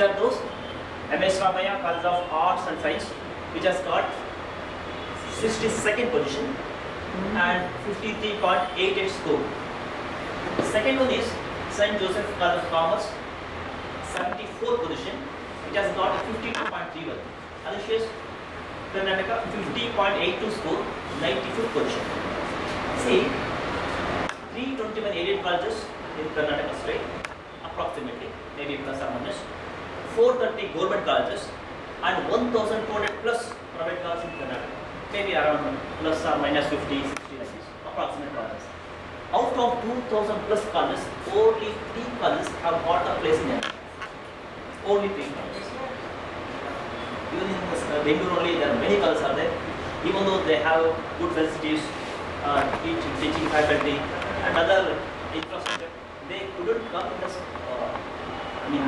Which are those? MS Ramaya College of Arts and Science, which has got 62nd position and 53.88 score. Second one is St. Joseph College of Commerce, 74th position, which has got 52.31. Other Karnataka 50.82 score, 95th position. See, 321 aided colleges in Karnataka state, approximately, maybe plus or minus, 430 government colleges, and 1,200 plus private colleges in Karnataka, maybe around plus or minus 50, 60 like this, approximate colleges. Out of 2,000 plus colleges, only 3 colleges have got a place in it. Only 3 colleges. Even in Bengaluru only, there are many colleges are there. Even though they have good facilities, teaching faculty, and other infrastructure, they couldn't come in this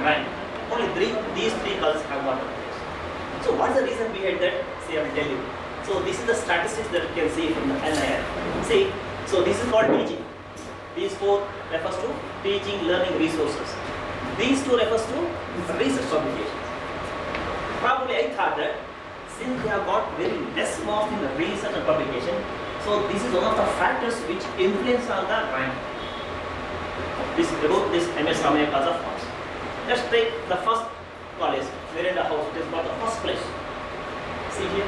rank. Only these 3 colleges have got a place. So what's the reason behind that? See, I will tell you. So this is the statistics that you can see from the NIR. See, so this is called teaching. These 4 refers to teaching, learning, resources. These 2 refers to research publications. Probably I thought that since they have got very less marks in the research and publication, so this is one of the factors which influence on the rank. This is about this MS Ramaya College of Arts. Let's take the first college, Miranda House. It has got the first place. See here,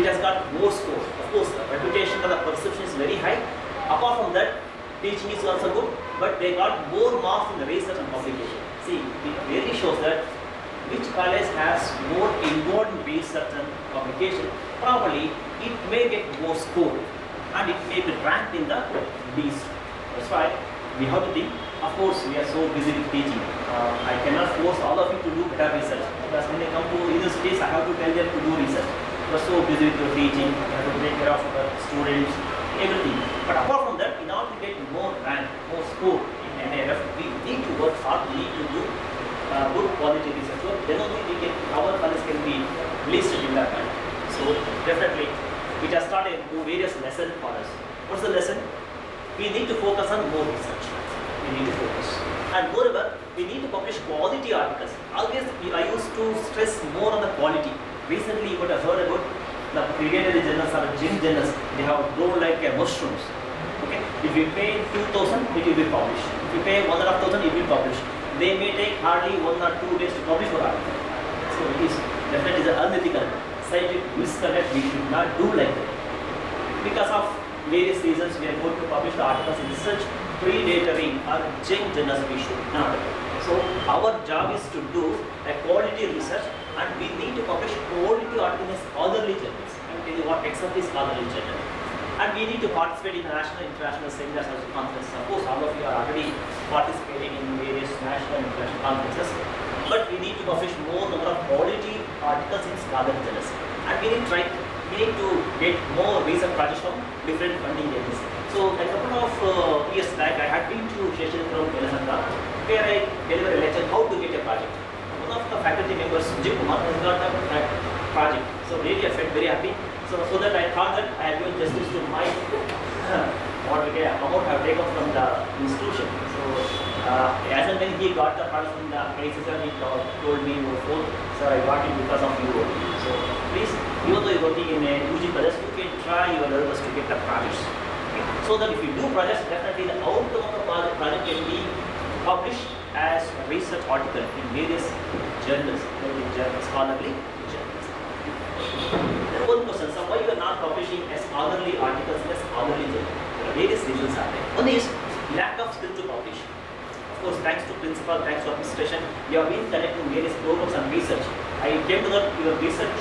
it has got more scores. Of course, the reputation and the perception is very high. Apart from that, teaching is also good, but they got more marks in the research and publication. See, it really shows that which college has more involved in research and publication, probably it may get more score and it may be ranked in the list. That's why we have to think. Of course, we are so busy with teaching. I cannot force all of you to do better research, because when they come to universities, I have to tell them to do research. We are so busy with your teaching, you have to take care of the students, everything. But apart from that, in order to get more rank, more score in NIRF, we need to work hard, we need to do good quality research work. Then only we get our college can be listed in that manner. So definitely, it has started to do various lessons for us. What's the lesson? We need to focus on more research. We need to focus. And moreover, we need to publish quality articles. Always I used to stress more on the quality. Recently, you would have heard about the brigadier journals or gym journals. They have grown like mushrooms. Okay? If you pay 2,000, it will be published. If you pay 1,500, it will be published. They may take hardly 1 or 2 days to publish one article. So it is definitely unethical. Scientific misconduct, we should not do like that. Because of various reasons, we are going to publish the articles in such predatory or junk journals. We should not. So our job is to do a quality research, and we need to publish quality articles in scholarly journals. I will tell you what exactly is scholarly journal. And we need to participate in national, international seminars and conferences. Of course, all of you are already participating in various national and international conferences. But we need to publish more number of quality articles in scholarly journals. And we need to get more research projects from different funding agencies. So a couple of years back, I had been to Sheshan from Velasandra, where I delivered a lecture how to get a project. One of the faculty members, Jim Kumar, has got a project. So really I felt very happy. So that I thought that I have given justice to my what amount I have taken from the institution. So as and when he got the project from the predecessor, he told me, "Oh, sir, I got it because of you." So please, even though you're working in a UG project, you can try your levels to get the projects. Okay? So that if you do projects, definitely the outcome of the project can be published as a research article in various journals, scholarly journals. Then one question, so why you are not publishing as scholarly articles in a scholarly journal? There are various reasons are there. One is lack of skill to publish. Of course, thanks to principal, thanks to administration, you have been connected to various programs and research. I came to that your research,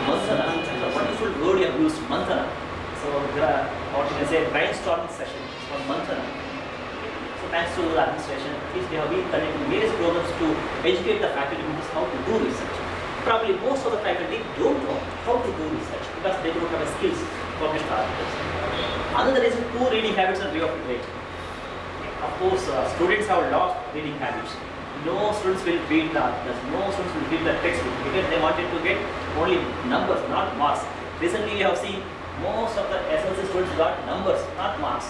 Manthana, a wonderful word you have used, Manthana. So there are, what you can say, brainstorming sessions on Manthana. So thanks to the administration, at least they have been connected to various programs to educate the faculty members how to do research. Probably most of the faculty don't know how to do research because they don't have the skills to publish articles. Another is poor reading habits and way of rate. Of course, students have lost reading habits. No students will read the articles, no students will read the textbook because they wanted to get only numbers, not marks. Recently, we have seen most of the SLC students got numbers, not marks.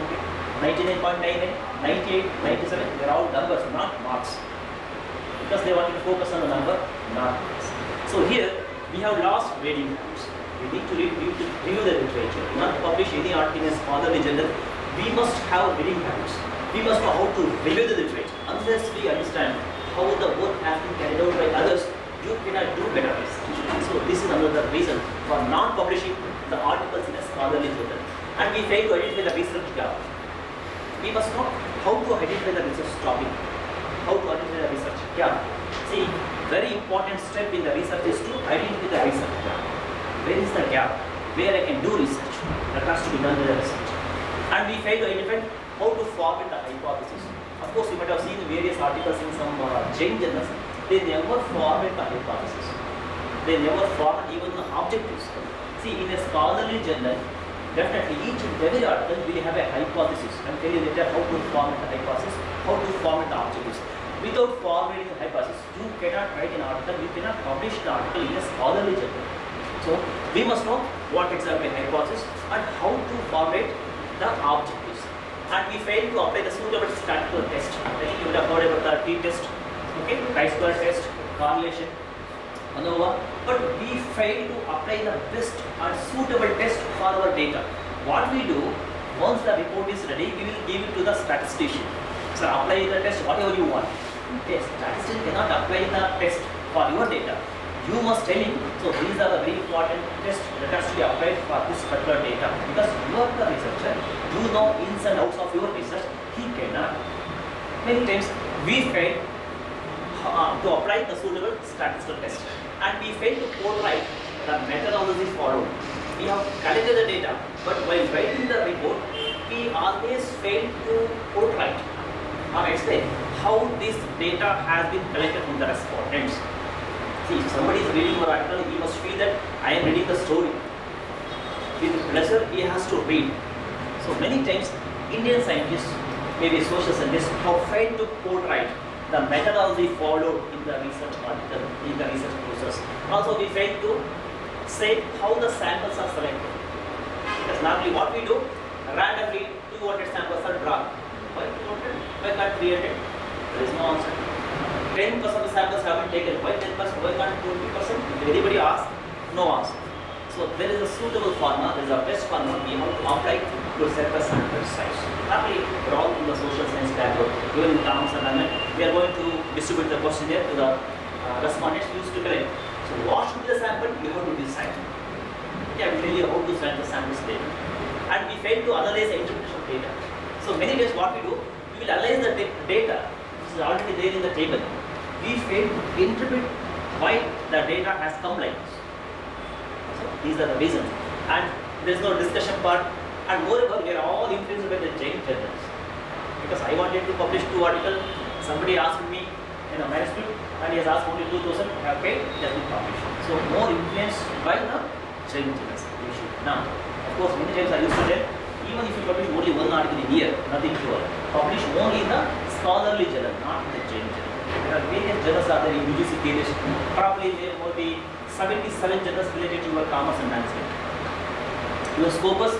Okay. 99.99, 98, 97, they're all numbers, not marks. Because they wanted to focus on the number, not marks. So here, we have lost reading habits. We need to review the literature. Not publish any article in a scholarly journal. We must have reading habits. We must know how to review the literature. Unless we understand how the work has been carried out by others, you cannot do better research. So this is another reason for non-publishing the articles in a scholarly journal. And we fail to identify the research gap. We must know how to identify the research topic, how to identify the research gap. See, very important step in the research is to identify the research gap. Where is the gap? Where I can do research? That has to be done with the research. And we fail to identify how to formulate the hypothesis. Of course, you might have seen various articles in some Jain journals. They never formulate the hypothesis. They never formulate even the objectives. See, in a scholarly journal, definitely each and every article will have a hypothesis. I'm telling you later how to formulate the hypothesis, how to formulate the objectives. Without formulating the hypothesis, you cannot write an article, you cannot publish the article in a scholarly journal. So, we must know what exactly hypothesis and how to formulate the objectives. And we fail to apply the suitable statistical test. I think you would have heard about the t-test, okay, chi-square test, correlation, ANOVA. But we fail to apply the best and suitable test for our data. What we do, once the report is ready, we will give it to the statistician. So apply the test whatever you want. Yes, statistician cannot apply the test for your data. You must tell him, so these are the very important tests that has to be applied for this particular data. Because you are the researcher, you know ins and outs of your research, he cannot. Many times we fail to apply the suitable statistical test. And we fail to portray the methodology followed. We have collected the data, but while writing the report, we always fail to portray or explain how this data has been collected from the respondents. See, if somebody is reading your article, he must feel that I am reading the story. With pleasure, he has to read. So many times, Indian scientists, maybe social scientists, have failed to portray the methodology followed in the research article, in the research process. Also, we fail to say how the samples are selected. Because normally what we do, randomly 200 samples are drawn. Why 200? Why not 300? There is no answer. 10% of the samples have been taken. Why 10%? Why not 20%? If anybody asks, no answer. So there is a suitable formula, there is a best formula we have to apply to set the sample size. Normally, we're all in the social science background. Even in Thomas and London, we are going to distribute the questionnaire to the respondents used to collect. So what should be the sample? You have to decide. Okay, I will tell you how to select the sample data. And we fail to analyze the interpretation of data. So many times what we do, we will analyze the data which is already there in the table. We fail to interpret why the data has come like this. So these are the reasons. And there is no discussion part. And moreover, we are all influenced by the Jain journals. Because I wanted to publish 2 articles, somebody asked me in a manuscript and he has asked only 2,000, I have paid, it has been published. So more influenced by the Jain journals. Now, of course, many times I used to tell, even if you publish only 1 article a year, nothing to worry. Publish only in the scholarly journal, not in the Jain journal. There are various journals are there in UGC KDH. Probably there will be 77 journals related to your commerce and management. Your Scopus,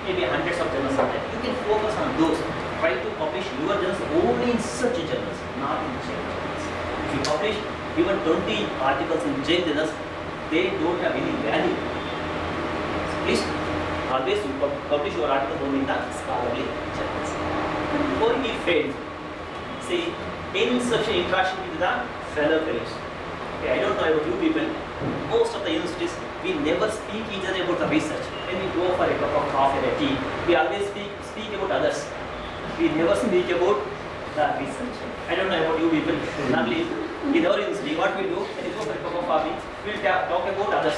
maybe hundreds of journals are there. You can focus on those. Try to publish your journals only in such journals, not in Jain journals. If you publish even 20 articles in Jain journals, they don't have any value. So please, always you publish your articles only in the scholarly journals. Before we fail, see, in such an interaction with the fellow fellows. Okay, I don't know about you people, most of the universities, we never speak each other about the research. When we go for a cup of coffee or a tea, we always speak about others. We never speak about the research. I don't know about you people. Normally, in our university, what we do, when we go for a cup of coffee, we will talk about others.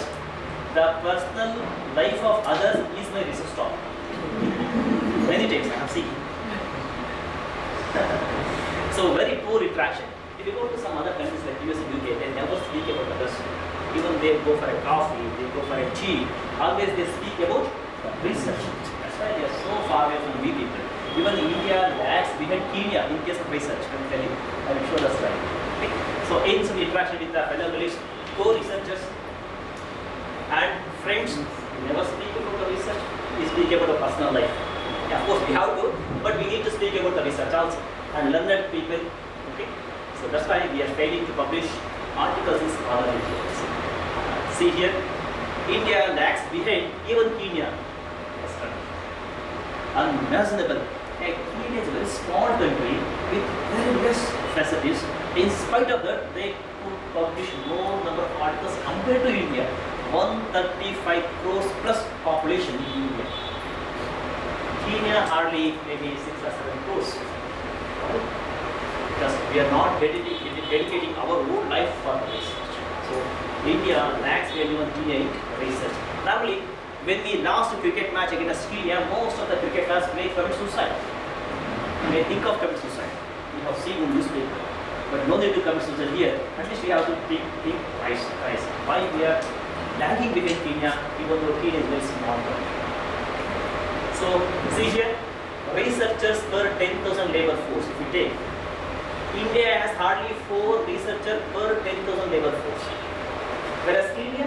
The personal life of others is my research topic. Many times I have seen. So very poor interaction. If you go to some other countries like US and UK, they never speak about others. Even they go for a coffee, they go for a tea, always they speak about research. That's why they are so far away from we people. Even in India lags behind Kenya in case of research, I'm telling you. I'm sure that's right. Okay? So in some interaction with the fellow colleagues, co-researchers and friends, we never speak about the research, we speak about the personal life. Yeah, of course we have to, but we need to speak about the research also and learned people. Okay, so that's why we are failing to publish articles in scholarly journals. See here, India lags behind even Kenya. Unimaginable. Kenya is a very small country with very less facilities. In spite of that, they could publish more number of articles compared to India. 135 crores plus population in India. Kenya hardly maybe 6 or 7 crores. Because we are not dedicating our whole life for research. So India lags behind even Kenya in research. Normally, when we lost a cricket match against Australia, most of the cricketers may commit suicide. You may think of commit suicide. We have seen in newspaper. But no need to commit suicide here. At least we have to think twice. Why we are lagging behind Kenya, even though Kenya is very small country. So see here, researchers per 10,000 labor force. If you take, India has hardly 4 researchers per 10,000 labor force. Whereas Kenya,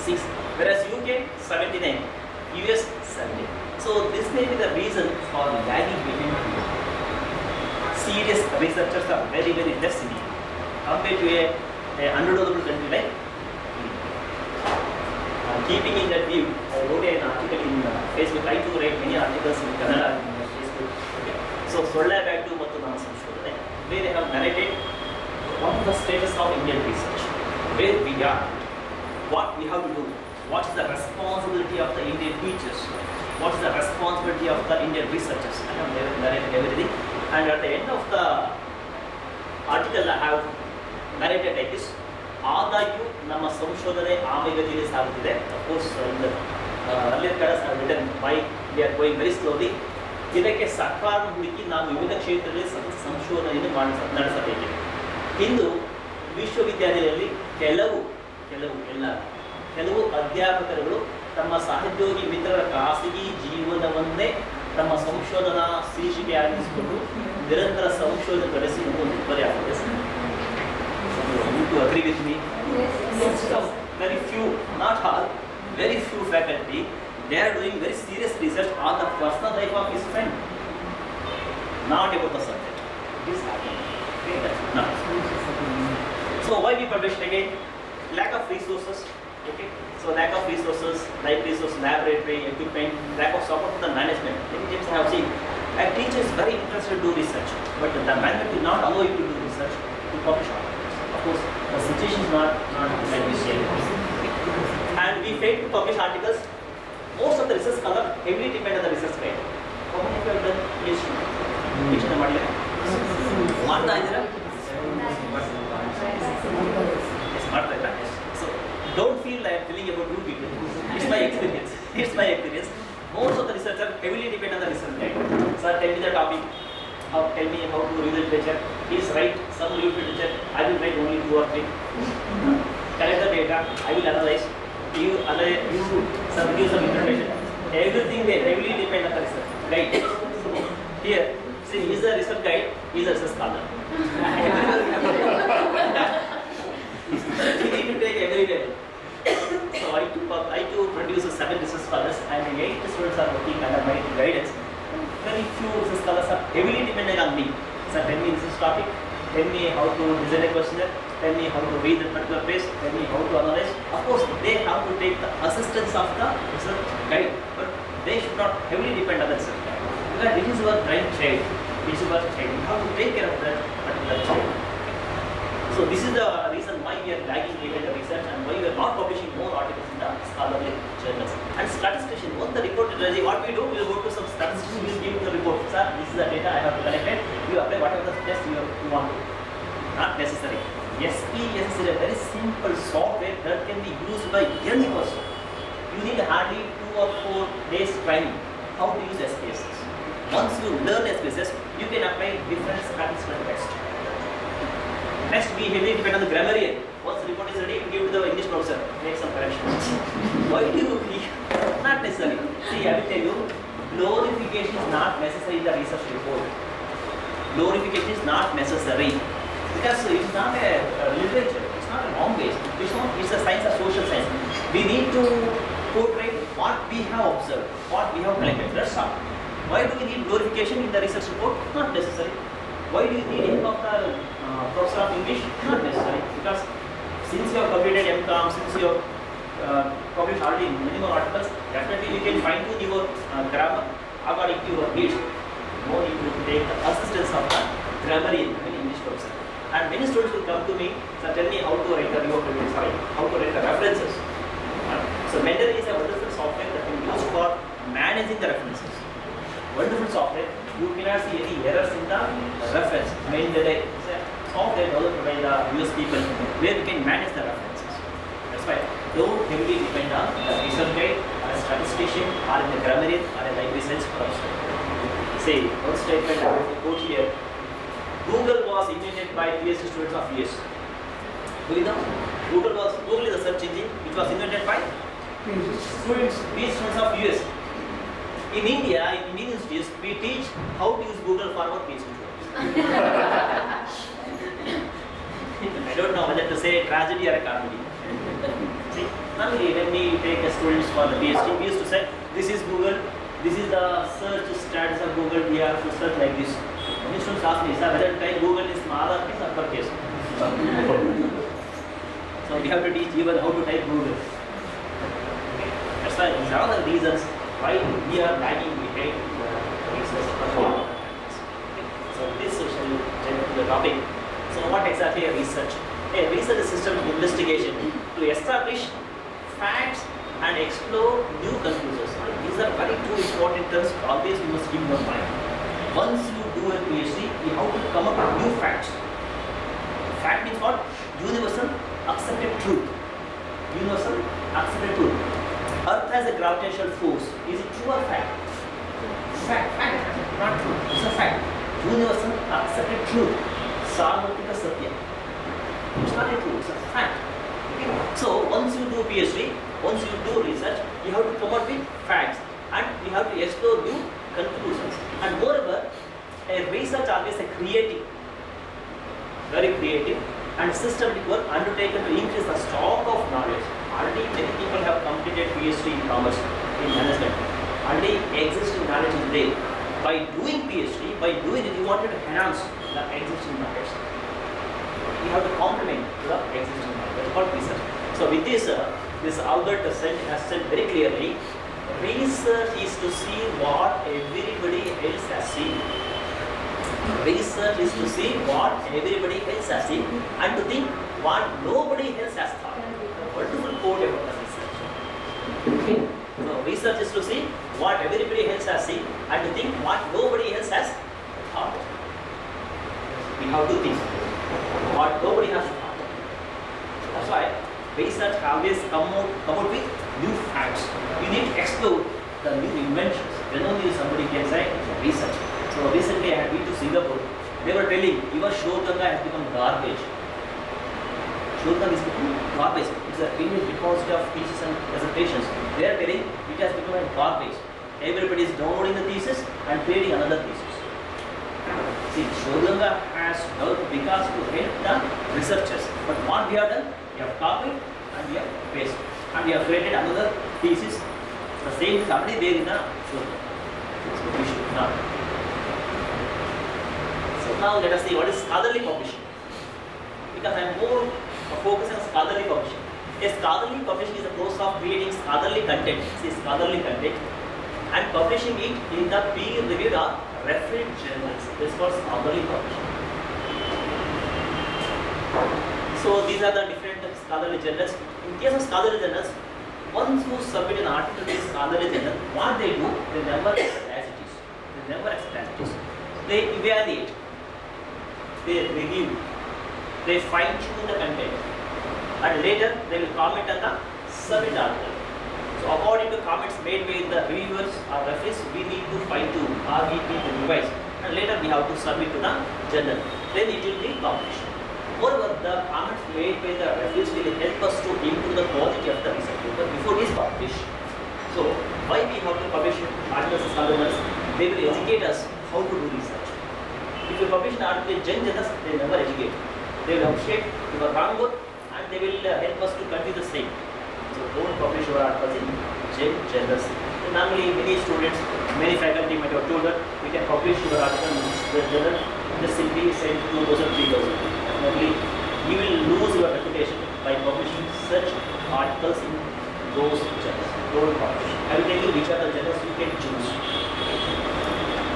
6. Whereas UK, 79. US, 70. So this may be the reason for lagging behind India. Serious researchers are very less in India compared to a underdeveloped country like India. Keeping in that view, I wrote an article in Facebook. I do write many articles in Kannada in Facebook. Okay. So Solla back to Mattu Samshodhane, where they have narrated what is the status of Indian research, where we are, what we have to do, what is the responsibility of the Indian teachers, what is the responsibility of the Indian researchers. I have narrated everything. And at the end of the article, I have narrated like this. ಆದಾಗ್ಯೂ ನಮ್ಮ ಸಂಶೋಧನೆ ಆಮೆಗತಿಯಲ್ಲಿ ಸಾಗುತ್ತಿದೆ. Of course, in the earlier cadres have written why we are going very slowly. ಇದಕ್ಕೆ ಸರ್ಕಾರ ಹುಡುಕಿ ನಾವು ವಿವಿಧ ಕ್ಷೇತ್ರಗಳಲ್ಲಿ ಸಂಶೋಧನೆಯನ್ನು ನಡೆಸಬೇಕಿದೆ. ಇಂದು ವಿಶ್ವವಿದ್ಯಾಲಯದಲ್ಲಿ ಕೆಲವು ಅಧ್ಯಾಪಕರುಗಳು ತಮ್ಮ ಸಹೋದ್ಯೋಗಿ ಮಿತ್ರರ ಖಾಸಗಿ ಜೀವನವನ್ನೇ ತಮ್ಮ ಸಂಶೋಧನಾ ಶೀರ್ಷಿಕೆ ಆಗಿಸಿಕೊಂಡು ನಿರಂತರ ಸಂಶೋಧನೆ ನಡೆಸಿ ಒಂದು ಪರ್ಯಾಯ. You to agree with me? Yes. Very few, not all, very few faculty, they are doing very serious research on the personal life of his friend, not about the subject. This happening. Okay, that's not. So why we published again? Lack of resources. Okay. So lack of resources, like resource, laboratory, equipment, lack of support to the management. Many times I have seen a teacher is very interested to do research, but the management will not allow you to do research to publish on. Of course, the situation is not like this yet. And we fail to publish articles. Most of the research scholar heavily depend on the research guide. How many of you have done PhD? PhD ಮಾಡಲಿಲ್ಲ? ಮಾಡ್ತಾ ಇದ್ದೀರಾ? Yes, ಮಾಡ್ತಾ ಇದ್ದೀರಾ? So don't feel like telling about you people. It's my experience. Most of the researchers heavily depend on the research guide. Sir, tell me the topic. Tell me how to read the literature. Please write some literature. I will write only 2 or 3. Collect the data. I will analyze. Give some information. Everything they heavily depend on the research guide. So here, see, he is a research guide. He is a research scholar. You need to take every level. So I too produce 7 research scholars and 8 students are working under my guidance. Very few research scholars are heavily dependent on me. So tell me this topic, tell me how to design a questionnaire, tell me how to read the particular page, tell me how to analyze. Of course, they have to take the assistance of the research guide, but they should not heavily depend on the research guide. Because it is your brain child, it is your child. You have to take care of that particular child. So this is the reason why we are lagging behind the research and why we are not publishing more articles in the scholarly journals. And statistician, once the report is ready, what we do, we will go to some statistician, we will give the report. Sir, this is the data I have collected. You apply whatever the test you want to. Not necessary. SPSS is a very simple software that can be used by any person. You need hardly 2 or 4 days training how to use SPSS. Once you learn SPSS, you can apply different statistical tests. Next, we heavily depend on the grammarian. Once the report is ready, you give to the English professor, make some corrections. Why do you? Not necessary. See, I will tell you, glorification is not necessary in the research report. Glorification is not necessary because it's not a literature. It's not a language. It's a science of social science. We need to portray what we have observed, what we have collected. Let's start. Why do we need glorification in the research report? Not necessary. Why do you need help of the professor of English? Not necessary. Because since you have completed MCOM, since you have published already many more articles, definitely you can fine tune your grammar according to your needs. No need to take the assistance of the grammarian, English professor. And many students will come to me, so tell me how to write the how to write the references. So Mendeley is a wonderful software that can be used for managing the references. Wonderful software. You cannot see any errors in the reference. Mendeley is a software developed by the US people where you can manage the references. That's why don't heavily depend on the research guide or a statistician or in the grammarian or a library science professor. Say, one statement I will quote here. Google was invented by PhD students of US. Do you know? Google is a search engine which was invented by PhD students of US. In India, in Indian universities, we teach how to use Google for our PhD students. I don't know whether to say tragedy or a comedy. See, normally when we take students for the PhD, we used to say, this is Google, this is the search status of Google, we have to search like this. Many students ask me, sir, whether to type Google is small or uppercase. So we have to teach even how to type Google. Okay. That's why these are the reasons why we are lagging behind the research. So this session will take to the topic. So what exactly a research? A research is a system of investigation to establish facts and explore new conclusions. These are very two important terms. Always you must keep in mind. Once you do a PhD, you have to come up with new facts. Fact means what? Universal accepted truth. Universal accepted truth. Earth has a gravitational force. Is it true or fact? Fact. Not true. It's a fact. Universal accepted truth. Sarvatika Satya. It's not a truth. It's a fact. Okay? So once you do PhD, once you do research, you have to come up with facts and you have to explore new conclusions. And moreover, a research always a creative, very creative and systematic work undertaken to increase the stock of knowledge. Already many people have completed PhD in commerce, in management. Already existing knowledge is there. By doing PhD, by doing it, you wanted to enhance the existing knowledge. You have to complement the existing knowledge. That's called research. So with this, this Albert has said very clearly, research is to see what everybody else has seen. Research is to see what everybody else has seen and to think what nobody else has thought. Wonderful quote about the research. Okay. So research is to see what everybody else has seen and to think what nobody else has thought. We have to think what nobody has thought. That's why research always come out with new facts. You need to explore the new inventions. Then only somebody can say research. So recently I had been to Singapore. They were telling even Shorganga has become garbage. Shorganga is becoming garbage. It's a Indian deposit of thesis and presentations. They are telling it has become a garbage. Everybody is downloading the thesis and creating another thesis. See, Shorganga has developed because to help the researchers. But what we have done, we have copied and we have pasted. And we have created another thesis. The same is already there in the Shorganga. So we should not. So now let us see what is scholarly publishing. Because I am more focusing on scholarly publishing. A scholarly publishing is a process of creating scholarly content. See, scholarly content and publishing it in the peer-reviewed or referred journals. This is called scholarly publishing. So these are the different scholarly journals. In case of scholarly journals, once you submit an article to a scholarly journal, what they do, they never accept as it is. They evaluate, they review, they fine-tune the content, and later they will comment on the submit article. So according to comments made by the reviewers or referees, we need to fine-tune or we need to revise, and later we have to submit to the journal. Then it will be published. Moreover, the comments made by the referees will help us to improve the quality of the research paper before it is published. So why we have to publish articles in journals? They will educate us how to do research. If you publish an article in junk journals, they never educate. They will appreciate your wrong work and they will help us to continue the same. So don't publish your articles in Junk journals. So normally many students, many faculty might have told that we can publish your article in the journal, just simply send 2,000, 3,000. Definitely you will lose your reputation by publishing such articles in those journals. Don't publish. I will tell you which are the journals you can choose.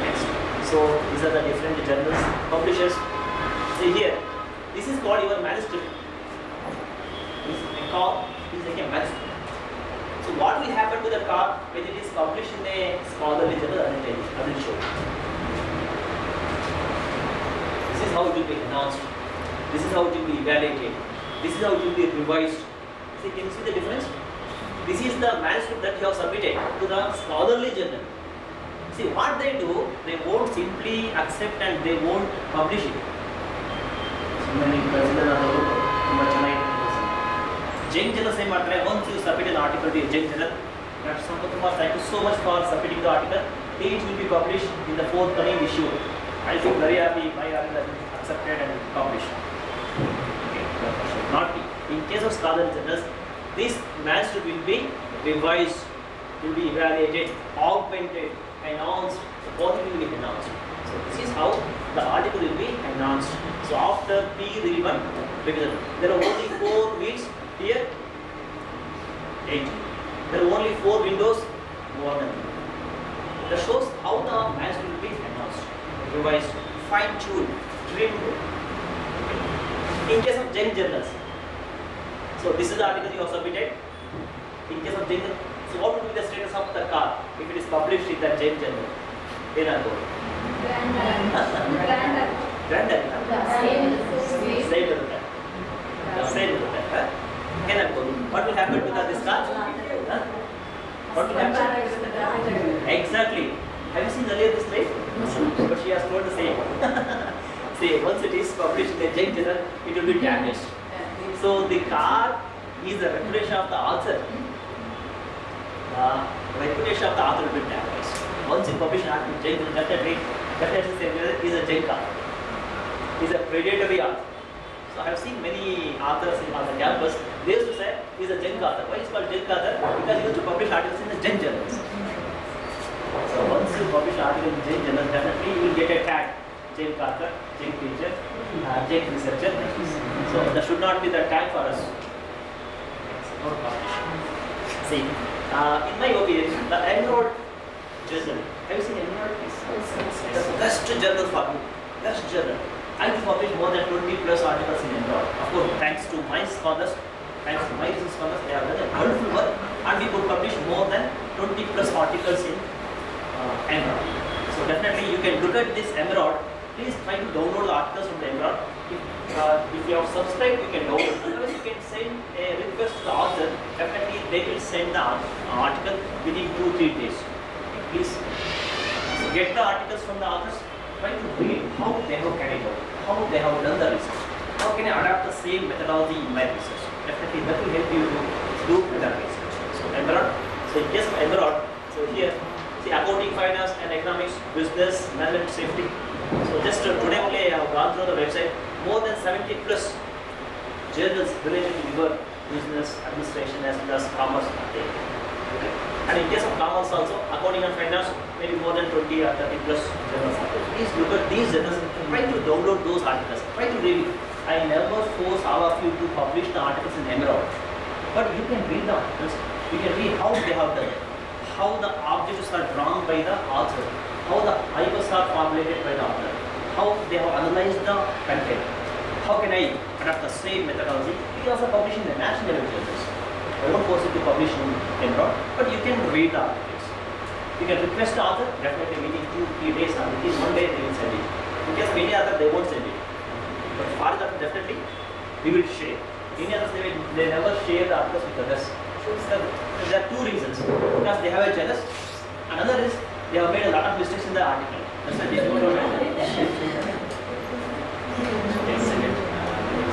Next. So these are the different journals, publishers. See here, this is called your manuscript. This is like a manuscript. So what will happen to the car when it is published in a scholarly journal? I will show you. This is how it will be announced. This is how it will be evaluated. This is how it will be revised. See, can you see the difference? This is the manuscript that you have submitted to the scholarly journal. See what they do, they won't simply accept and they won't publish it. Junk journal same matter. Once you submit an article to Junk journal, thank you so much for submitting the article. It will be published in the forthcoming issue. I feel very happy my article has been accepted and published. Okay. Not in case of scholarly journals, this manuscript will be revised, will be evaluated, augmented, announced, the quality will be announced. So this is how the article will be announced. So after peer review, because there are only 4 weeks here, 8. There are only 4 windows, more than that shows how the manuscript will be announced, revised, fine-tuned, trimmed. In case of Junk journals, so this is the article you have submitted. In case of Junk, so what would be the status of the car if it is published in the Junk journal? Grander. What will happen to this car? What will happen? Exactly. Have you seen earlier this slide? But she has told the same. See, once it is published in the Junk journal, it will be damaged. So the car is the reputation of the author. The reputation of the author will be damaged. Once you publish an article in Junk journal, definitely is a Junk author. Is a predatory author. So I have seen many authors on the campus. They used to say he's a Junk author. Why is called Junk author? Because he used to publish articles in the Junk journals. So once you publish an article in Junk journal, definitely you will get a tag. Junk author, Junk teacher, Junk researcher. So that should not be the tag for us. Not publish. See, in my opinion, the Emerald journal. Have you seen Emerald? It's the best journal for you. Best journal. I will publish more than 20 plus articles in Emerald. Of course, thanks to my scholars, thanks to my research scholars, they have done a wonderful work, and we could publish more than 20 plus articles in Emerald. So definitely you can look at this Emerald. Please try to download the articles from the Emerald. If you have subscribed, you can download. Otherwise, you can send a request to the author. Definitely, they will send the article within 2-3 days. Please get the articles from the authors. Try to read how they have carried out, how they have done the research. How can I adapt the same methodology in my research? Definitely, that will help you to do better research. So Emerald. So in case of Emerald, so here, see accounting, finance, and economics, business, management, safety. So just today only I have gone through the website. More than 70 plus journals related to your business, administration, as well as commerce are there. Okay. And in case of commerce also, accounting and finance, maybe more than 20 or 30 plus journals are there. Please look at these journals. Try to download those articles. Try to read it. I never force all of you to publish the articles in Emerald. But you can read the articles. You can read how they have done it. How the objects are drawn by the author. How the hypers are formulated by the author. How they have analyzed the content. How can I adapt the same methodology? You can also publish in the national level journals. I won't force you to publish in Emerald, but you can read the articles. You can request the author, definitely within 2-3 days or within 1 day they will send it. In case of any other, they won't send it. But for that, definitely we will share. Any others, they never share the articles with others. So there are 2 reasons. Because they have a jealous. Another is they have made a lot of mistakes in the article. That's why they don't know.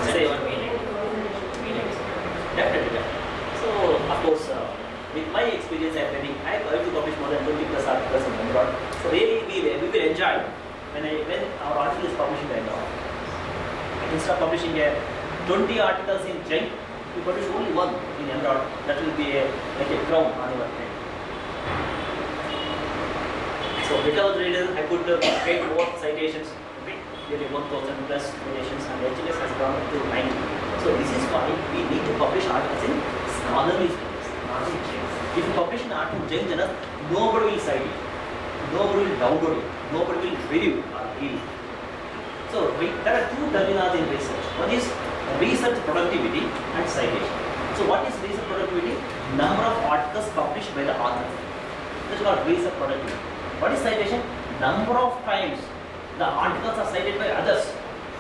Say 1 minute. Definitely. So, of course, with my experience at Reading, I have to publish more than 20 plus articles in Emerald. So really, we will enjoy when our article is published in Emerald. Instead of publishing 20 articles in Junk, you publish only one in Emerald, that will be like a crown on your head. So without reason, I could get more citations, nearly 1000 plus citations, and HLS has gone up to 90. So this is why we need to publish articles in scholarly journals, not in journals. If you publish an article in Jain journal, nobody will cite it, nobody will download it, nobody will review or read it. So there are two terminology in research. One is research productivity and citation. So what is research productivity? Number of articles published by the author. That's called research productivity. What is citation? Number of times the articles are cited by others.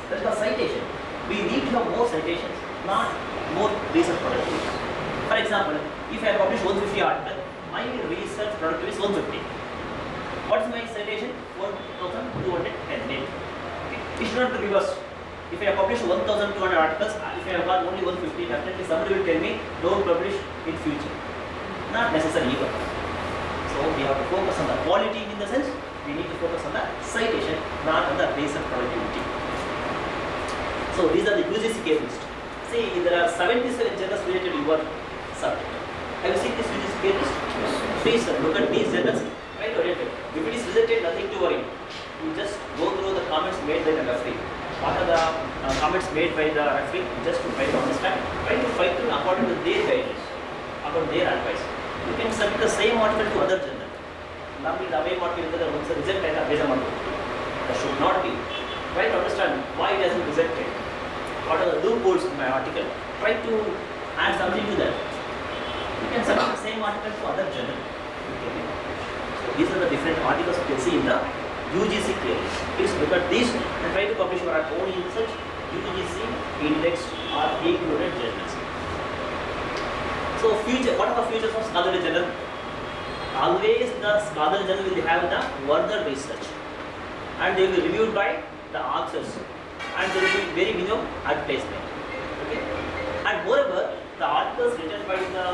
That's called citation. We need to have more citations, not more research productivity. For example, if I publish 150 articles, my research productivity is 150. What is my citation? 1210. It should not be reversed. If I have published 1200 articles, if I have got only 150, definitely somebody will tell me don't publish in future. Not necessary either. So we have to focus on the quality in the sense we need to focus on the citation, not on the research productivity. So these are the UGC case list. See, there are 77 journals related to your subject. Have you seen this UGC case list? Please look at these journals. Try to orientate. If it is rejected, nothing to worry. You just go through the comments made by the referee. What are the comments made by the referee? Just to try to understand. Try to fight them according to their guidelines, according to their advice. You can submit the same article to other journal. Normally the away article is the reject and the that should not be. Try to understand why it has been rejected. What are the loopholes in my article? Try to add something to that. You can submit the same article to other journal. So these are the different articles you can see in the UGC case. Please look at these and try to publish your own research, UGC, indexed or included journals. So what are the features of scholarly journal? Always the scholarly journal will have the further research and they will be reviewed by the authors and there will be very minimum advertisement. Okay? And moreover, the articles written by the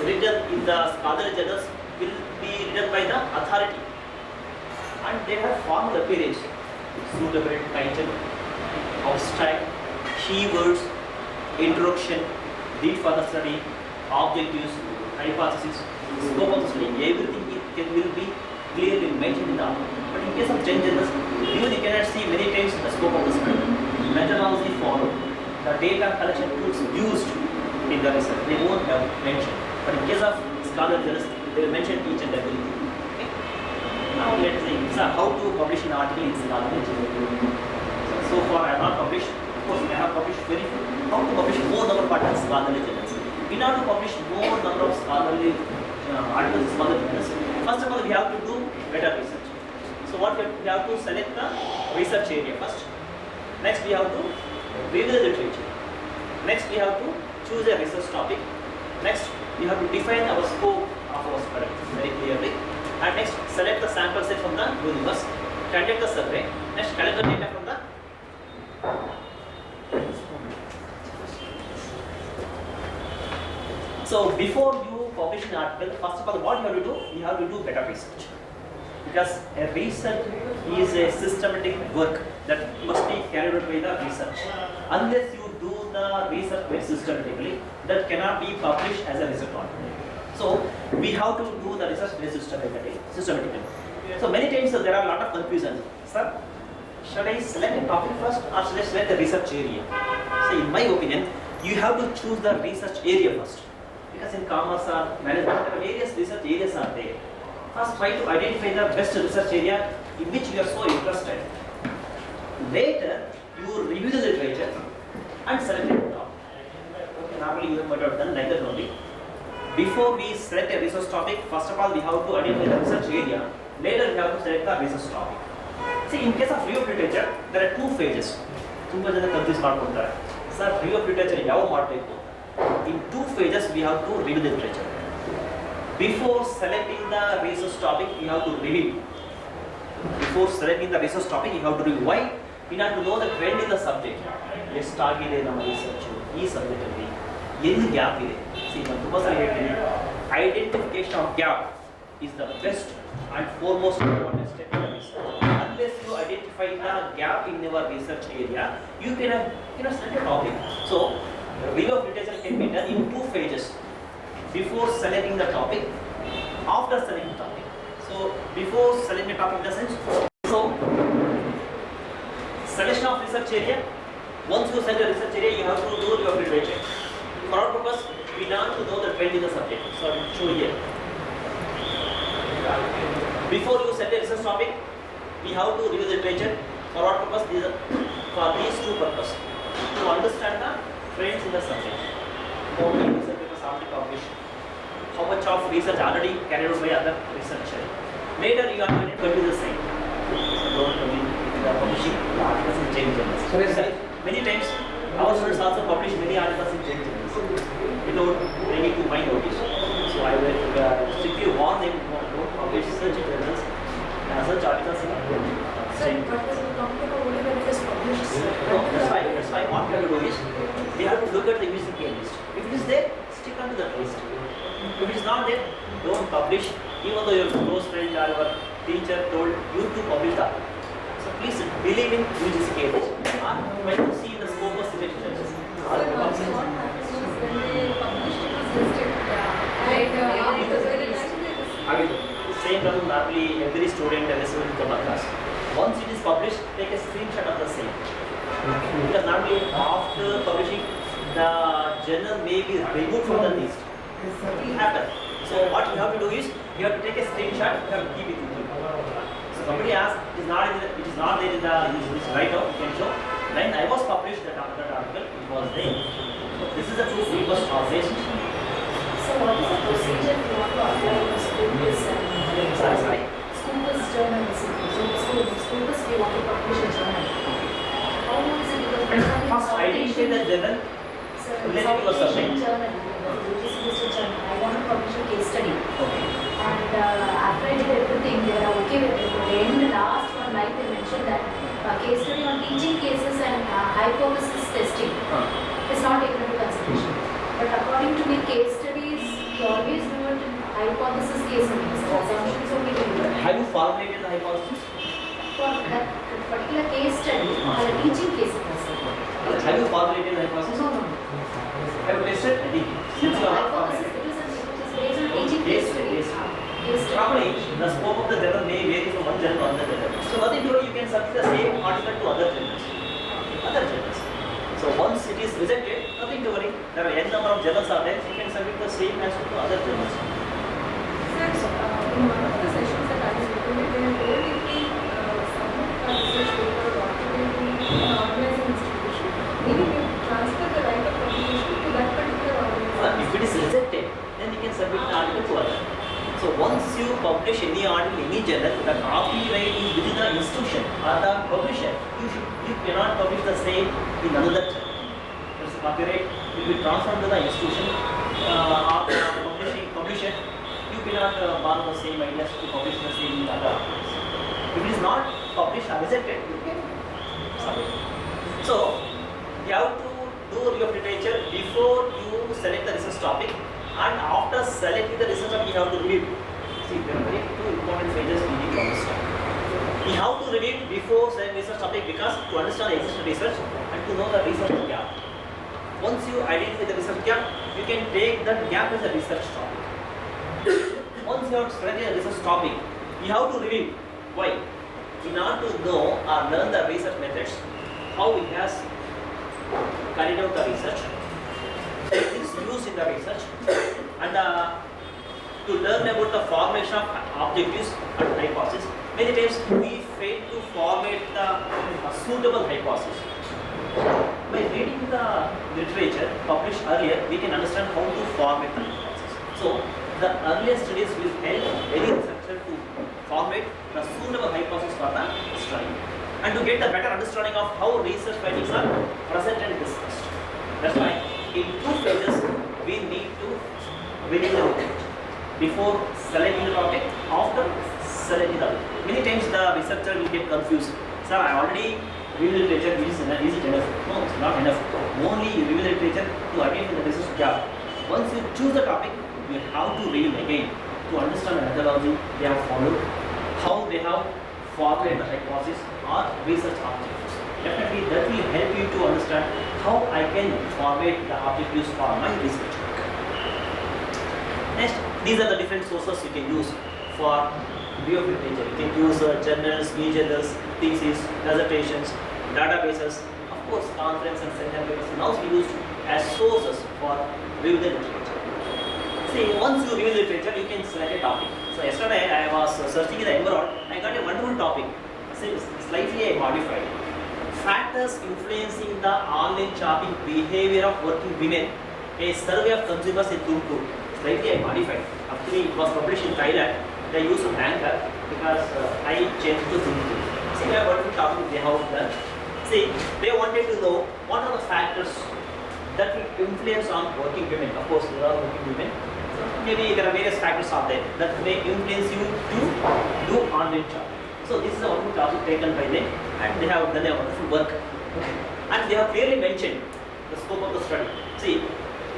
written in the scholarly journals will be written by the authority and they have formal appearance, suitable title, abstract, keywords, introduction, need for the study, objectives, hypothesis, scope of the study, everything will be clearly mentioned in the article. But in case of Jain journals, you cannot see many times the scope of the study, methodology followed, the data collection tools used in the research, they won't have mentioned. But in case of scholarly journals, they will mention each and everything. Okay? Now let's see how to publish an article in scholarly journal. So far I have not published. Of course, I have published very few. How to publish more number of articles in scholarly journals? In order to publish more number of scholarly articles in scholarly journals, first of all we have to do better research. So what we have to select the research area first. Next we have to read the literature. Next we have to choose a research topic. Next we have to define our scope of our study very clearly. And next select the sample set from the universe. Conduct the survey. Next collect the data from the So before you publish an article, first of all, what you have to do? You have to do better research. Because a research is a systematic work that must be carried out by the research. Unless you do the research very systematically, that cannot be published as a research article. So we have to do the research very systematically. So many times there are a lot of confusions. Sir, should I select a topic first or should I select the research area? So in my opinion, you have to choose the research area first. Because in commerce or management, various research areas are there. First try to identify the best research area in which you are so interested. Later, you review the literature and select a topic. Okay, normally you might have done like that only. Before we select a research topic, first of all we have to identify the research area. Later we have to select the research topic. See, in case of review of literature, there are two phases. ತುಂಬಾ ಜನ confuse ಮಾಡ್ಕೊಳ್ತಾರೆ. Sir, review of literature ಯಾವ ಮಾಡಬೇಕು? In two phases we have to review the literature. Before selecting the research topic, you have to review. Before selecting the research topic, you have to review. Why? We have to know the trend in the subject. ಎಷ್ಟು ಆಗಿದೆ ನಮ್ಮ research ಈ subject ಅಲ್ಲಿ ಎಲ್ಲಿ gap ಇದೆ. See, ನಾನು ತುಂಬಾ ಸಲ ಹೇಳ್ತೀನಿ, identification of gap is the best and foremost important step in the research. Unless you identify the gap in your research area, you cannot select a topic. So review of literature can be done in 2 phases. Before selecting the topic, after selecting the topic. So before selecting the topic in the sense, so selection of research area. Once you select the research area, you have to do your literature. For our purpose, we learn to know the trend in the subject. So I will show here. Before you select the research topic, we have to review the literature. For what purpose? For these 2 purposes. To understand the trends in the subject. How many research papers already published? How much of research already carried out by other researchers? Later you are going to do the same. So don't publishing articles in Jain journals. Many times our students also publish many articles in Jain journals without bringing to my notice. So I will strictly warn them don't publish such journals and such articles in Jain. But the company only when it is published. No, that's why what we have to do is we have to look at the UGC list. If it is there, stick on to that list. If it is not there, don't publish, even though your close friend or your teacher told you to publish that. So please believe in UGC list. Or when you see the scope of selection. Same problem normally every student come across. Once it is published, take a screenshot of the same. Because normally after publishing, the journal may be removed from the list. It will happen. So what you have to do is, you have to take a screenshot, you have to keep it with you. So somebody asked, it is not there in the write-up, you can show. When I was published that article, it was there. So this is the proof we must always. So what is the procedure for to apply for school-based Sorry. school-based journalism? So school-based we want to publish a journal. How long is it? First identify the journal related to a subject. Journal. Journal. I want to publish a case study. Okay. And after I did everything, they were okay with it. But in the last one line, they mentioned that case study on teaching cases and hypothesis testing is not taken into consideration. But according to me, case studies, you always do it in hypothesis case studies. Assumptions only do it. Have you formulated the hypothesis? For that particular case study, or a teaching case study. Have you formulated the hypothesis? No. Have you tested? I think. Since you are not Hypothesis, formulated. it is based on teaching case study. Case study. Probably the scope of the journal may vary from one journal to another journal. So nothing to do, you can submit the same article to other journals. So once it is rejected, nothing to worry. There are n number of journals are there, you can submit the same as to other journals. Sir, in one of the sessions that I was recording, they had told if we submit a research paper or article to an organizing institution, meaning you transfer the right of publication to that particular organization. If it is rejected, then you can submit the article to other. So once you publish any article in any journal, the copyright is within the institution or the publisher. You cannot publish the same in another journal. Because copyright will be transferred to the institution or the publisher. You cannot borrow the same ideas to publish the same in other articles. If it is not published or rejected, you can submit. So you have to do your literature before you select the research topic. And after selecting the research topic, you have to review. See, there are very 2 important phases we need to understand. We have to review before selecting research topic because to understand the existing research and to know the research gap. Once you identify the research gap, you can take that gap as a research topic. Once you have selected a research topic, you have to review. Why? In order to know or learn the research methods, how it has carried out the research, techniques used in the research, and to learn about the formation of objectives and hypotheses. Many times we fail to formulate the suitable hypothesis. By reading the literature published earlier, we can understand how to formulate the hypothesis. So the earlier studies will help any researcher to formulate the suitable hypothesis for the study and to get the better understanding of how research findings are presented and discussed. That's why in 2 phases we need to review the literature before selecting the topic, after selecting the topic. Many times the researcher will get confused. Sir, I already reviewed the literature, is it enough? No, it's not enough. Only you review the literature to identify the research gap. Once you choose the topic, you have to review again to understand the methodology they have followed, how they have formulated the hypothesis or research objectives. Definitely that will help you to understand how I can can format the objectives for my research work. Next, these are the different sources you can use for review of literature. You can use journals, e-journals, theses, dissertations, databases, of course, conference and seminar papers are also used as sources for review the literature. See, once you review the literature, you can select a topic. So yesterday I was searching in the Emerald, I got a wonderful topic, slightly modified. Factors influencing the online shopping behavior of working women, a survey of consumers in Tumkur. Slightly modified. Actually, it was published in Thailand. They used Anchor because I changed to Tumkur. See, we have wonderful topic they have done. See, they wanted to know what are the factors that will influence on working women. Of course, there are working women. So maybe there are various factors out there that may influence you to do online shopping. So this is a wonderful topic taken by them, and they have done a wonderful work. And they have clearly mentioned the scope of the study. See,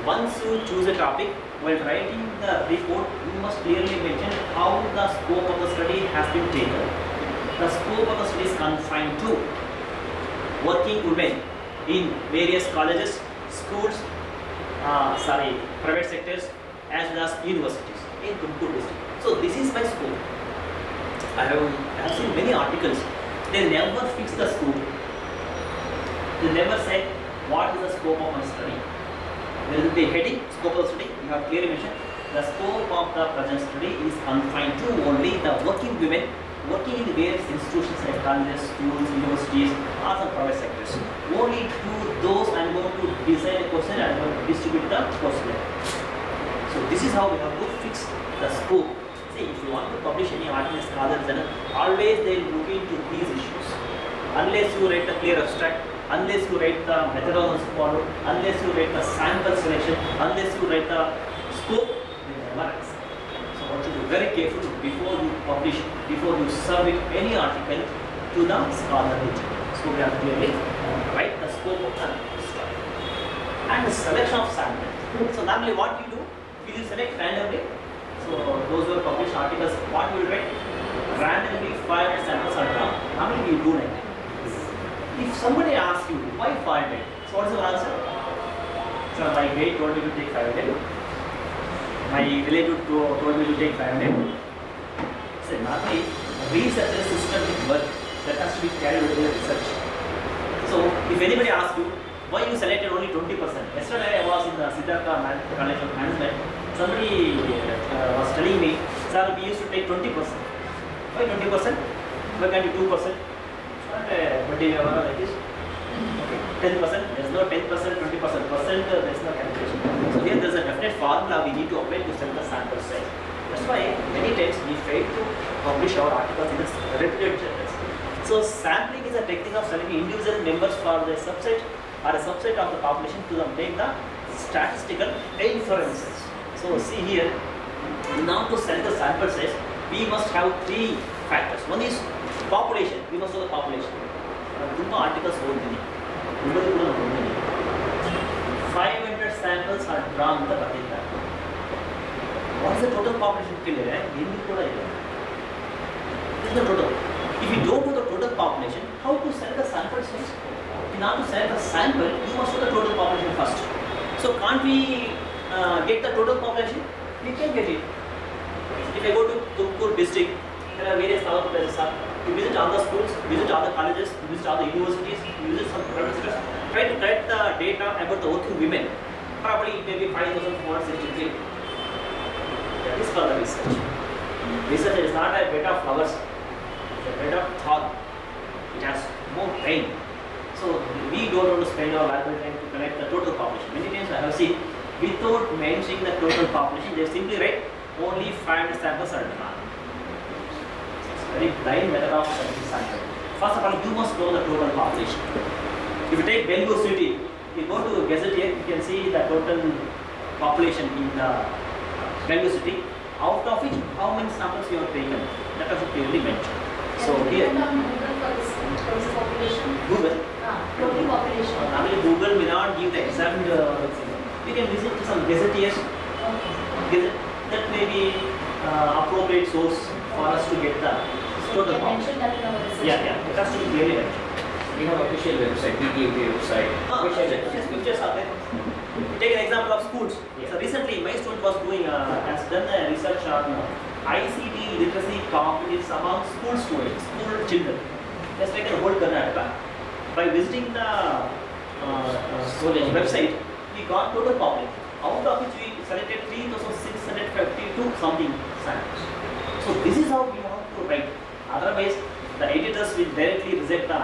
once you choose a topic, while writing the report, you must clearly mention how the scope of the study has been taken. The scope of the study is confined to working women in various colleges, schools, private sectors, as well as universities in Tumkur district. So this is my scope. I have seen many articles. They never fix the scope. They never say what is the scope of my study. There is the heading, scope of the study. You have clearly mentioned the scope of the present study is confined to only the working women working in various institutions like colleges, schools, universities, or some private sectors. Only to those I am going to design a question and I am going to distribute the questionnaire. So this is how we have to fix the scope. See, if you want to publish any article in Scholar Journal, always they will look into these issues. Unless you write the clear abstract, unless you write the methodology followed, unless you write the sample selection, unless you write the scope, they never answer. So I want you to be very careful before you publish, before you submit any article to the scholarly journal. So we have to clearly write the scope of the study. And the selection of sample. So normally what you do, we will select randomly. So those who have published articles, what you will write? Randomly 500 samples are drawn. Normally we do like that. If somebody asks you, why 500? So what is your answer? So my mate told me to take 500. My relative told me to take 500. So normally research is systematic work that has to be carried out in the research. So if anybody asks you, why you selected only 20%? Yesterday I was in the Siddhartha College of Management. Somebody was telling me, sir, we used to take 20%. Why 20%? Why can't you 2%? But 20 like this. Okay. 10%, there's no 10%, 20%, there's no calculation. So here there's a definite formula we need to apply to set the sample size. That's why many times we fail to publish our articles in the reputed journals. So sampling is a technique of selecting individual members for the subset or a subset of the population to make the statistical inferences. So see here, now to select the sample size, we must have three factors. One is population. We must know the population. Articles 500 samples are drawn in the particular. What is the total population? This is the total. If you don't know the total population, how to select the sample size? In order to select a sample, you must know the total population first. So can't we get the total population? We can get it. If I go to Tumkur district, there are various other places. You visit other schools, visit other colleges, visit other universities, visit some private sectors. Try to collect the data about the working women. Probably it may be 5,463. That is for the research. Research is not a bed of flowers, it's a bed of thought. It has more brain. So we don't want to spend our valuable time to collect the total population. Many times I have seen, without mentioning the total population, they simply write only 500 samples are drawn. Very blind method of sample. First of all, you must know the total population. If you take Bangalore city, you go to Gazetteer, you can see the total population in the Bangalore city. Out of which, how many samples you have taken? That is clearly mentioned. So here, Google for this population. Google. Total population. Normally Google may not give the exact. You can visit some Gazetteers. That may be appropriate source for us to get the total population. Mentioned that in our research. Yeah, it has to be clearly mentioned. We have official website, PTUP website. Official website. Pictures are there. Take an example of schools. Yeah. So recently, my student was doing has done a research on ICT literacy competitions among school students, school children. Let's take a whole Karnataka. By visiting the website, we got total population. Out of which we selected 3,652 something samples. So this is how we have to write. Otherwise, the editors will directly reject the.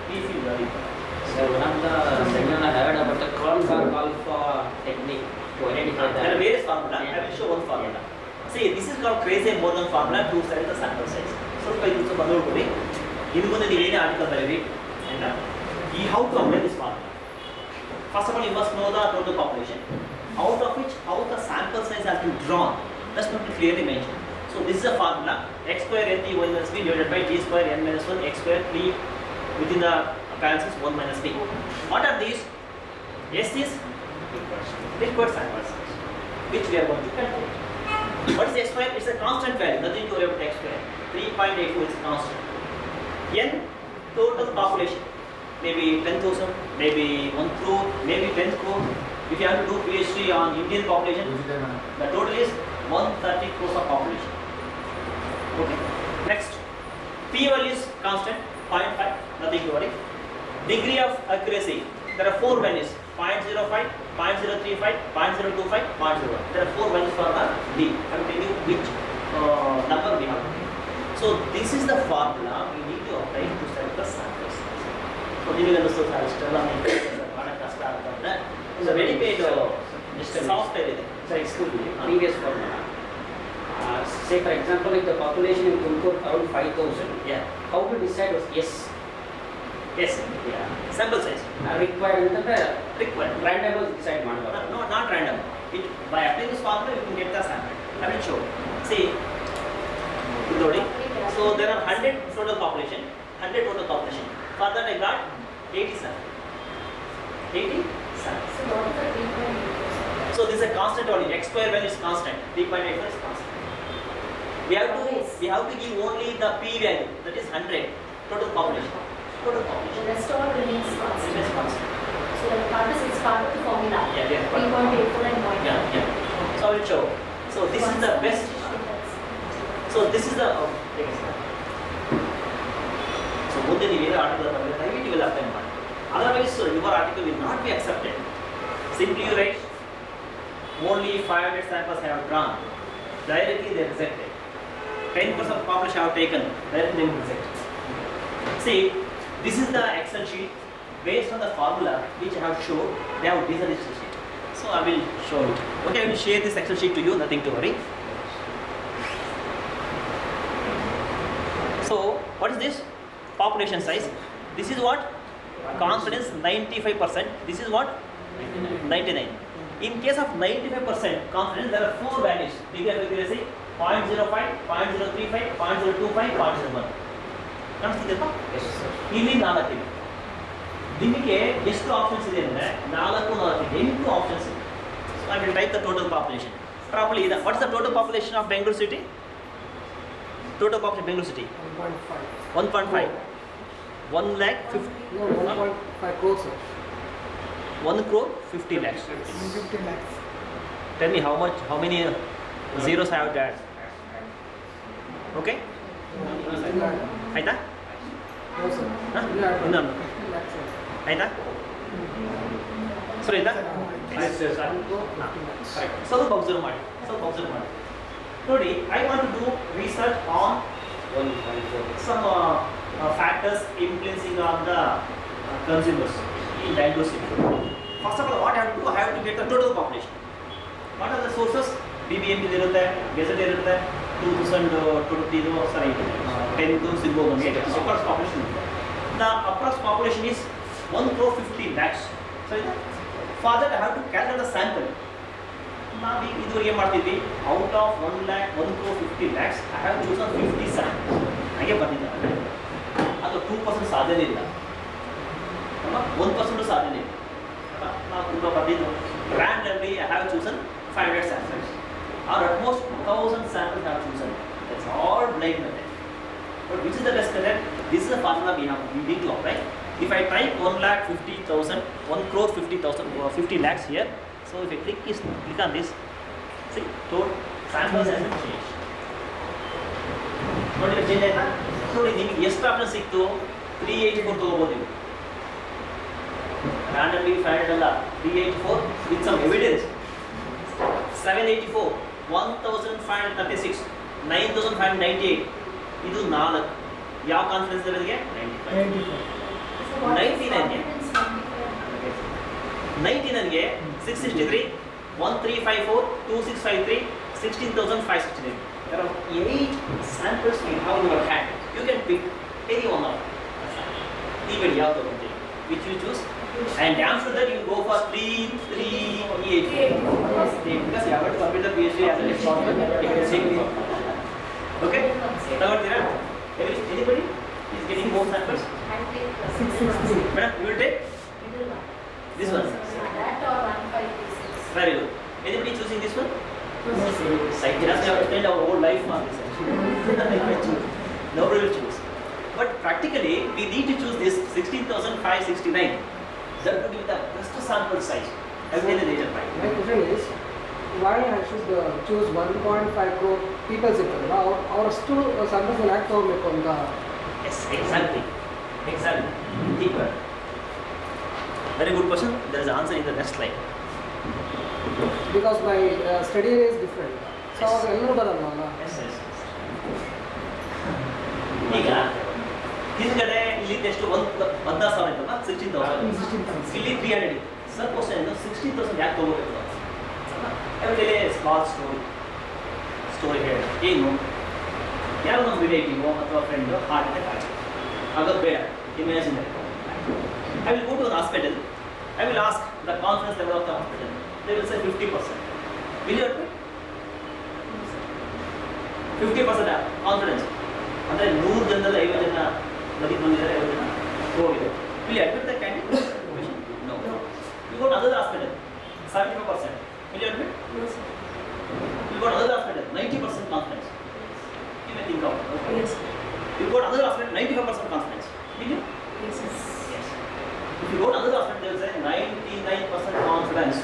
We feel very bad. So one of the seminar I heard about the cron for alpha technique to identify There are the. various formula. I will show one formula. See, this is called crazy more than formula to select the sample size. So, by this one, you will need article very and you how to apply this formula. First of all, you must know the total population, out of which how the sample size has been drawn. That's not clearly mentioned. So, this is a formula: x square n t 1 minus b divided by t square n minus 1 x square t within the parentheses 1 minus b. What are these? S is required sample size, which we are going to calculate. What is x square? It's a constant value, nothing to worry about x square. 3.84 is constant. N, total population, maybe 10,000, maybe 1 crore, maybe 10 crore. If you have to do PhD on Indian population, the total is 130 crores of population. Okay. Next, P value is constant, 0.5, nothing to worry. Degree of accuracy, there are 4 values: 0.05, 0.035, 0.025, 0.01. There are 4 values for the D. I will tell you which number we have. So this is the formula we need to apply to select the sample size. So you will understand how to tell me. It's a very paid software. So excuse me, previous formula. Say for example, if the population in Tumkur around 5,000, Yeah. how to decide was yes? Yes. Yeah. Sample size. Required and Required. random decide ಮಾಡಬಾರದು. No, not random. By applying this formula, you can get the sample. I will show. See, so there are 100 total population. 100 total population. For that I got 87. 87. So what is the 3.8? So this is a constant only. X square value is constant. 3.84 is constant. We have to give only the P value, that is 100 total population. Total The population. rest all remains It constant. is constant. So the part is part of the formula. Yeah, yeah. 3.84 and 0.5. Yeah. So I will show. So this is the best. So this is the take a step. So ಮುಂದೆ ನೀವು ಏನೇ article ಬರೆದ್ರೆ ದಯವಿಟ್ಟು ಇವೆಲ್ಲ apply ಮಾಡಿ. Otherwise your article will not be accepted. Simply you write only 500 samples I have drawn. Directly they rejected. 10% of population I have taken. Directly they will reject. See, this is the Excel sheet based on the formula which I have shown. They have designed this sheet. So I will show it. Okay, I will share this Excel sheet to you. Nothing to worry. So, what is this? Population size. This is what? Confidence 95%. This is what? 99. In case of 95% confidence, there are 4 values. Degree of accuracy 0.05, 0.035, 0.025, 0.01. ಕಾಣಿಸ್ತಿದೆಯಪ್ಪ? Yes, sir. ಇಲ್ಲಿ 4 ಇದೆ. ನಿಮಗೆ ಎಷ್ಟು options ಇದೆ ಅಂದರೆ 8 options ಇದೆ. So I will type the total population. Probably what is the total population of Bangalore city? Total population Bangalore city 1.5. 1 lakh 50. No, 1.5 crores, sir. 1 crore 50 lakhs. 150 lakhs. Tell me how many zeros I have to add. Okay? ಆಯ್ತಾ? No, sir. Huh? Yeah, No. 50 lakhs, sir. ಆಯ್ತಾ? ಸರಿ ಆಯ್ತಾ? Yes, sir. 1 crore 50 lakhs. ಸ್ವಲ್ಪ observe ಮಾಡಿ. ನೋಡಿ, I want to do research on 1.4. some factors influencing on the consumers in Bangalore city. First of all, what I have to do? I have to get the total population. What are the sources? BBMP ಇರುತ್ತೆ, gazette ಇರುತ್ತೆ, 2022 sorry 10th ಸಿಗ್ಬೋದು approx population ಇರುತ್ತೆ. The approx population is 1 crore 50 lakhs. So for that I have to calculate the sample. ನಾವು ಇದುವರೆಗೆ ಏನು ಮಾಡ್ತಿದ್ವಿ? Out of 1 crore 50 lakhs I have chosen 50 samples. ಹಾಗೆ ಬಂದಿದ್ದಾರೆ. ಅದು 2% ಸಾಧ್ಯನೇ ಇಲ್ಲ, 1% ಸಾಧ್ಯನೇ ಇಲ್ಲ. ನಾವು ತುಂಬ ಬಂದಿದ್ದು randomly I have chosen 500 samples or at most 1000 samples I have chosen. That's all blind method. But which is the best method? This is the formula we need to apply. If I type 1,50,000, 1 crore 50,000 or 50 lakhs here, so if I click on this, see, total samples has been changed. ನೋಡಿ change ಆಯ್ತಾ? ನೋಡಿ ನಿಮಗೆ ಎಷ್ಟು option ಸಿಕ್ತು? 384 ತಗೋಬಹುದು ನೀವು. Randomly find ಅಲ್ಲ, 384 with some evidence. 784, 1,536, 9,598. ಇದು 4. ಯಾವ ಕಾನ್ಫಿಡೆನ್ಸ್ ಲೆವೆಲ್ಗೆ? 95. 99ಗೆ 663, 1354, 2653, 16,569. There are 8 samples you have in your hand. You can pick any one of them. Even ಯಾವ್ದು ತಗೊಂತೀವಿ, which you choose. And after that you go for 338. Because you have to complete the PhD as a shortcut. You can say okay? ತಗೊಳ್ತೀರಾ? Anybody is getting more samples? 663. Madam, you will take this one. That or 1536. Very good. Anybody choosing this one? Psychiatrist, we have spent our whole life on this. Nobody will choose. But practically, we need to choose this 16,569. That would be the best sample size. As well as agent right. My question is, why I should choose 1.5 crore people ಸಿಗ್ತದೆ ಅವರಷ್ಟು samples ಯಾಕೆ ತಗೋಬೇಕು ಅಂತ? Yes, exactly. Exactly. Deeper. Very good question. There is an answer in the next slide. Because my study area is different. So Yes. ಅವ್ರು ಎಲ್ಲರೂ ಬರಲ್ವಲ್ಲ? Yes, yes. ಈಗ ಹಿಂದ್ಗಡೆ ಇಲ್ಲಿ ಎಷ್ಟು 16,000 ಇತ್ತಲ್ಲ, 16,000. 16,000. ಇಲ್ಲಿ 300. ಸರ್ ಕ್ವಶನ್ ಏನು 16,000 ಯಾಕೆ ತಗೋಬೇಕು? ಅವರಿಗೆ ಸ್ಮಾಲ್ ಸ್ಟೋರಿ ಹೇಳಿ ಏನು, ಯಾರೋ ನಮ್ಮ ರಿಲೇಟಿವ್ ಅಥವಾ ಫ್ರೆಂಡು ಹಾರ್ಟ್ ಅಟ್ಯಾಕ್ ಆಗಿದೆ, ಆಗೋದು ಬೇಡ, imagine. I will go to an hospital. I will ask the confidence level of the hospital. They will say 50%. Will you admit? 50% confidence. ಅಂದರೆ 100 ಜನದಲ್ಲಿ 50 ಜನ ಬದುಕಿ ಬಂದಿದ್ದಾರೆ, 50 ಜನ ಹೋಗಿದೆ. Will you admit the candidate? No. You go to another hospital, 75%. Will you admit? No, sir. You go to another hospital, 90% confidence. You may think of it. Okay. Yes. You go to another hospital, 95% confidence. Will you? Yes, sir. Yes. If you go to another hospital, they will say 99% confidence.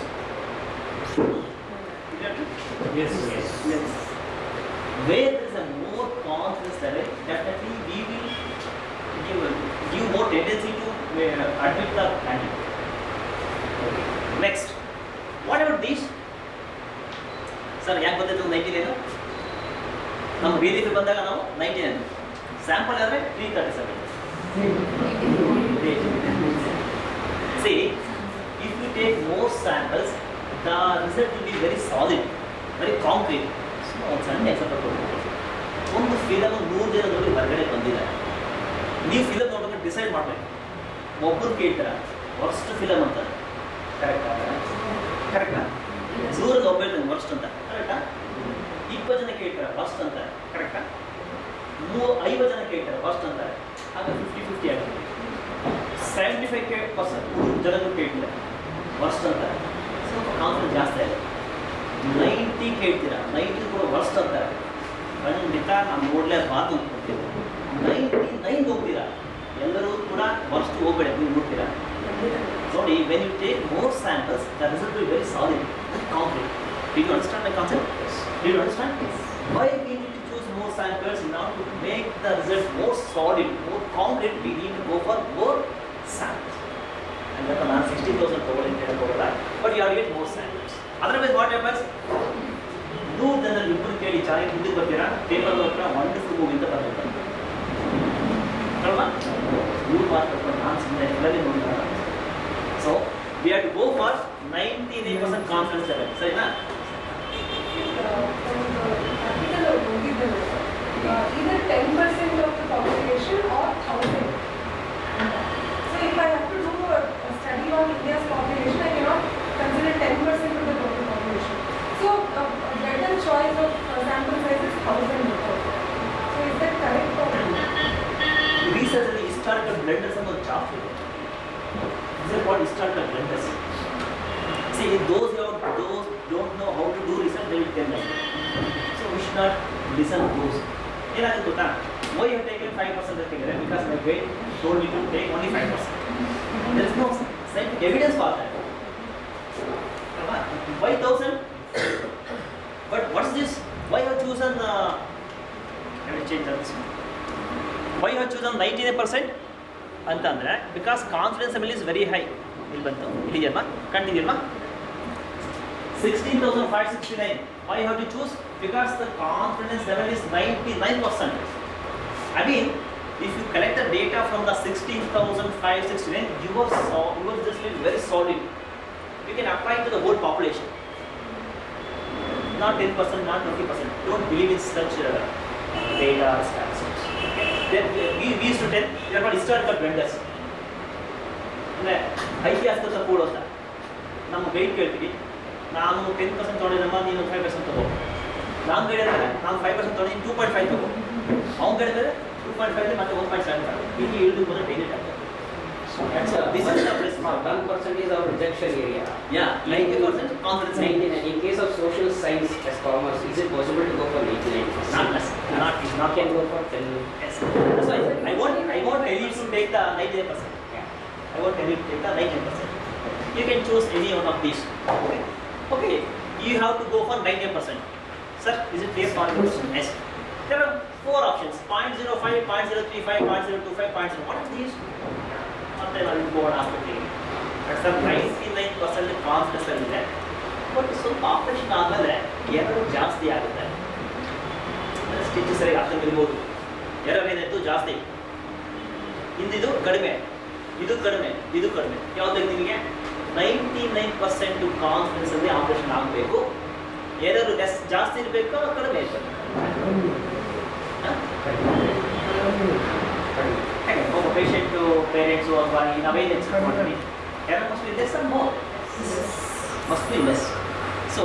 Will you admit? Yes. Yes. Where there is a more confidence level, definitely we will give more tendency to admit the candidate. Okay. Next, what about this? Sir, ಯಾಕೆ ಬಂದಿತ್ತು 99? ನಮ್ಮ BDF ಬಂದಾಗ ನಾವು 99. Sample ಆದರೆ 337. See, if you take more samples, the result will be very solid, very concrete. ಒಂದು ಸಣ್ಣ example ಕೊಡ್ತೀನಿ. ಒಂದು ಫಿಲಮ್ 100 ಜನ ನೋಡಿ ಹೊರಗಡೆ ಬಂದಿದ್ದಾರೆ. ನೀವು ಫಿಲಮ್ ನೋಡೋಕೆ ಡಿಸೈಡ್ ಮಾಡಬೇಕು. ಒಬ್ಬರು ಕೇಳ್ತಾರೆ ವರ್ಸ್ಟ್ ಫಿಲಮ್ ಅಂತ, ಕರೆಕ್ಟಾ? 100ರಲ್ಲಿ ಒಬ್ಬ ಹೇಳ್ತಾನೆ ವರ್ಸ್ಟ್ ಅಂತ, ಕರೆಕ್ಟಾ? 20 ಜನ ಕೇಳ್ತಾರೆ ವರ್ಸ್ಟ್ ಅಂತ, ಕರೆಕ್ಟಾ? 50 ಜನ ಕೇಳ್ತಾರೆ ವರ್ಸ್ಟ್ ಅಂತ, ಆಗ 50-50 ಆಗ್ತದೆ. 75% ಜನರು ಕೇಳ್ತಾರೆ ವರ್ಸ್ಟ್ ಅಂತ, ಸ್ವಲ್ಪ ಕಾನ್ಫಿಡೆನ್ಸ್ ಜಾಸ್ತಿ ಆಗಿದೆ. 90 ಕೇಳ್ತೀರಾ, 90 ಕೂಡ ವರ್ಸ್ಟ್ ಅಂತ, ಖಂಡಿತ ನಾವು ನೋಡಲೇಬಾರ್ದು ಅಂದ್ಕೊಳ್ತೀವಿ. 99 ಹೋಗ್ತೀರಾ, ಎಲ್ಲರೂ ಕೂಡ ವರ್ಸ್ಟ್ ಹೋಗ್ಬೇಡ, ನೀವು ನೋಡ್ತೀರಾ ನೋಡಿ. When you take more samples, the result will very solid, concrete. Did you understand my concept? Yes. Did you understand? Yes. Why we need to choose more samples in order to make the result more solid, more concrete? We need to go for more samples. And then ನಾನು 60,000 ತಗೊಳ್ಳಿ ಹೋಗಲ್ಲ, but you are getting more samples. Otherwise what happens? 100 ಜನರಲ್ಲಿ ಇಬ್ಬರು ಕೇಳಿ ಚೆನ್ನಾಗಿ ಮುಂದಕ್ಕೆ ಬರ್ತೀರಾ, paper ಹತ್ರ ವಂಡರ್ಫುಲ್ ಮೂವಿ ಅಂತ ಬರ್ತಾರೆ ಅಲ್ವಾ? 100 ಮಾರ್ಕ್ ತಗೊಂಡು ನಾನು ಸುಮ್ಮನೆ ಎಲ್ಲರಿಗೂ ನೋಡಿದಾಗ. So we have to go for 99% confidence level. ಸರಿನಾ? Either 10% of the population or 1,000. So if I have to do a study on India's population, I cannot consider 10% of the total population. So a better choice of sample size is 1,000. So is that correct or not? Research ಅಲ್ಲಿ historical blenders ಅನ್ನೋದು ಜಾಸ್ತಿ ಇದೆ. This is what historical blenders. See, those don't know how to do research, they will tell us. So we should not listen to those. ಏನಾಗುತ್ತೆ ಗೊತ್ತಾ? Why you have taken 5% together? Because my weight told me to take only 5%. There is no scientific evidence for that. Why 1000? But what is this? Why you have chosen? Let me change this. Why you have chosen 99%? ಅಂತಂದ್ರೆ because confidence level is very high. ಇಲ್ಲಿ ಬಂತು. ಇಲ್ಲಿದೆಯಲ್ವಾ? ಕಂಡಿದೆಯಲ್ವಾ? 16,569. Why you have to choose? Because the confidence level is 99%. I mean, if you collect the data from the 16,569, you are just very solid. You can apply to the whole population. Not 10%, not 20%. Don't believe in such data or statistics. Then we used to tell they are not historical blunders. ಅಂದರೆ ಐತಿಹಾಸಿಕ ಕೂಡ ಅಂತ ನಮ್ಮ guide ಕೇಳ್ತೀವಿ ನಾನು 10% ತೊಗೊಂಡಿದ್ದಮ್ಮ ನೀನು 5% ತಗೋ ನಾನು ಗೈಡ್ ಅಂದರೆ ನಾನು 5% ತೊಗೊಂಡು 2.5 ತಗೋ ಅವ್ನು ಗೈಡ್ ಅಂದರೆ 2.5 ಮತ್ತೆ 1.7 ಇಲ್ಲಿ ಇಳಿದು ಬಂದರೆ ಡೈಲಿ ಆಗ್ತದೆ. This is the risk. 1% is our rejection area. Yeah, 90% confidence. 99. In case of social science as commerce, is it possible to go for 89%? Not less. Not Can go for 10. Yes. That's why I won't tell you to take the 99%. I won't tell you to take the 99%. You can choose any one of these. Okay. You have to go for 99%. Sir, is it clear for you? Yes. There are 4 options: 0.05, 0.035, 0.025, 0.0. What are these? ಮತ್ತೆ ನಾವು ಇಲ್ಲಿ board ಹಾಕ್ಬಿಟ್ಟಿವಿ. Sir 99% confidence ಇದೆ. But ಸ್ವಲ್ಪ operation ಆದಮೇಲೆ error ಜಾಸ್ತಿ ಆಗುತ್ತೆ. Stitch ಸರಿಯಾಗಿ ಹಾಕೊಂಡಿರ್ಬೋದು. Error ಏನಾಯ್ತು ಜಾಸ್ತಿ. ಇಂದಿದು ಕಡಿಮೆ, ಇದು ಕಡಿಮೆ, ಇದು ಕಡಿಮೆ. ಯಾವ್ದು ನಿಮಗೆ 99% ಕಾನ್ಫಿಡೆನ್ಸ್ ಅಲ್ಲಿ ಆಪರೇಷನ್ ಆಗಬೇಕು. ಎರರ್ ಜಾಸ್ತಿ ಇರಬೇಕು ಅಥವಾ ಕಡಿಮೆ ಇರಬೇಕು? ಒಬ್ಬ ಪೇಷಂಟು ಪೇರೆಂಟ್ಸು ಅಥವಾ ನಾವೇನು ಎಕ್ಸ್ಪೆಕ್ಟ್ ಮಾಡ್ತೀವಿ error must be less or more must be less. So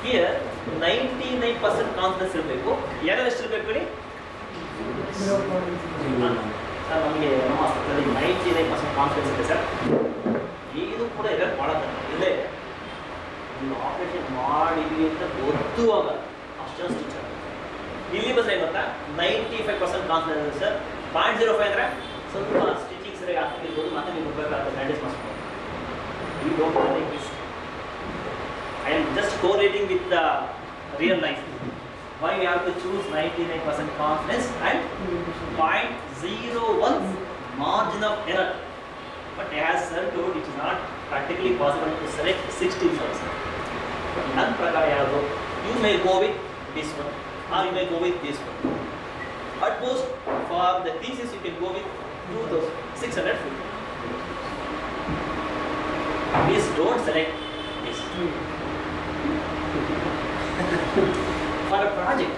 here 99% confidence ಇರಬೇಕು. ಎರರ್ ಎಷ್ಟು ಇರಬೇಕು ಹೇಳಿ? ಸರ್ ನಮಗೆ ನಮ್ಮ ಹಾಸ್ಪಿಟಲಲ್ಲಿ 99% ಕಾನ್ಫಿಡೆನ್ಸ್ ಇದೆ ಸರ್. ಇದು ಕೂಡ ಎರರ್ ಮಾಡೋದು ಇಲ್ಲೇ ನೀವು ಆಪರೇಷನ್ ಮಾಡಿದ್ವಿ ಅಂತ ಗೊತ್ತುವಾಗ ಅಷ್ಟೊಂದು ಸ್ಟಿಚ್ ಆಗುತ್ತೆ. ಇಲ್ಲಿ ಬಂದರೆ ಗೊತ್ತಾ 95% ಕಾನ್ಫಿಡೆನ್ಸ್ ಇದೆ ಸರ್. 0.05 ಅಂದರೆ ಸ್ವಲ್ಪ ಸ್ಟಿಚಿಂಗ್ ಸರಿಯಾಗಿ ಹಾಕಿರ್ಬೋದು, ಮತ್ತೆ ನೀವು ಬೇಕಾದ್ರೆ ಬ್ಯಾಂಡೇಜ್ ಮಾಡಿಸ್ಬೋದು. You don't think this. I am just correlating with the real life. Why we have to choose 99% confidence and 0.01 margin of error? But as sir told, it is not practically possible to select 16%. But ನನ್ನ ಪ್ರಕಾರ ಯಾವುದು? You may go with this one or you may go with this one. At most for the thesis you can go with 2,650. Please don't select this. For a project,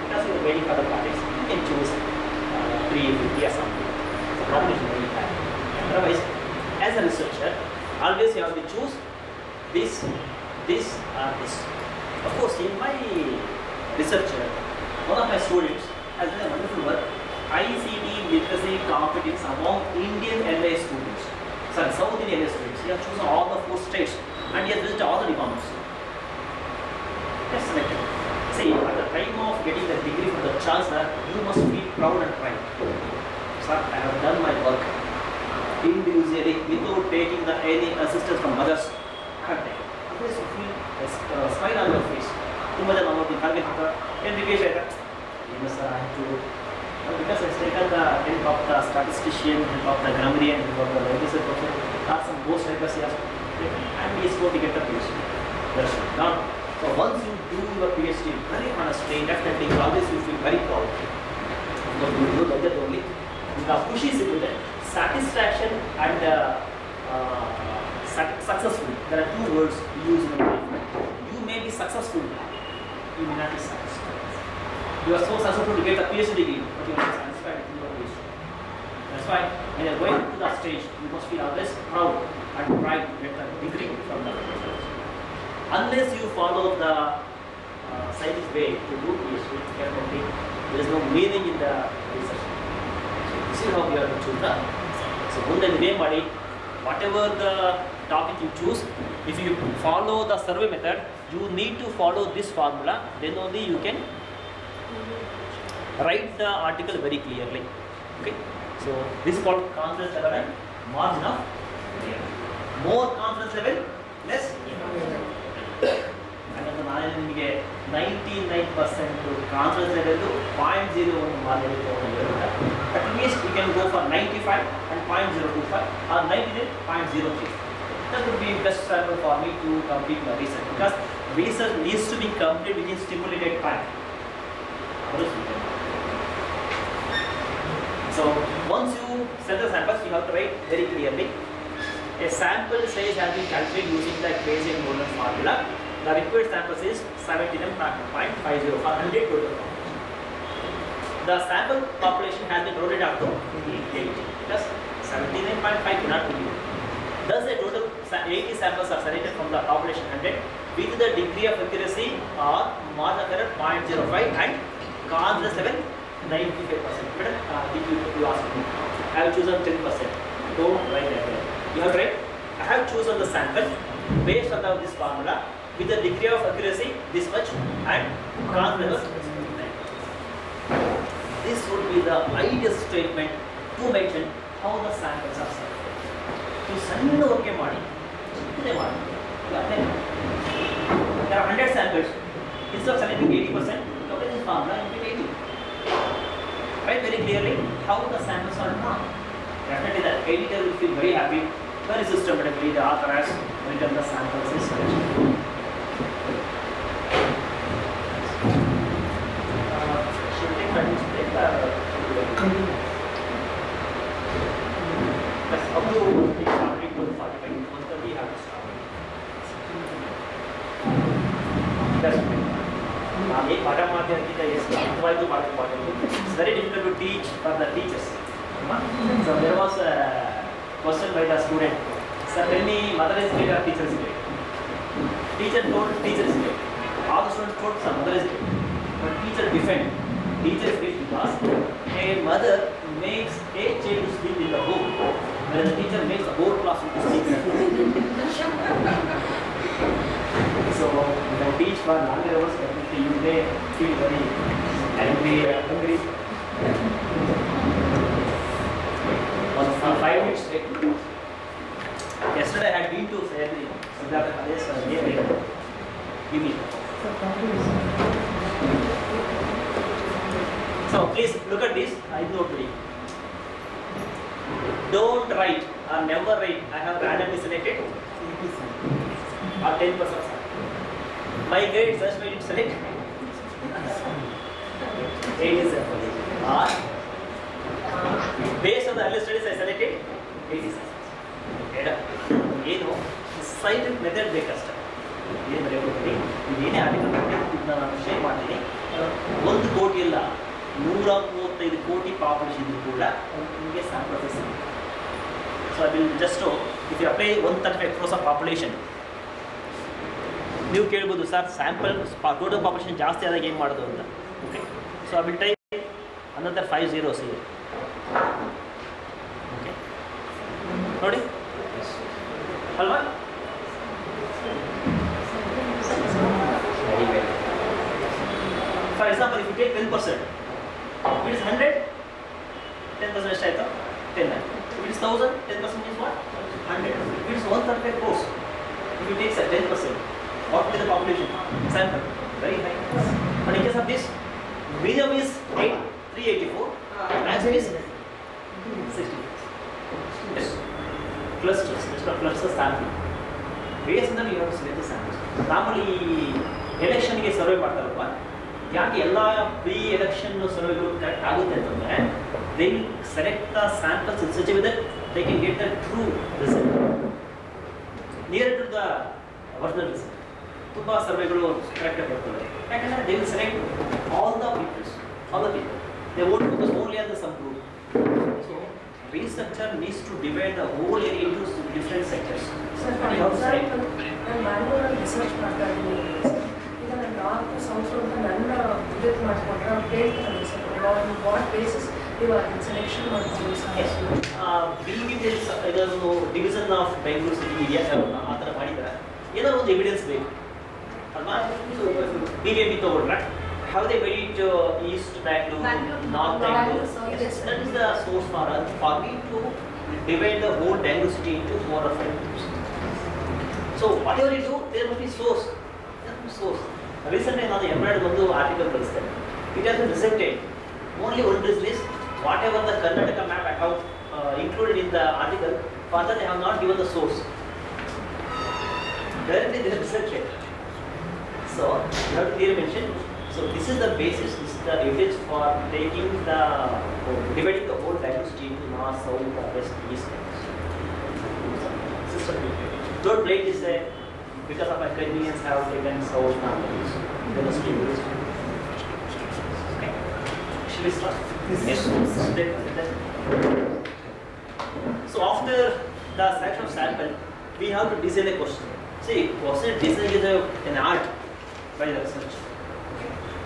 because you are waiting for the projects, you can choose 350 or something. The population very high. Otherwise, as a researcher, always you have to choose this, this, or this. Of course, in my research, one of my students has done a wonderful work. ICT literacy competence among Indian LA students. Sorry, South Indian LA students. He has chosen all the 4 states and he has visited all the departments. Yes, selected. See, at the time of getting the degree from the chancellor, you must feel proud and pride. Sir, I have done my work individually without taking any assistance from others. Correct. Otherwise, you feel a smile on your face. ತುಂಬ ಜನ ನೋಡಿ ಹಾಗೆ ಏನು ರಿಕೇಶ್ ಆಯ್ತಾ? ಏನು sir ಆಯಿತು. Because it's taken the help of the statistician, help of the grammarian, help of the linguistic person, or some post papers he has taken, and he is going to get the PhD. That's it. Now, so once you do your PhD very honestly, definitely always you feel very proud. Because you do like that only. The push is into that. Satisfaction and successful. There are 2 words used in life. You may be successful, you may not be satisfied. You are so successful to get a PhD degree, but you are not satisfied with your PhD. That's why when you are going to the stage, you must feel always proud and pride to get a degree from the research. Unless you follow the scientific way to do PhD, carefully, there is no meaning in the research. So this is how you have to choose the. So ಮುಂದೆ ನೀವೇ ಮಾಡಿ, whatever the topic you choose, if you follow the survey method, you need to follow this formula, then only you can write the article very clearly. Okay, so this is called confidence level and margin of error. More confidence level, less ಹಾಗಾದ್ರೆ ನಾನು ನಿಮಗೆ 99% confidence level 0.01 margin ತಗೊಂಡಿರೋದ್ರಿಂದ at least you can go for 95 and 0.025 or 99.03. That would be best sample for me to complete my research, because research needs to be complete within stipulated time. So once you set the samples, you have to write very clearly. A sample size has been calculated using the Bayesian-Golden formula. The required sample is 79.50 for 100 total. The sample population has been rotated up to 80 plus 79.5 cannot be used. Thus, a total 80 samples are selected from the population 100 with the degree of accuracy or margin of error 0.05 and confidence level 95%. But you ask me, I have chosen 10%. Don't write that. You have read, I have chosen the sample based on this formula with the degree of accuracy this much and confidence. This would be the ideal statement to mention how the samples are selected. To send okay ಮಾಡಿ ಚಿಕ್ಕದೇ ಮಾಡಿ. There are 100 samples. Instead of selecting 80%, look at this formula and pick 80. Write very clearly how the samples are marked. Definitely the editor will feel very happy, very systematically the author has written the samples is selected. Should we take 5 minutes break or yes, up to already to 45 minutes, 1:30 we have to stop. That's okay. ये पाठा माध्यम की yes, otherwise to पाठा it's very difficult to teach for the teachers. So there was a question by the student. Sir, tell me, mother is great or teacher is great? Teacher told teacher is great. All the students told some mother is great. But teacher defend. Teacher is great because a mother makes a child to sleep in the home, whereas the teacher makes the whole classroom to sleep in the home. So if I teach for longer hours, definitely you may feel very angry, hungry. On 5 minutes break. Yesterday I had been to Fairly, Siddhartha College, near Give me. So please look at this. I note read. Don't write or never write. I have randomly selected 80% or 10%. My grade just made it select 87%. Or based on the early studies I selected 87%. ಏನು scientific method ಬೇಕಷ್ಟೆ. ಏನು ಬರೆಯಬಹುದು, ಇದೇನೇ article ಇದನ್ನ ನಾನು share ಮಾಡ್ತೀನಿ. 1 ಕೋಟಿ ಇಲ್ಲ 135 ಕೋಟಿ population ಇದ್ರೂ ಕೂಡ ನಿಮಗೆ ಸ್ಯಾಂಪಲ್ ಸಿಗುತ್ತೆ. So I will just if you apply 135 crores of population, ನೀವು ಕೇಳ್ಬೋದು ಸರ್ ಸ್ಯಾಂಪಲ್ ಟೋಟಲ್ ಪಾಪ್ಯುಲೇಷನ್ ಜಾಸ್ತಿ ಆದಾಗ ಏನು ಮಾಡೋದು ಅಂತ. Okay, so I will type another 5 zeros here. Okay, ನೋಡಿ ಅಲ್ವಾ? For example, if you take 10%, if it is 100, 10% ಎಷ್ಟಾಯಿತು? 10 lakh. If it is 1000, 10% is what? 100. If it is 135 crores, if you take 10%, what will be the population? Sample, very high. But in case of this, minimum is 384, maximum is 60. Yes. Clusters, it's called cluster sampling. Based on that, you have to select the samples. Normally, ಎಲೆಕ್ಷನ್ಗೆ survey ಮಾಡ್ತಾರಪ್ಪ, ಯಾಕೆ ಎಲ್ಲ pre election ಸರ್ವೆಗಳು correct ಆಗುತ್ತೆ ಅಂತಂದರೆ they will select the samples in such a way that they can get the true result near to the original result. ತುಂಬ ಸರ್ವೆಗಳು ಕರೆಕ್ಟಾಗಿ ಬರ್ತವೆ, ಯಾಕಂದರೆ they will select all the peoples, they won't focus only on the some group. So researcher needs to divide the whole area into different sectors. Sir, for example, ನಾನು ಮ್ಯಾಂಗ್ಳೂರಲ್ಲಿ research ಮಾಡ್ತಾ ಇದ್ದೀನಿ. ಈಗ ನಾನು ನಾರ್ತ್ ಸೌತ್ ಅಂತ ನನ್ನ visit ಮಾಡಿಕೊಂಡ್ರೆ ಅವ್ರು ಕೇಳ್ತಾರೆ ಸರ್ ವಾಟ್ ಬೇಸಿಸ್ ಇವಾಗ ಸೆಲೆಕ್ಷನ್ ಮಾಡ್ತೀವಿ Yes. ಇದೊಂದು division of Bengaluru city area ಆ ಥರ ಮಾಡಿದ್ದಾರೆ. ಏನೋ ಒಂದು ಎವಿಡೆನ್ಸ್ ಬೇಕು ಅಲ್ವಾ? BVMP ತೊಗೊಂಡ್ರೆ Have they made it East Bangalore, Bangalore. North Bangalore, Bangalore? so Yes, yes. that is the source for me to divide the whole Bangalore city into 4 or 5 groups. So whatever you do, there must be source. There must be source. Recently, another Embedded Bandhu article was there. It has been rejected. Only one reason is whatever the Karnataka map I have included in the article, further they have not given the source. Directly they have rejected. So you have to clearly mention. So this is the basis, this is the evidence for taking the dividing the whole Bangalore city into north, south, west, east. Don't blame this because of my convenience I have taken south, north, east. There must be evidence. Okay. Should we start? Yes. So after the selection of sample, we have to design a question. See, question design is an art by the researcher.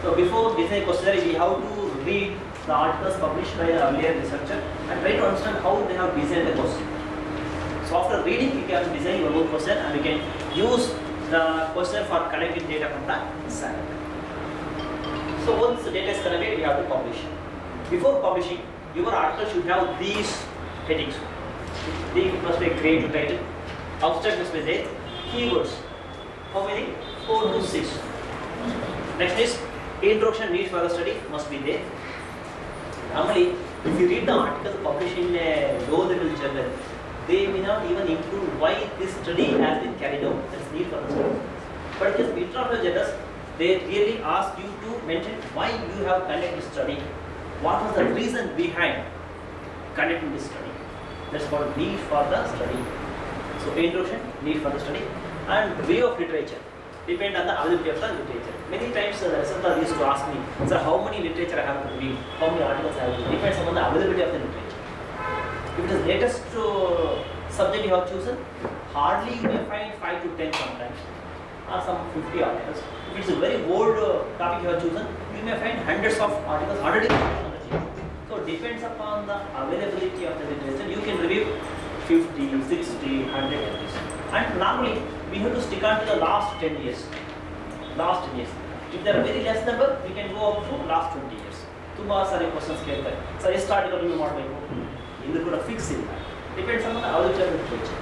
So before designing questionnaire, we have to read the articles published by the earlier researcher and try to understand how they have designed the question. So after reading, we can design your own question and we can use the questionnaire for collecting data from the sample. So once the data is collected, we have to publish. Before publishing, your article should have these headings. They must be a creative title. Abstract must be there. Keywords. How many? 4 to 6. Next is introduction needs for the study must be there. Normally, if you read the article published in a low-level journal, they may not even include why this study has been carried out. That's need for the study. But just international journals, they really ask you to mention why you have conducted this study. What was the reason behind conducting this study? That's called need for the study. So introduction, need for the study, and review of literature. Depend on the availability of the literature. Many times the researcher used to ask me, sir, how many literature I have to read, how many articles I have to read. Depends on the availability of the literature. If it is latest subject you have chosen, hardly you may find 5 to 10 sometimes, or some 50 articles. If it is a very old topic you have chosen, you may find hundreds of articles already published on the table. So it depends upon the availability of the literature. You can review 50, 60, 100 entries. And normally, we have to stick on to the last 10 years. Last 10 years. If there are very less number, we can go up to last 20 years. ತುಂಬಾ ಸಾರಿ questions ಕೇಳ್ತಾರೆ sir ಎಷ್ಟು article review ಮಾಡಬೇಕು ಇದು ಕೂಡ fix ಇಲ್ಲ depends on available literature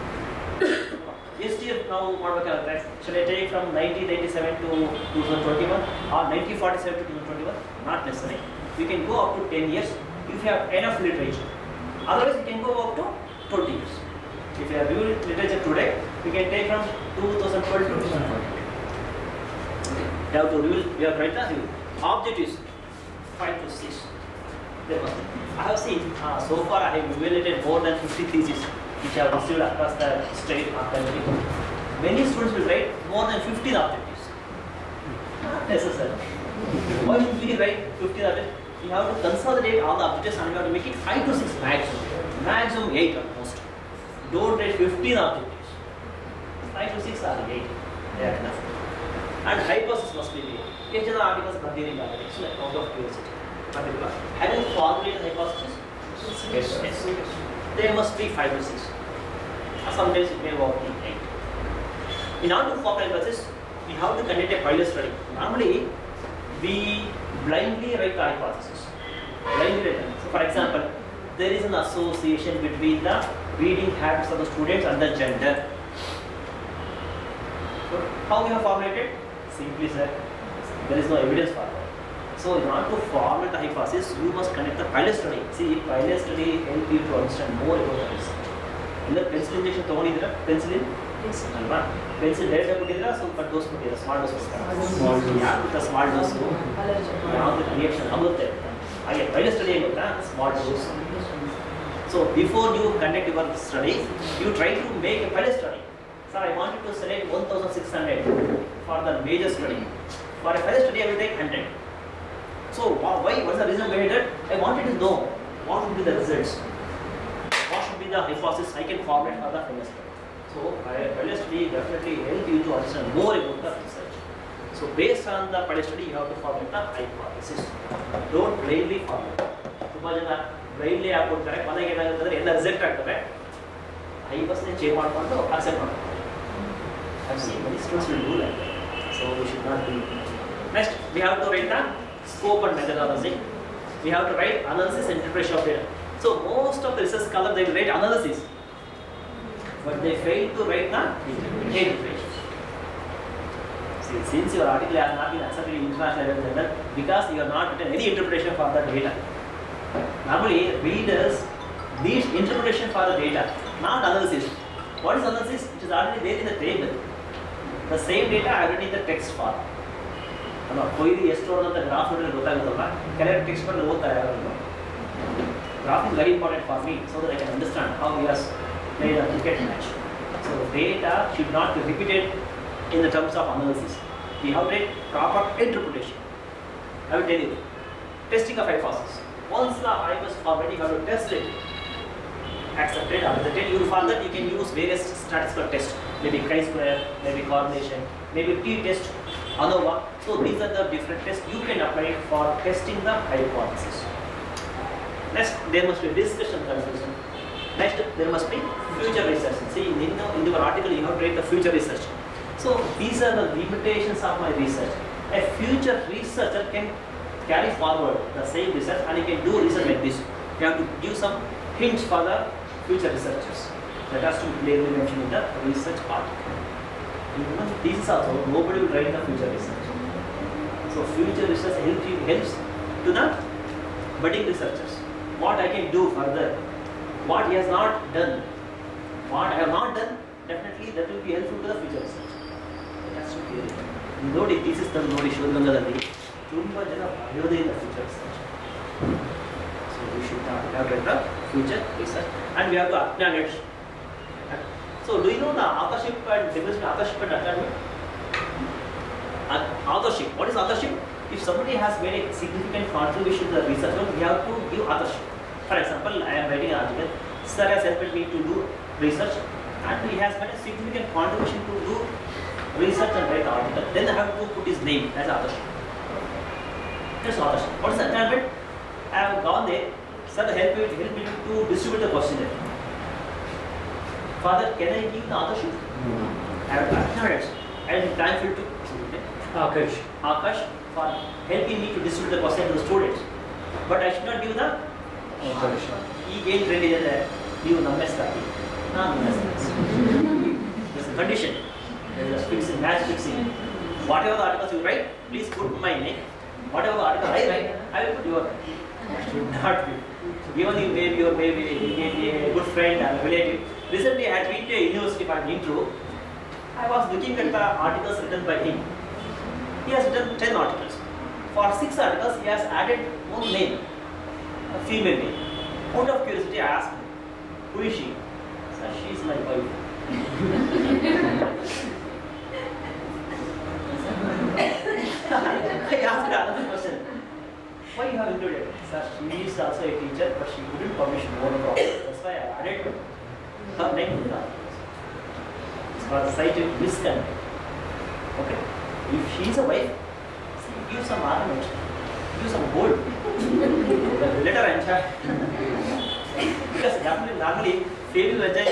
ಎಷ್ಟು year ನಾವು ಮಾಡಬೇಕಾಗುತ್ತೆ shall I take from 1997 to 2021 or 1947 to 2021 not necessary we can go up to 10 years if you have enough literature otherwise you can go up to 20 years if you have reviewed literature today we can take from 2012 to 2020 you have to review you have write the review objectives 5 to 6. There must be. I have seen so far I have evaluated more than 50 theses which I have received across the state or country. Many students will write more than 15 objectives. Not necessary. Why should we write 15 objectives? You have to consolidate all the objectives and you have to make it 5 to 6 maximum. Maximum 8 at most. Don't write 15 objectives. 5 to 6 are 8. They are enough. And hypothesis must be there. Each of the articles are there in the article, so out of curiosity. Have you formulated hypothesis? Yes. There must be 5 to 6. Sometimes it may work in 8. In order to formulate hypothesis, we have to conduct a pilot study. Normally, we blindly write the hypothesis. Blindly write. So, for example, there is an association between the reading habits of the students and the gender. So, how we have formulated? Simply, sir, there is no evidence for that. So, in order to formulate the hypothesis, you must conduct the pilot study. See, pilot study helps you to understand more about the research. In the pencil injection, penicillin, alva, pencil direct putidra, so cut dose putidra, small dose putidra. Yeah, the small dose. Now the reaction agutte. Again, pilot study agutta, small dose. So, before you conduct your study, you try to make a pilot study. Sir, I wanted to select 1,600 for the major study. For a pilot study, I will take 100. So, why? What is the reason behind that? I wanted to know what would be the results. What should be the hypothesis I can formulate for the pilot study. So, pilot study definitely help you to understand more about the research. So, based on the pilot study, you have to formulate the hypothesis. Don't blindly formulate. ತುಂಬಾ ಜನ blindly ಹಾಕ್ಕೊಡ್ತಾರೆ ಕೊನೆಗೆ ಏನಾಗುತ್ತೆ ಎಲ್ಲ reject ಆಗ್ತವೆ hypothesis change ಮಾಡ್ಕೊಂಡು accept ಮಾಡ್ತಾರೆ. I've seen many students will do that. So we should not do it. Next, we have to write the scope and methodology. We have to write analysis and interpretation of data. So most of the research scholars, they will write analysis, but they fail to write the interpretation. See, since your article has not been accepted in international journal, because you have not written any interpretation for the data. Normally, readers need interpretation for the data, not analysis. What is analysis? It is already there in the table. The same data I have written in the text form. ಕೊಯ್ದು ಎಷ್ಟು ಅಂತ graph ನೋಡಿದ್ರೆ ಗೊತ್ತಾಗುತ್ತಲ್ಲ, ಕೆಲವು text ಬಂದು ಓದ್ತಾರೆ ಯಾರು. Graph is very important for me so that I can understand how we have played a cricket match. So data should not be repeated in the terms of analysis. We have to proper interpretation. I will tell you, testing of hypothesis. Once the hypothesis already have to test it, accepted, accepted. You for that you can use various statistical tests, maybe chi-square, maybe correlation, maybe t-test, ANOVA. So these are the different tests you can apply for testing the hypothesis. Next, there must be discussion conclusion. Next, there must be future research. See, in your article you have to write the future research. So these are the limitations of my research. A future researcher can carry forward the same research and he can do research like this. You have to give some hints for the future researchers. That has to be clearly mentioned in the research article. This is also, nobody will write the future research. So future research helps to the budding researchers. What I can do further, what he has not done, what I have not done, definitely that will be helpful to the future research. It has to be clear. ನೋಡಿ thesis ತಂದು ನೋಡಿ ಶೋಧಗಂಗದಲ್ಲಿ ತುಂಬ ಜನ ಬರೆಯೋದೇ ಇಲ್ಲ future research. So we should have read the future research and we have to acknowledge. So do you know the authorship and definition of authorship and acknowledgement? Authorship. What is authorship? If somebody has made a significant contribution to the research work, we have to give authorship. For example, I am writing an article. Sir has helped me to do research, and he has made a significant contribution to do research and write the article. Then I have to put his name as authorship. That's authorship. What is acknowledgement? I have gone there. Sir help me to distribute the questionnaire. Father, can I give the authorship? I have to acknowledge. I am thankful to Akash for helping me to distribute the question to the students. But I should not give the ಈಗ ಏನು trend ಇದೆ ಅಂದರೆ ನೀವು ನಮ್ಮೆಸ್ತಾಗಿ ನಾನು ನಮ್ಮೆಸ್ತಾಗಿ condition fixing match fixing whatever the articles you write please put my name whatever the article I write I will put your should not be. Even you may be a good friend and relative. Recently I had been to a university for an interview. I was looking at the articles written by him. He has written 10 articles. For 6 articles, he has added one name, a female name. Out of curiosity, I asked him, who is she? Sir, she is my wife. I asked another question. Why you have included? Sir, she is also a teacher, but she couldn't publish more problems. That's why I added her name to the articles. It's for the scientific misconduct. Okay. If she is a wife, give some ornament, give some gold. Let her enjoy. Because definitely, normally, family will enjoy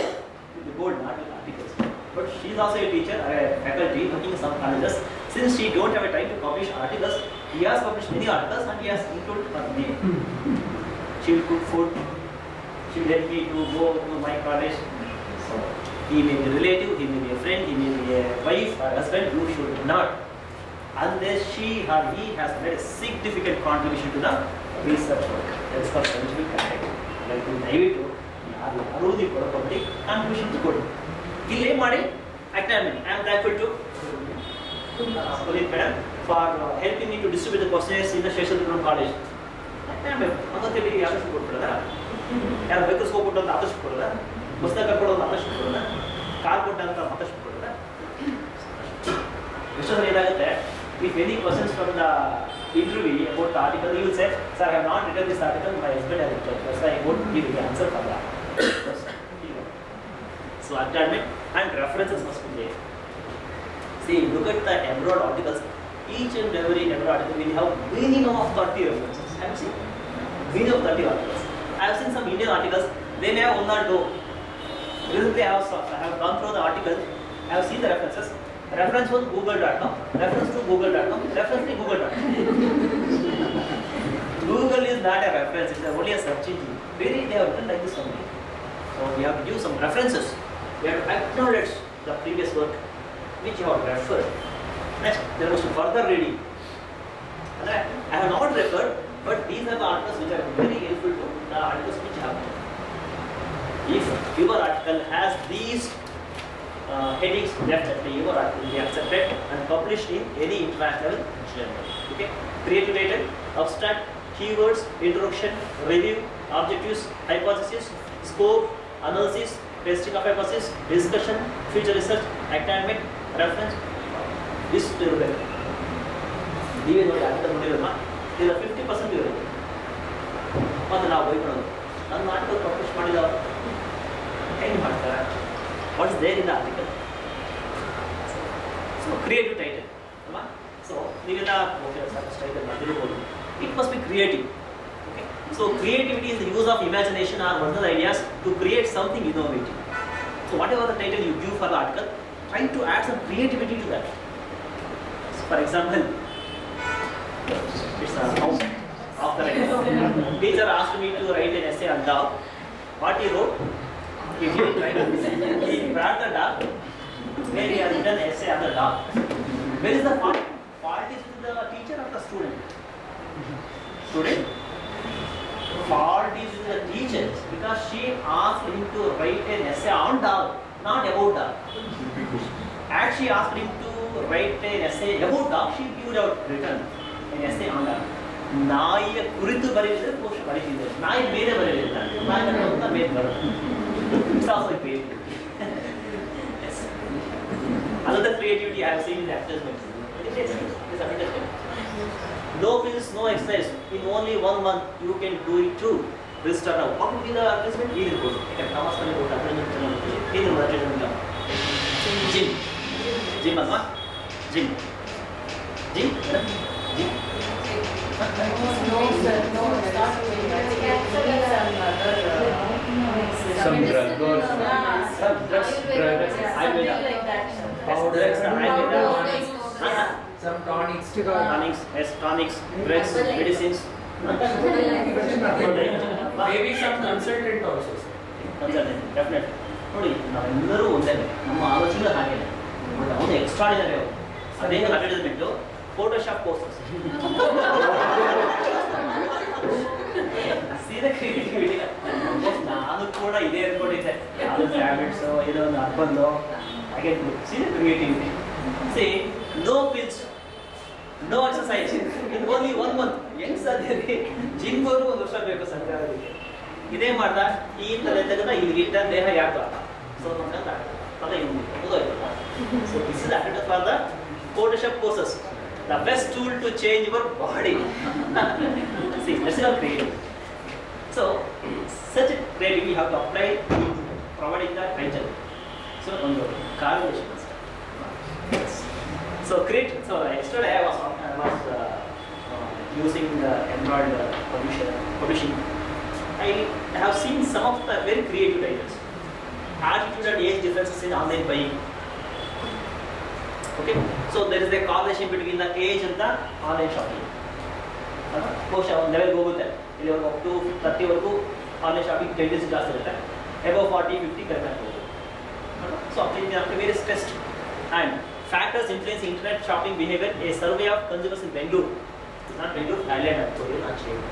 with the gold, not with articles. But she is also a teacher, a faculty working in some colleges. Since she don't have a time to publish articles, he has published many articles and he has included her name. She will cook food. She will help me to go to my college. So he may be a relative, he may be a friend, he may be a wife or husband. You should not, unless she or he has made a significant contribution to the research work. That is called scientific contact. Like you ದಯವಿಟ್ಟು ಯಾರು the ಕೊಡೋಕೆ contribution ಕೊಡಿ. ಇಲ್ಲಿ ಏನು ಮಾಡಿ acknowledgement. I am thankful to Puneet madam for helping me to distribute the questionnaires in the Sheshadripuram college. Acknowledgement. ಅಗತ್ಯವಾಗಿ ಆದರ್ಶ ಕೊಡ್ಬಿಡೋದ? ಯಾರು vehicles ಹೋಗ್ಬಿಟ್ಟು ಅಂತ ಆದರ್ಶ ಕೊಡೋದ? ಪುಸ್ತಕ ಕೊಡೋದು ಆದರ್ಶ ಕೊಡೋದ? ಕಾರ್ ಕೊಟ್ಟಂತ ಆದರ್ಶ ಕೊಡೋದ? ಎಷ್ಟೊಂದು ಏನಾಗುತ್ತೆ, if any questions from the interview about the article, you will say, sir, I have not written this article, my husband has written, that's why I won't give the answer for that. So acknowledgement and references must be there. See, look at the abroad articles, each and every abroad article will have minimum of 30 references. Have you seen? Minimum of 30 articles. I have seen some Indian articles, they may have one or two. Recently I have gone through the article, I have seen the references. Reference was google.com, reference to google.com, reference to google.com. Google is not a reference, it's only a search engine. Really, they have written like this only. So we have to give some references. We have to acknowledge the previous work which you have referred. Next, there was further reading. I have not referred, but these are the articles which are very helpful to the articles which have. If your article has these headings, definitely your article will be accepted and published in any international journal. Okay? Creative title, abstract, keywords, introduction, review, objectives, hypothesis, scope, analysis, testing of hypothesis, discussion, future research, academic, reference. This is the ನೀವೇ ನೋಡಿ ಅಂತ ನೋಡಿರಮ್ಮ ಇದರ 50% ಇರುತ್ತೆ ಮತ್ತು ನಾವು ಬೈಕೊಳ್ಳೋದು ನನ್ನ article publish ಮಾಡಿದವರು ಹೆಂಗೆ ಮಾಡ್ತಾರೆ what is there in the article so creative title ಅಲ್ವಾ ಸೊ ನೀವೆಲ್ಲ ಓಕೆ ಟೈಟಲ್ ಮಾಡಿರ್ಬೋದು it must be creative okay so creativity is the use of imagination or original ideas to create something innovative so whatever the title you give for the article try to add some creativity to that for example it's a house of the writer. Teacher asked me to write an essay on dog. What he wrote? He brought the dog. Where he has written an essay on the dog. Where is the fault? Fault is with the teacher or the student? Student. Fault is with the teacher because she asked him to write an essay on dog, not about dog. As she asked him to write an essay about dog, she gave out written. Essay on ನಾಯಿಯ ಕುರಿತು ಬರೆಯುವುದೇ post ಬರೀತಿದ್ದಾರೆ ನಾಯಿ ಬೇರೆ ಬರೆಯಲಿಲ್ಲ ನಾಯಿ ಅಂತ ಬೇರೆ ಬರೋದು another creativity I have seen in the advertisements. No pills, no exercise. In only 1 month you can do it too. Register now. What would be the advertisement? Here is good. You can come and go to advertisement. Here is advertisement. Gym. Gym alma? Gym. Gym? Gym? No, sir, no, start with Some drug or Some drugs. Ayurveda. like that. Drugs, Ayurveda. some tonics. Tonics, yes, tonics, drugs, medicines. Maybe some consultant also. Sir. Consultant, definitely. ನೋಡಿ ನಾವೆಲ್ಲರೂ ಒಂದೇ ನಮ್ಮ ಆಲೋಚನೆ ಹಾಗೆ but ಅವನು extraordinary ಅವರು ಅದೇನು advertisement Photoshop courses ಸೀದಾ ಕ್ರಿಯೇಟಿವಿಟಿ ನಾನು ಕೂಡ ಇದೇ ಅನ್ಕೊಂಡಿದ್ದೆ ಯಾವುದು ಟ್ಯಾಬ್ಲೆಟ್ಸು ಏನೋ ಒಂದು ಅರ್ಬಂದು ಹಾಗೆ ಸೀದಾ creativity see no pills no exercise in only 1 month ಹೆಂಗ್ ಸಾಧ್ಯ ರೀ ಜಿಮ್ಗೋರು 1 ವರ್ಷ ಬೇಕು ಸರ್ಕಾರ ಇದೇ ಮಾಡ್ದ ಈ ತಲೆ ತೆಗೆದ ಇಲ್ಲಿಗಿಟ್ಟ ದೇಹ ಯಾಕೆ ಸೊ ನಮ್ಗೆ ತಲೆ ಮುಗಿದೋಯ್ತಲ್ಲ so this is advertise for the Photoshop courses the best tool to change your body see that's your creative so such creative you have to apply providing the title so ಒಂದು correlation so create so yesterday I was using Android publishing. I have seen some of the very creative titles. Attitude and age differences in online buying. Okay, so there is a correlation between the age and the online shopping. ಬಹುಶಃ ಒಂದು level ಹೋಗುತ್ತೆ ಇಲ್ಲಿ up to 30 ವರೆಗೂ online shopping tendency ಜಾಸ್ತಿ ಇರುತ್ತೆ above 40-50 ಕಡಿಮೆ ಆಗ್ಬೋದು so after various tests and factors influence internet shopping behavior. A survey of consumers in Bangalore, not Bangalore, Thailand, actually, not China.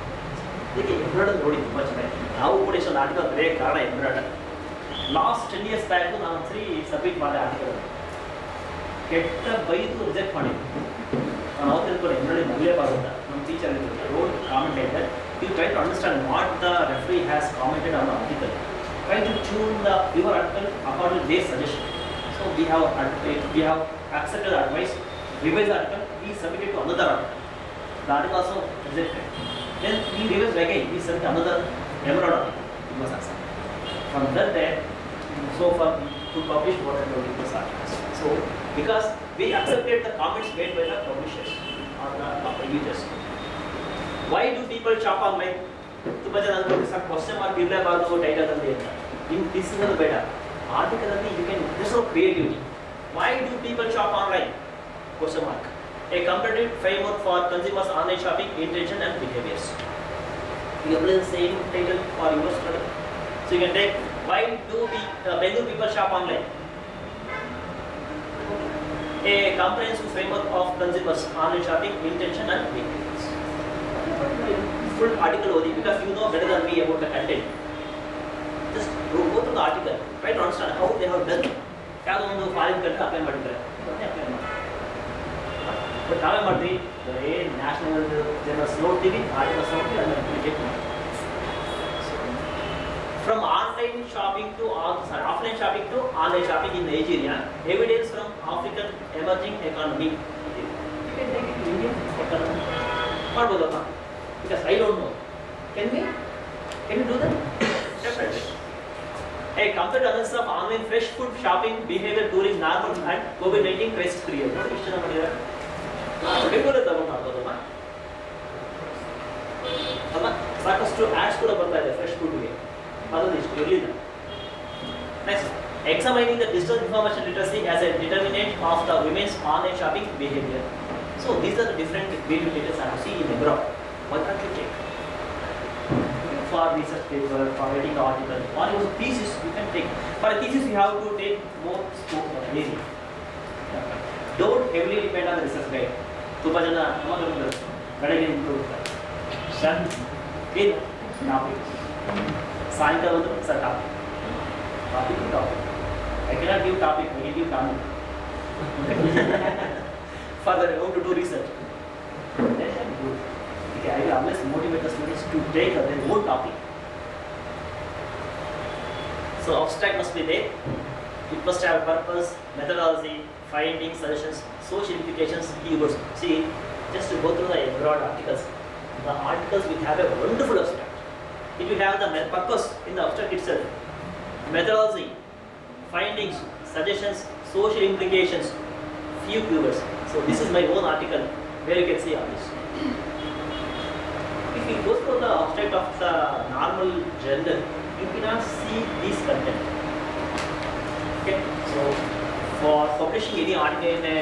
ಇದಕ್ಕೆ ಎಂಬ್ರಾಯ್ಡರ್ ನೋಡಿ ತುಂಬ ಚೆನ್ನಾಗಿ ನಾವು ಕೂಡ ಇಷ್ಟೊಂದು ಆರ್ಟಿಕಲ್ ಬರೆಯೋಕ್ಕೆ ಕಾರಣ ಎಂಬ್ರಾಯ್ಡರ್ ಲಾಸ್ಟ್ 10 years ಬ್ಯಾಕ್ ನಾನು ಒಂದ್ಸರಿ ಸಬ್ಮಿಟ್ ಮಾಡಿದೆ ಆರ್ಟಿಕಲ್ ಕೆಟ್ಟ ಬೈದು ರಿಜೆಕ್ಟ್ ಮಾಡಿದ್ದೆ ನಾನು ಅವತ್ತು ತಿಳ್ಕೊಂಡು ಎಂಬ್ರಾಯ್ಡರ್ ಮುಗಿಲೇಬಾರ್ದು ನಮ್ಮ ಟೀಚರ್ ರೋಡ್ ಕಾಮೆಂಟ್ ಹೇಳಿದೆ you try to understand what the referee has commented on article try to tune the your article according to their suggestion so we have accepted the advice, revised the article, we submitted to another article. The article also rejected. Then we revised again, we submitted another emerald article. It was accepted. From that day, so far we could publish more than 20 articles. So because we accepted the comments made by the publishers or the editors. Why do people shop online? ತುಂಬ ಜನ ಅನ್ಕೊಂಡು sir question mark ಇರಲೇಬಾರ್ದು title ಅಲ್ಲಿ ಅಂತ ನಿಮ್ಗೆ ತಿಳಿಸಿದ್ರೆ ಬೇಡ article ಅಲ್ಲಿ you can this of creativity. Why do people shop online? Question mark. A competitive framework for consumers' online shopping intention and behaviors. You apply the same title for your study. So you can take, why do we Bengal people shop online? A comprehensive framework of consumers, online shopping, intention and behaviors. Full article only because you know better than me about the content. Just go through the article, try to understand how they have done. ಯಾವುದು ಒಂದು foreign country apply ಮಾಡಿದ್ದಾರೆ apply ಮಾಡಿ but ನಾವೇ ಮಾಡ್ತೀವಿ ಬರೀ national journals ನೋಡ್ತೀವಿ articles ನೋಡ್ತೀವಿ ಅದನ್ನ ರಿಜೆಕ್ಟ್ ಮಾಡ್ತೀವಿ. From online shopping to offline shopping to online shopping in Nigeria, evidence from African emerging economy. You can take it to Indian economy. ಮಾಡ್ಬೋದಪ್ಪ because I don't know. Can we do that? Definitely. Hey, compared to others of online fresh food shopping behavior during normal and COVID-19 crisis period. ನೋಡಿ ಎಷ್ಟು ಜನ ಮಾಡಿದ್ದಾರೆ ಬೆಂಗಳೂರಲ್ಲಿ ತಗೊಂಡು ಮಾಡ್ಬೋದಮ್ಮ ಅಲ್ಲ ಸಾಕಷ್ಟು ads ಕೂಡ ಬರ್ತಾ ಇದೆ ಫ್ರೆಶ್ ಫುಡ್ಗೆ ಅದೊಂದು ಇಷ್ಟು ಇರಲಿಲ್ಲ. Next examining the digital information literacy as a determinant of the women's online shopping behavior. So these are the different behaviors I have seen in abroad. What can't you take? For research paper, for writing the article, or even thesis you can take. For a thesis you have to take more scope of area. Don't heavily depend on the research guide. ತುಂಬ ಜನ ಬೆಳಗ್ಗೆ ನಿಂತು ಸಣ್ಣ ಏನು topic ಸಾಯಂಕಾಲ ಒಂದು sir topic I cannot give topic, I can give topic. Further, I want to do research. Then I do. Okay, I will always motivate the students to take their own topic. So abstract must be there. It must have purpose, methodology, findings, suggestions, social implications, keywords. See, just to go through the broad articles, the articles will have a wonderful abstract. It will have the purpose in the abstract itself, methodology, findings, suggestions, social implications, few keywords. So this is my own article where you can see all this. If you go through the abstract of the normal journal, you cannot see this content. Okay, so for publishing any article in a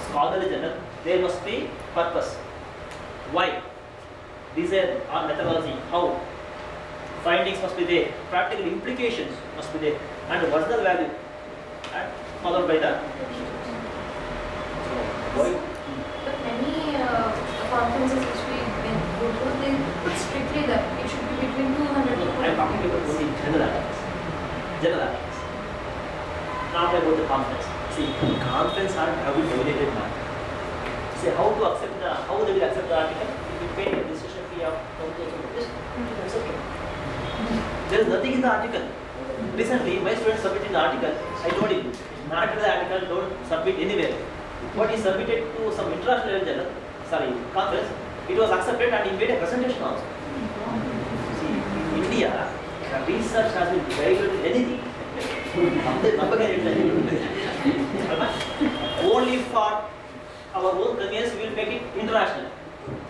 scholarly journal, there must be purpose. Why? Design or methodology. How? Findings must be there. Practical implications must be there. And original value. And followed by that. So, why? But many conferences which we go to, they strictly that it should be between 200 to I am talking about only general articles. General articles. Not about the conference. See, conference are have been regulated now. See, how they will accept the article? If you pay a registration fee of 1,000 rupees, it's okay. There is nothing in the article. Recently, my students submitted the article. I told him, not the article, don't submit anywhere. What is submitted to some international journal, conference, it was accepted and he made a presentation also. See, in India, the research has been valued in anything. Only for our own convenience, we will make it international.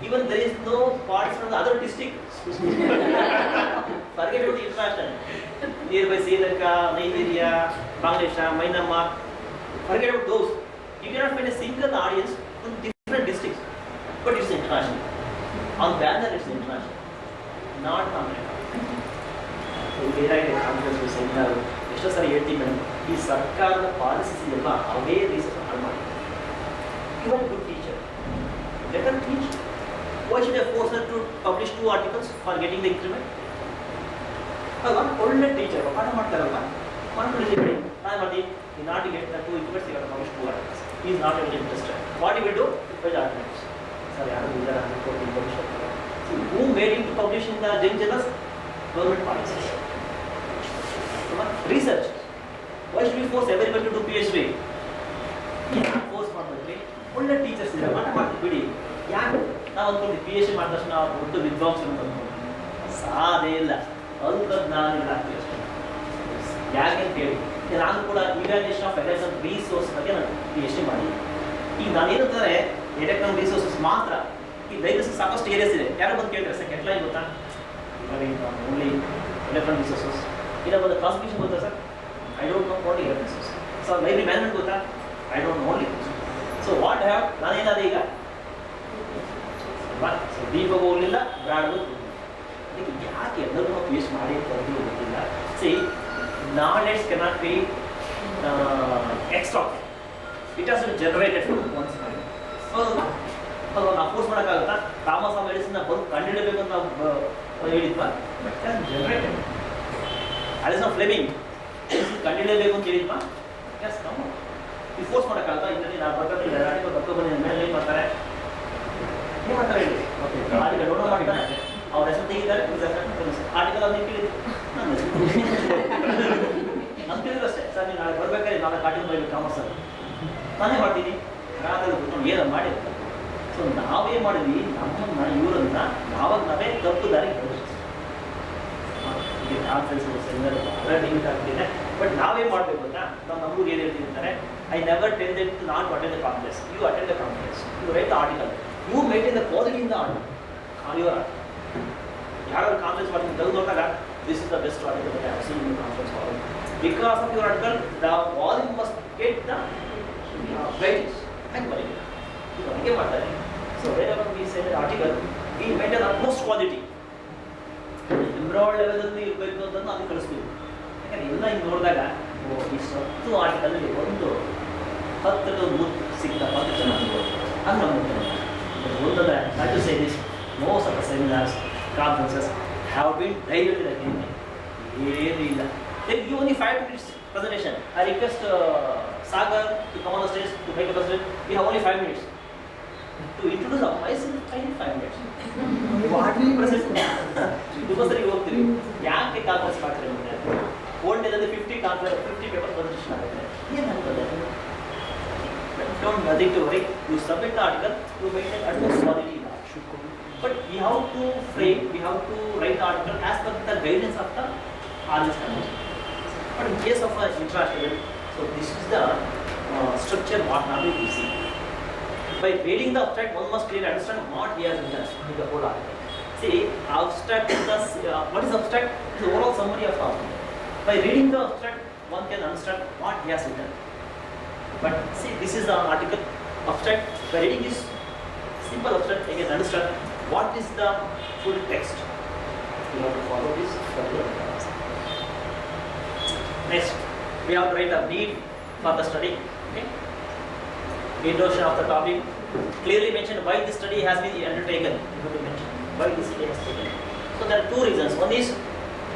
Even there is no parts from the other district. Forget about international. Nearby Sri Lanka, Nigeria, Bangladesh, Myanmar. Forget about those. You cannot find a single audience from different districts. But it's international. On banner it's international. Not America. So we had a conference with seminar. ಎಷ್ಟೋ ಸರಿ ಹೇಳ್ತೀವಿ madam, ಈ ಸರ್ಕಾರದ policies ಎಲ್ಲ ಅವೇ reason ಹಾಳು ಮಾಡಿ. You are good teacher, let her teach. Why should I force her to publish 2 articles for getting the increment? ಅಲ್ವಾ, ಒಳ್ಳೆ ಟೀಚರ್ ಪಾಠ ಮಾಡ್ತಾರಲ್ವಾ, ಮಾಡ್ಕೊಳ್ಳಿ ಬಿಡಿ. ನಾನು ಮಾಡ್ತೀವಿ, ಈ not get the 2 increments, you publish 2 articles. He is not really interested. What he will do? Page arguments. Sir, yaar, these are 114 published. See, who made him to publish in the Jain journals? Government policies. Research. Why should we force everybody to do PhD? Yeah, force ಮಾಡಬೇಕ್ರಿ. ಒಳ್ಳೆ teachers ಇದ್ದಾರೆ, ಪಾಠ ಮಾಡ್ತೀವಿ ಬಿಡಿ. ಯಾಕೆ ನಾವು ಅಂದ್ಕೊಂಡು PhD ಮಾಡಿದ ತಕ್ಷಣ ನಾವು ದೊಡ್ಡ ವಿದ್ವಾಂಸರು ಅಂತ ಅಂದ್ಕೊಂಡು ಸಾಧ್ಯ ಇಲ್ಲ. ತಂತ್ರಜ್ಞಾನ ಆಗ್ತೀವಿ ಅಷ್ಟೇ. ಯಾಕೆ ಅಂತ ಹೇಳಿ, ನಾನು ಕೂಡ ಇವ್ಯಾಲ್ಯೂಯೇಷನ್ ಆಫ್ ಎಲೆಕ್ಟ್ರಾನ್ ರಿಸೋರ್ಸ್ ಬಗ್ಗೆ ನಾನು PhD ಮಾಡಿದ್ದೀನಿ. ಈಗ ನಾನು ಏನಂತಾರೆ, ಎಲೆಕ್ಟ್ರಾನ್ ರಿಸೋರ್ಸಸ್ ಮಾತ್ರ. ಈ ಲೈಬ್ರರಿ ಸಾಕಷ್ಟು ಏರಿಯಾಸ್ ಇದೆ. ಯಾರು ಬಂದು ಕೇಳ್ತಾರೆ, ಸರ್ ಕೆಟ್ಲೈನ್ ಗೊತ್ತಾ? Only electron resources. ಇನ್ನೊಂದು ಕ್ಲಾಸಿಫಿಕೇಶನ್ ಗೊತ್ತಾ sir? I don't know only electron resource. So library management ಗೊತ್ತಾ? I don't know only. So what have ನಾನೇನಾದೆ ಈಗ? ಸೊ ದೀಪ ಹೋಗಲಿಲ್ಲ, ಬ್ರಾಡ್ ಅದಕ್ಕೆ ಯಾಕೆ ಎಲ್ಲರೂ ನಾವು ವೇಸ್ಟ್ ಮಾಡಿ ಬರ್ತೀವಿ ಗೊತ್ತಿಲ್ಲ. See knowledge cannot be extra, it has been generated from one's mind. ಹೌದಲ್ಲ? ಹೌದು, ನಾವು ಫೋರ್ಸ್ ಮಾಡೋಕ್ಕಾಗುತ್ತಾ? ಥಾಮಸ್ ಆಲ್ವಾ ಎಡಿಸನ್ ಬಂದು ಕಂಡುಹಿಡಬೇಕು ಅಂತ ನಾವು ಹೇಳಿದ್ವಾ? But generated. ಅಲಿಸ್ ಆಫ್ ಫ್ಲೆಮಿಂಗ್ ಕಂಡುಹಿಡಬೇಕು ಅಂತ ಹೇಳಿದ್ವಾ? ಎಸ್, ಕಮ್ ಈ ಫೋರ್ಸ್ ಮಾಡೋಕ್ಕಾಗುತ್ತಾ? ಇನ್ನೊಂದು ನಾವು ಬರ್ಕೊತಿಲ್ಲ ಆರ್ಟಿಕಲ್ ಬರ್ಕೊಬಂದಿದ್ದ ಮೇಲೆ ಏನು ಮಾಡ್ತಾರೆ ಹೇಳಿ ಆರ್ಟಿಕಲ್ ಡೌನ್ಲೋಡ್ ಮಾಡ್ತಾರೆ, ಅವ್ರ ಹೆಸರು ತೆಗಿತಾರೆ, ಆರ್ಟಿಕಲ್ ಅದನ್ನ ಕೇಳಿದ್ರು ನಾನು ಕೇಳಿದ್ರು ಅಷ್ಟೇ, ಸರ್ ನೀವು ನಾಳೆ ಬರ್ಬೇಕಾದ್ರೆ ನಾಳೆ ಆರ್ಟಿಕಲ್ ಬರೀಬೇಕು ಕಾಮರ್ಸ್ ಅಂತ ನಾನೇ ಮಾಡ್ತೀನಿ ರಾತ್ರಿ ಕೂತ್ಕೊಂಡು ಏನೋ ಮಾಡಿದ್ರು. ಸೊ ನಾವೇ ಮಾಡಿದ್ವಿ ನಮ್ಮನ್ನ ಇವರನ್ನ ನಾವೇ ತಪ್ಪು ದಾರಿ ಕಾನ್ಫರೆನ್ಸ್ ಸೆಮಿನಾರ್ ಬಹಳ ಡಿಮಿಟ್ ಆಗ್ತಿದೆ. ಬಟ್ ನಾವೇ ಮಾಡಬೇಕು ಅಂತ ನಾವು ನಮಗೂ ಏನು ಹೇಳ್ತೀವಿ ಅಂತಾರೆ, I never tell them to not attend the conference. You attend the conference, you write the article, you maintain the quality in the article. ಇವರ ಯಾರು ಕಾನ್ಫರೆನ್ಸ್ ಮಾಡ್ತೀನಿ ತೆಗೆದು ನೋಡಿದಾಗ this is the best article that I have seen in conference forum. Because of your article the volume must get the weightage and volume. ಇದು ಹೀಗೆ ಮಾಡ್ತಾರೆ. So wherever we say the article, we maintain utmost quality. Embroid ಲೆವೆಲಲ್ಲಿ ಇರಬೇಕು ಅಂತ ಅಲ್ಲಿ ಕಳಿಸ್ತೀವಿ. ಯಾಕಂದರೆ ಎಲ್ಲ ಹಿಂಗೆ ನೋಡಿದಾಗ ಇಷ್ಟು ಆರ್ಟಿಕಲಲ್ಲಿ ಒಂದು 10 3 ಸಿಗ್ತಪ್ಪ ಅಂತ ಚೆನ್ನಾಗಿ ಹಂಗೆ ಒಂದಲ್ಲ. I to say this, most of the seminars conferences have been diluted again. ಏನೂ ಇಲ್ಲ, they give only 5 minutes presentation. I request Sagar to come on the stage to make a presentation. We have only 5 minutes to introduce myself. I need 5 minutes. What we present? Because you work through. ಯಾಕೆ conference ಮಾಡ್ತಾರೆ ಅಂದರೆ old ಡೇದಲ್ಲಿ 50 paper presentation ಆಗುತ್ತೆ. ಏನು ಆಗ್ತದೆ? Don't nothing to worry. You submit the article, you maintain utmost quality. But we have to frame, we have to write the article as per the guidance of the RS Committee. But in case of international, so this is the structure what now we see. By reading the abstract, one must clearly understand what he has written in the whole article. See, abstract is the what is abstract? It is the overall summary of the article. By reading the abstract, one can understand what he has written. But see, this is the article abstract. By reading this simple abstract, you can understand what is the full text. You have to follow this further. Next, we have to write the need for the study. Okay. Introduction of the topic. Clearly mention why this study has been undertaken. You have to mention why this study has taken. So there are two reasons. One is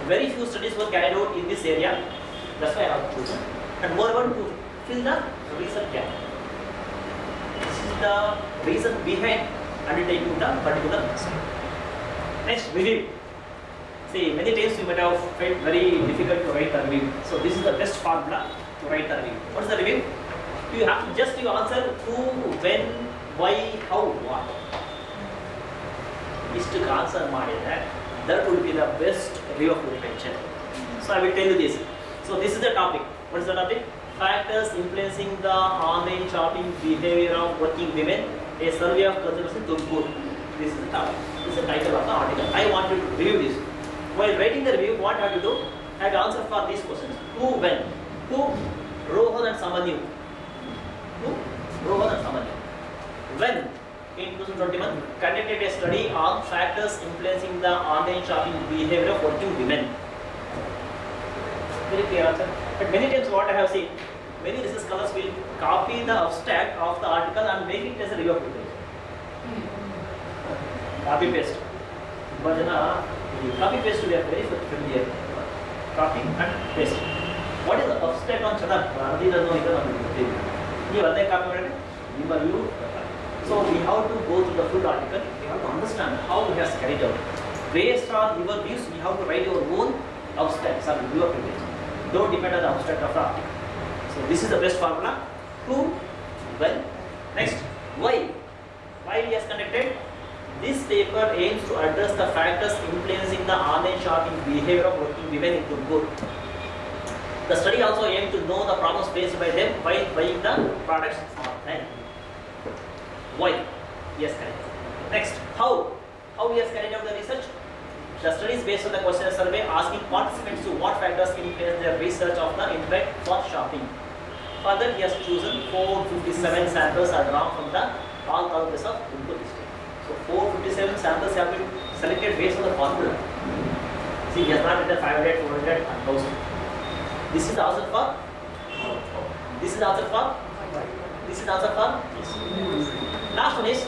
very few studies were carried out in this area. That's why I have chosen. And moreover, to fill the research gap. This is the reason behind undertaking the particular study. Next, review. See, many times you might have felt very difficult to write the review. So this is the best formula to write the review. What is the review? You have to just give answer who, when, why, how, what. Istu answer ಮಾಡಿದ್ರೆ that would be the best review of literature. So I will tell you this. So this is the topic. What is the topic? Factors influencing the online shopping behavior of working women. A survey of consumers in Tumkur. This is the topic. This is the title of the article. I want you to review this. While writing the review, what I have to do? I have to answer for these questions. Who, when? Who? Rohan and Samanyu. Who? Rohan and Samanyu. When? In 2021, conducted a study on factors influencing the online shopping behavior of working women. Very clear answer. But many times what I have seen, many research scholars will copy the abstract of the article and make it as a review of literature. Copy paste. But copy paste we are very familiar. Copy and paste. What is the abstract on Chandak? You are copy review. So we have to go through the full article. We have to understand how it has carried out. Based on your views, you have to write your own abstract, some review of literature. Don't depend on the abstract of the article. So this is the best formula. Who? When? Next, why? Why he has conducted? This paper aims to address the factors influencing the online shopping behavior of working women in Tumkur. The study also aimed to know the problems faced by them while buying the products online. Why? Yes, correct. Next, how? How he has carried out the research? The study is based on the questionnaire survey asking participants to what factors influence their research of the internet for shopping. Further, he has chosen 457 samples are drawn from the all talukas of Tumkur district. So 457 samples have been selected based on the formula. See, he has not written 500, 400, 1000. This is the answer for. This is the answer for. This is the answer for. Last one is,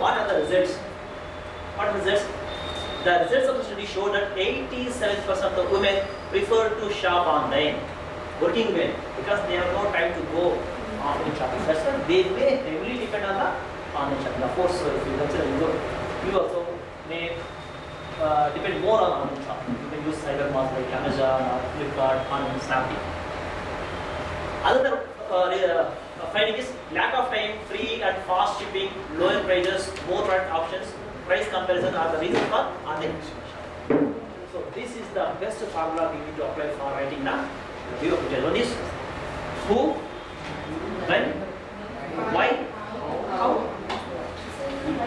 what are the results? What are the results? The results of the study show that 87% of the women prefer to shop online. Working women, because they have no time to go online shopping. That's why they may heavily depend on the online shopping. Of course, if you consider you also may depend more on online shopping. You can use cyber malls like Amazon or Flipkart, online Snapdeal. Another finding is lack of time, free and fast shipping, lower prices, more product options, price comparison are the reason for online shopping. So this is the best formula we need to apply for writing the review of picture. One is who, when, why, how.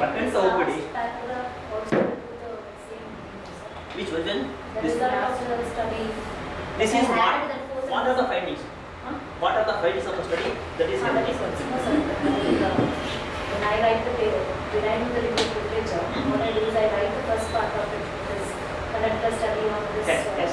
Depends on everybody. Which version? This study. This is what are the findings? What are the findings of the study? That is When I write the paper, when I do the review of literature, what I do is I write the first part of it, this conduct a study on this. Yes.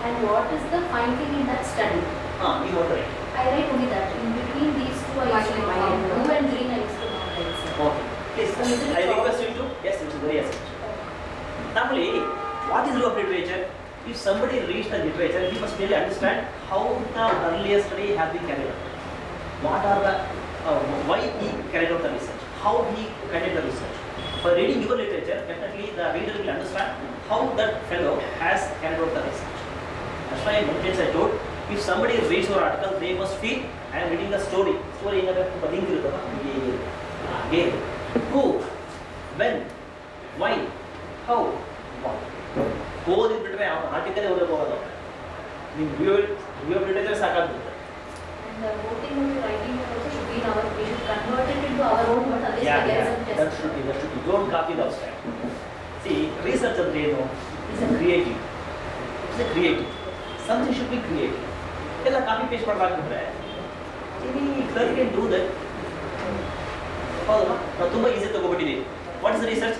And what is the finding in that study? You want to write. I write only that. In between these two, I used to mark blue and green. I used to mark red. Okay. Please, I request you to. Yes, it is very essential. Normally, what is rule of literature? If somebody reads the literature, he must really understand how the earlier study has been carried out. What are the, why he carried out the research, how he carried the research. By reading your literature, definitely the reader will understand how that fellow has carried out the research. That's why I told, if somebody reads your article, they must feel I am reading the story. Story in again. Who, when, why, how, what. ಓದಿಬಿಟ್ರೆ ಅವನು article ಓದಕ್ಕೆ ಹೋಗೋದು ನಿಮ್ಮ review ಬಿಟ್ಟಿದ್ರೆ ಸಾಕಾಗ್ತದೆ. And the voting and writing also should be in our, we should convert it into our own words. That should be. Don't copy the abstract. See, research ಅಂದ್ರೆ ಏನು? It's a creative. Something should be creative. ಎಲ್ಲ copy paste ಮಾಡಲಾಗ್ಬಿಟ್ರೆ any clerk can do that. ಹೌದಾ? ನಾವು ತುಂಬ easy ತಗೋಬಿಟ್ಟಿದ್ದೀವಿ. What is the research?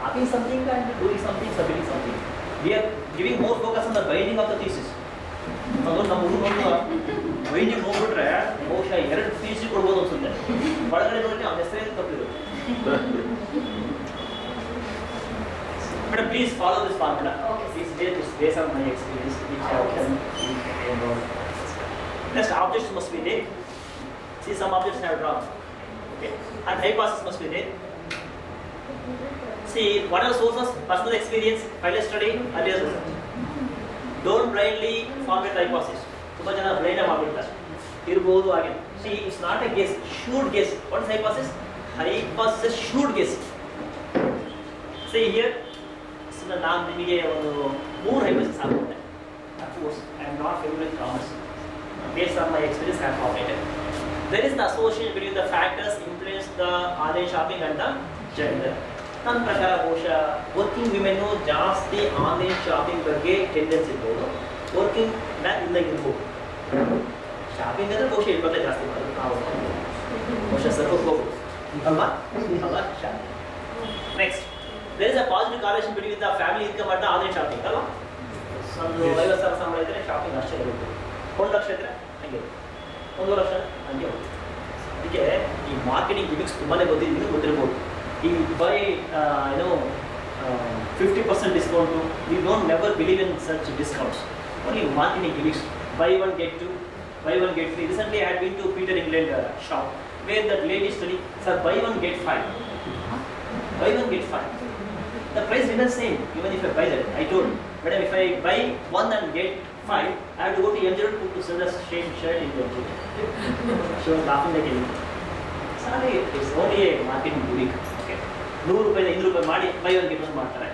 Copying something and doing something, submitting something. We are giving more focus on the binding of the thesis. ಅದು ನಮ್ಮ ಹುಡುಗರು binding ಹೋಗ್ಬಿಟ್ರೆ ಬಹುಶಃ 2 thesis ಕೊಡ್ಬೋದು ಅನ್ಸುತ್ತೆ. ಒಳಗಡೆ ನೋಡಿ ಅವನ ಹೆಸರೇ ತಪ್ಪಿರುತ್ತೆ. Madam, please follow this formula. Okay. This is based on my experience, which I can. Next, objects must be there. See, some objects have drawn. Okay, and hypothesis must be there. See, what are the sources? Personal experience, pilot study, earlier research. Don't blindly formulate hypothesis. ತುಂಬಾ ಜನ blind ಆಗಿ ಮಾಡ್ಬಿಡ್ತಾರೆ. ಇರಬಹುದು ಹಾಗೆ. See, it's not a guess, should guess. What is hypothesis? Hypothesis should guess. See here, ನಾನು ನಿಮಗೆ ಒಂದು 3 hypothesis ಹಾಕ್ಬಿಟ್ಟೆ. Of course, I am not familiar with commerce. Based on my experience, I have formulated. There is the association between the factors influence the online shopping and the gender. ನನ್ನ ಪ್ರಕಾರ ಬಹುಶಃ working ವಿಮೆನ್ನು ಜಾಸ್ತಿ online shopping ಬಗ್ಗೆ tendency ಇರ್ಬೋದು, working man ಇಲ್ದಂಗೆ ಇರ್ಬೋದು. Shopping ಅಂದರೆ ಬಹುಶಃ ಇಲ್ಬಲ್ಲೇ ಜಾಸ್ತಿ ಮಾಡೋದು ನಾವು ಬಹುಶಃ ಸರ್ವಕ್ಕೆ ಹೋಗ್ಬೋದು ಅಲ್ವಾ shopping. Next, there is a positive correlation between the family income and online shopping ಅಲ್ವಾ. ಒಂದು 50,000 ಸಂಬಳ ಇದ್ದರೆ ಶಾಪಿಂಗ್ ಅಷ್ಟೇ ಇರುತ್ತೆ. 1 ಲಕ್ಷ ಇದ್ದರೆ ಹಂಗೆ 1 ಲಕ್ಷ ಹಂಗೆ ಹೋಗುತ್ತೆ. ಅದಕ್ಕೆ ಈ ಮಾರ್ಕೆಟಿಂಗ್ ಗಿಮಿಕ್ಸ್ ತುಂಬಾ ಗೊತ್ತಿರ್ಬೋದು. You buy 50% discount, you don't never believe in such discounts. Only marketing gimmicks. Buy one get two, buy one get free. Recently I had been to Peter England shop where that lady study, sir, buy one get 5. Buy one get 5. The price remains same even if I buy that. I told madam, if I buy one and get 5, I have to go to M0 to sell the same shirt in the M0. She was laughing like anything. Sorry, it's only a marketing gimmick. ₹100 ₹500 ಮಾಡಿ by one get one ಮಾಡ್ತಾರೆ.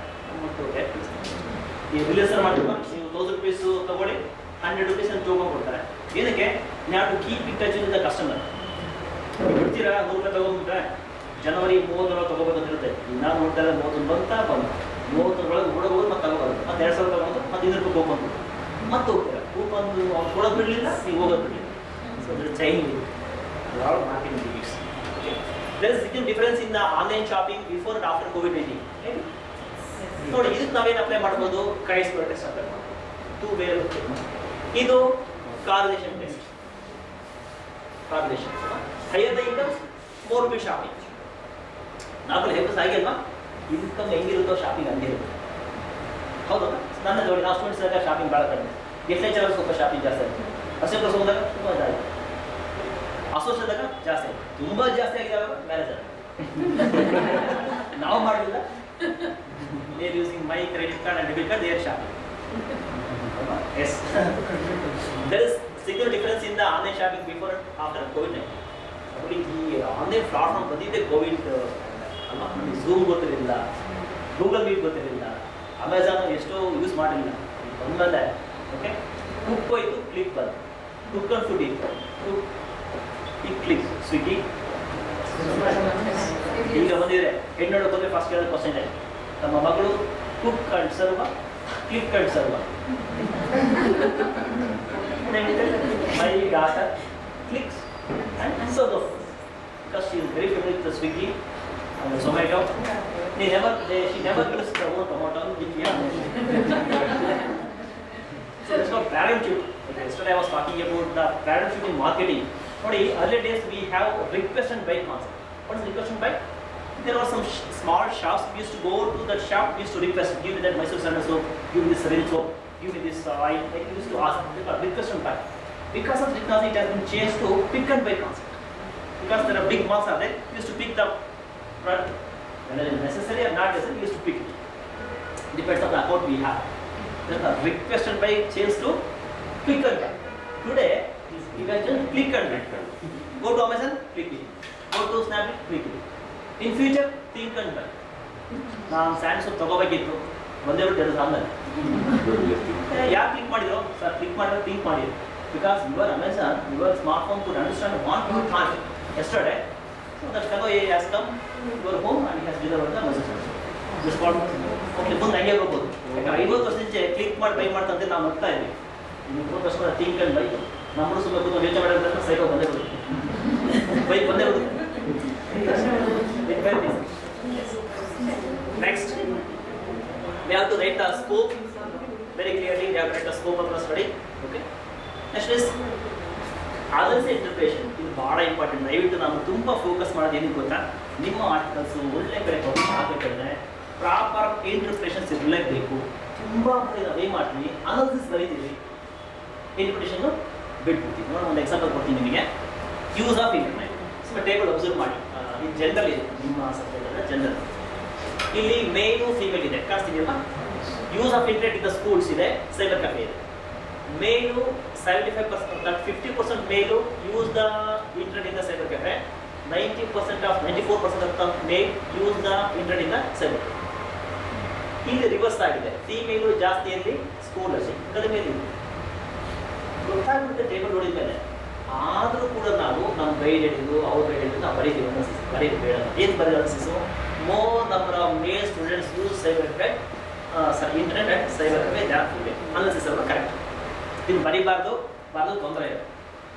ಈ ರಿಲೇಸರ್ ಮಾಡ್ತಾರೆ, ನೀವು ₹1000 ತಗೊಳ್ಳಿ, ₹100 ಅಂತ token ಕೊಡ್ತಾರೆ. ಏನಕ್ಕೆ? ನೀವು to keep in touch with the customer. ಬಿಡ್ತೀರಾ ₹100 ತಗೊಂಡ್ಬಿಟ್ರೆ ಜನವರಿ 30 ತಗೋಬೇಕಂತಿರುತ್ತೆ. ನಾನು ನೋಡ್ತಾ ಇದ್ದೆ 31 ಬಂತ 30 ಒಳಗೆ ಓಡೋದು ಮತ್ತೆ ತಗೋಬಾರ್ದು, ಮತ್ತೆ 2000 ತಗೊಂಡು ಮತ್ತೆ ₹200 ಕೂಪನ್ ಮತ್ತೆ ಹೋಗ್ತೀರಾ. ಕೂಪನ್ ಅವ್ನು ಕೊಡೋದು ಬಿಡಲಿಲ್ಲ, ನೀವು ಹೋಗೋದು ಬಿಡಲಿಲ್ಲ. ಸೊ ಅದ್ರ ಚೈನ್ ಯಾರು marketing gimmicks. There is a difference in the online shopping before and after COVID-19. Right? ನೋಡಿ ಇದಕ್ಕೆ ನಾವೇನು ಅಪ್ಲೈ ಮಾಡ್ಬೋದು, ಕ್ರೈಸ್ಪರ್ ಟೆಸ್ಟ್ ಅಪ್ಲೈ ಮಾಡ್ಬೋದು. 2 ವೇರಿಯಬಲ್ ಚೆಕ್ ಮಾಡಿ. ಇದು correlation test. Correlation higher the income more be shopping. ನಾಲ್ಕು ಹೆಲ್ಪ್ಸ್ ಆಗಿಲ್ವಾ? ಇನ್ಕಮ್ ಹೆಂಗಿರುತ್ತೋ ಶಾಪಿಂಗ್ ಹಂಗಿರುತ್ತೆ. ಹೌದಾ? ನನ್ನ ನೋಡಿ ನಾವು ಸ್ಟೂಡೆಂಟ್ಸ್ ಆದಾಗ ಶಾಪಿಂಗ್ ಭಾಳ ಕಡಿಮೆ. ಗೆಸ್ಟೇಜಲ್ಲಿ ಸ್ವಲ್ಪ ಶಾಪಿಂಗ್ ಜಾಸ್ತಿ ಆಗುತ್ತೆ. ಅಸೆಂಬ್ಲೀಸ್ ಹೋದಾಗ ತುಂಬ ಜಾಸ್ತಿ, ಅಸೋಸಿಯೇಟ್ದಾಗ ಜಾಸ್ತಿ ಆಗುತ್ತೆ. ತುಂಬ ಜಾಸ್ತಿ ಆಗಿದಾಗ ಮ್ಯಾನೇಜರ್ ನಾವು ಮಾಡಲಿಲ್ಲ. They are using my credit card and debit card, they are shopping. Yes. There is significant difference in the online shopping before and after COVID-19. ಈ ಆನ್ಲೈನ್ ಪ್ಲಾಟ್ಫಾರ್ಮ್ ಬಂದಿದ್ದೆ ಕೋವಿಡ್ ಅಲ್ವಾ? ನಮಗೆ ಝೂಮ್ ಗೊತ್ತಿರಲಿಲ್ಲ, ಗೂಗಲ್ ಮೀಟ್ ಗೊತ್ತಿರಲಿಲ್ಲ, Amazon ಎಷ್ಟೋ use ಮಾಡಲಿಲ್ಲ. ಬಂದಮೇಲೆ okay cook ಹೋಯ್ತು, ಕ್ಲಿಕ್ ಬಂದು ಕುಕ್ ಅಂಡ್ ಫುಡ್ ಇತ್ತು, ಈ ಕ್ಲಿಕ್ ಸ್ವಿಗ್ಗಿ ಈಗ ಬಂದಿದ್ರೆ ಹೆಣ್ಣು ನೋಡೋಕೆ ಫಸ್ಟ್ ಕೇಳೋದು ಕ್ವಶನ್ ನಮ್ಮ ಮಗಳು ಕುಕ್ ಅಂಡ್ ಸರ್ವ, ಕ್ಲಿಕ್ ಅಂಡ್ ಸರ್ವ. My daughter clicks and serves the food because she is very familiar with the Swiggy and the Zomato. She never used the word tomato. So that's called parenthood. Okay, yesterday I was talking about the parenthood in marketing. Nodi, earlier days we have request and buy concept. What is request and buy? There were some small shops. We used to go to that shop. We used to request, give me that Mysore sandal soap, give me this rinse soap, give me this oil. Like we used to ask, request and buy. Because of technology, it has been changed to pick and buy concept. Because there are big malls are there, we used to pick the product. Whether it is necessary or not necessary, we used to pick it. Depends on the account we have. Then the request and buy changed to click and buy. Today, you can just click and buy. Go to Amazon, click it. Go to Snapdeal, click it. In future, think and buy. ನಾನು and soap ತಗೋಬೇಕಿತ್ತು, ಒಂದೇ ಬಿಟ್ಟು ಎರಡು ಆಮೇಲೆ ಯಾರು click ಮಾಡಿದ್ರು sir? Click ಮಾಡಿದ್ರೆ think ಮಾಡಿದ್ರು. Because your Amazon, your smartphone could understand what you thought yesterday. So that fellow has come to your home and he has delivered the message. This called okay, ಮುಂದೆ ಹಂಗೆ ಹೋಗ್ಬೋದು. ಯಾಕಂದ್ರೆ 50 ವರ್ಷ ಮುಂಚೆ click ಮಾಡಿ by ಮಾಡ್ತಂತೆ ನಾವು ನೋಡ್ತಾ ಇದ್ವಿ. 30 ವರ್ಷ ಥಿಂಕ್ ಅಂಡ್ ಬೈ ನಮ್ಮನ್ನು ಸುಮ್ಮನೆ ಕೂತು ಯೋಚನೆ ಮಾಡೋದ್ರಿಂದ ಸೈಕಲ್ ಬಂದೇ ಬರುತ್ತೆ, ಬೈಕ್ ಬಂದೇ ಬರುತ್ತೆ. Next, we have to write the scope very clearly. We have to write the scope of the study. Okay. Next is ಆದರ್ಶ ಇಂಟರ್ಪ್ರಿಟೇಷನ್. ಇದು ಭಾಳ ಇಂಪಾರ್ಟೆಂಟ್. ದಯವಿಟ್ಟು ನಾವು ತುಂಬ ಫೋಕಸ್ ಮಾಡೋದು ಏನಕ್ಕೆ ಗೊತ್ತಾ? ನಿಮ್ಮ ಆರ್ಟಿಕಲ್ಸು ಒಳ್ಳೆ ಕಡೆ ಆಗಬೇಕಾದ್ರೆ ಪ್ರಾಪರ್ ಇಂಟರ್ಪ್ರಿಟೇಷನ್ಸ್ ಇರಲೇಬೇಕು. ತುಂಬ ಮಂದಿ ನಾವು ಏನು ಮಾಡ್ತೀವಿ, ಅನಾಲಿಸಿಸ್ ಬರೀತೀವಿ, ಇಂಟರ್ಪ್ರಿಟೇಷನ್ನು ಬಿಟ್ಬಿಡ್ತೀವಿ. ನೋಡಿ ಒಂದು ಎಕ್ಸಾಂಪಲ್ ಕೊಡ್ತೀನಿ ನಿಮಗೆ. Use of internet. ಸ್ವಲ್ಪ ಟೇಬಲ್ ಅಬ್ಸರ್ವ್ ಮಾಡಿ. ಇದು ಜನರಲ್ ಇದೆ, ನಿಮ್ಮ ಸಬ್ಜೆಕ್ಟ್ ಜನರಲ್. ಇಲ್ಲಿ ಮೇಲು ಫೀಮೇಲ್ ಇದೆ, ಕಾಣಿಸ್ತಿದೆಯಲ್ಲ? Use of internet in the schools ಇದೆ, ಸೈಬರ್ ಕೆಫೆ ಇದೆ. Male 75%, that 50% male use the internet in the cyber cafe. 94% of the male use the internet in the cyber. ಇಲ್ಲಿ reverse ಆಗಿದೆ. Female ಜಾಸ್ತಿಯಲ್ಲಿ ಸ್ಕೂಲಲ್ಲಿ, ಕಡಿಮೆ ಗೊತ್ತಾಗ್ಬಿಡುತ್ತೆ table ನೋಡಿದ ಮೇಲೆ. ಆದರೂ ಕೂಡ ನಾವು ನಮ್ಮ ಗೈಡ್ ಹೇಳಿದ್ದು ಅವ್ರ ಗೈಡ್ ಹೇಳಿದ್ದು ನಾವು ಬರೀತೀವಿ. ಅನಾಲಿಸಿಸ್ ಬರೀತೀವಿ ಬೇಡ. ಏನು ಬರೀ analysis? More number of mail students use cyber cafe, internet and cyber cafe ಜಾಸ್ತಿ ಇದೆ. ಅನಾಲಿಸಿಸ್ ಅವರು ಕರೆಕ್ಟ್. ಇದು ಬರೀಬಾರ್ದು, ತೊಂದರೆ ಇದೆ.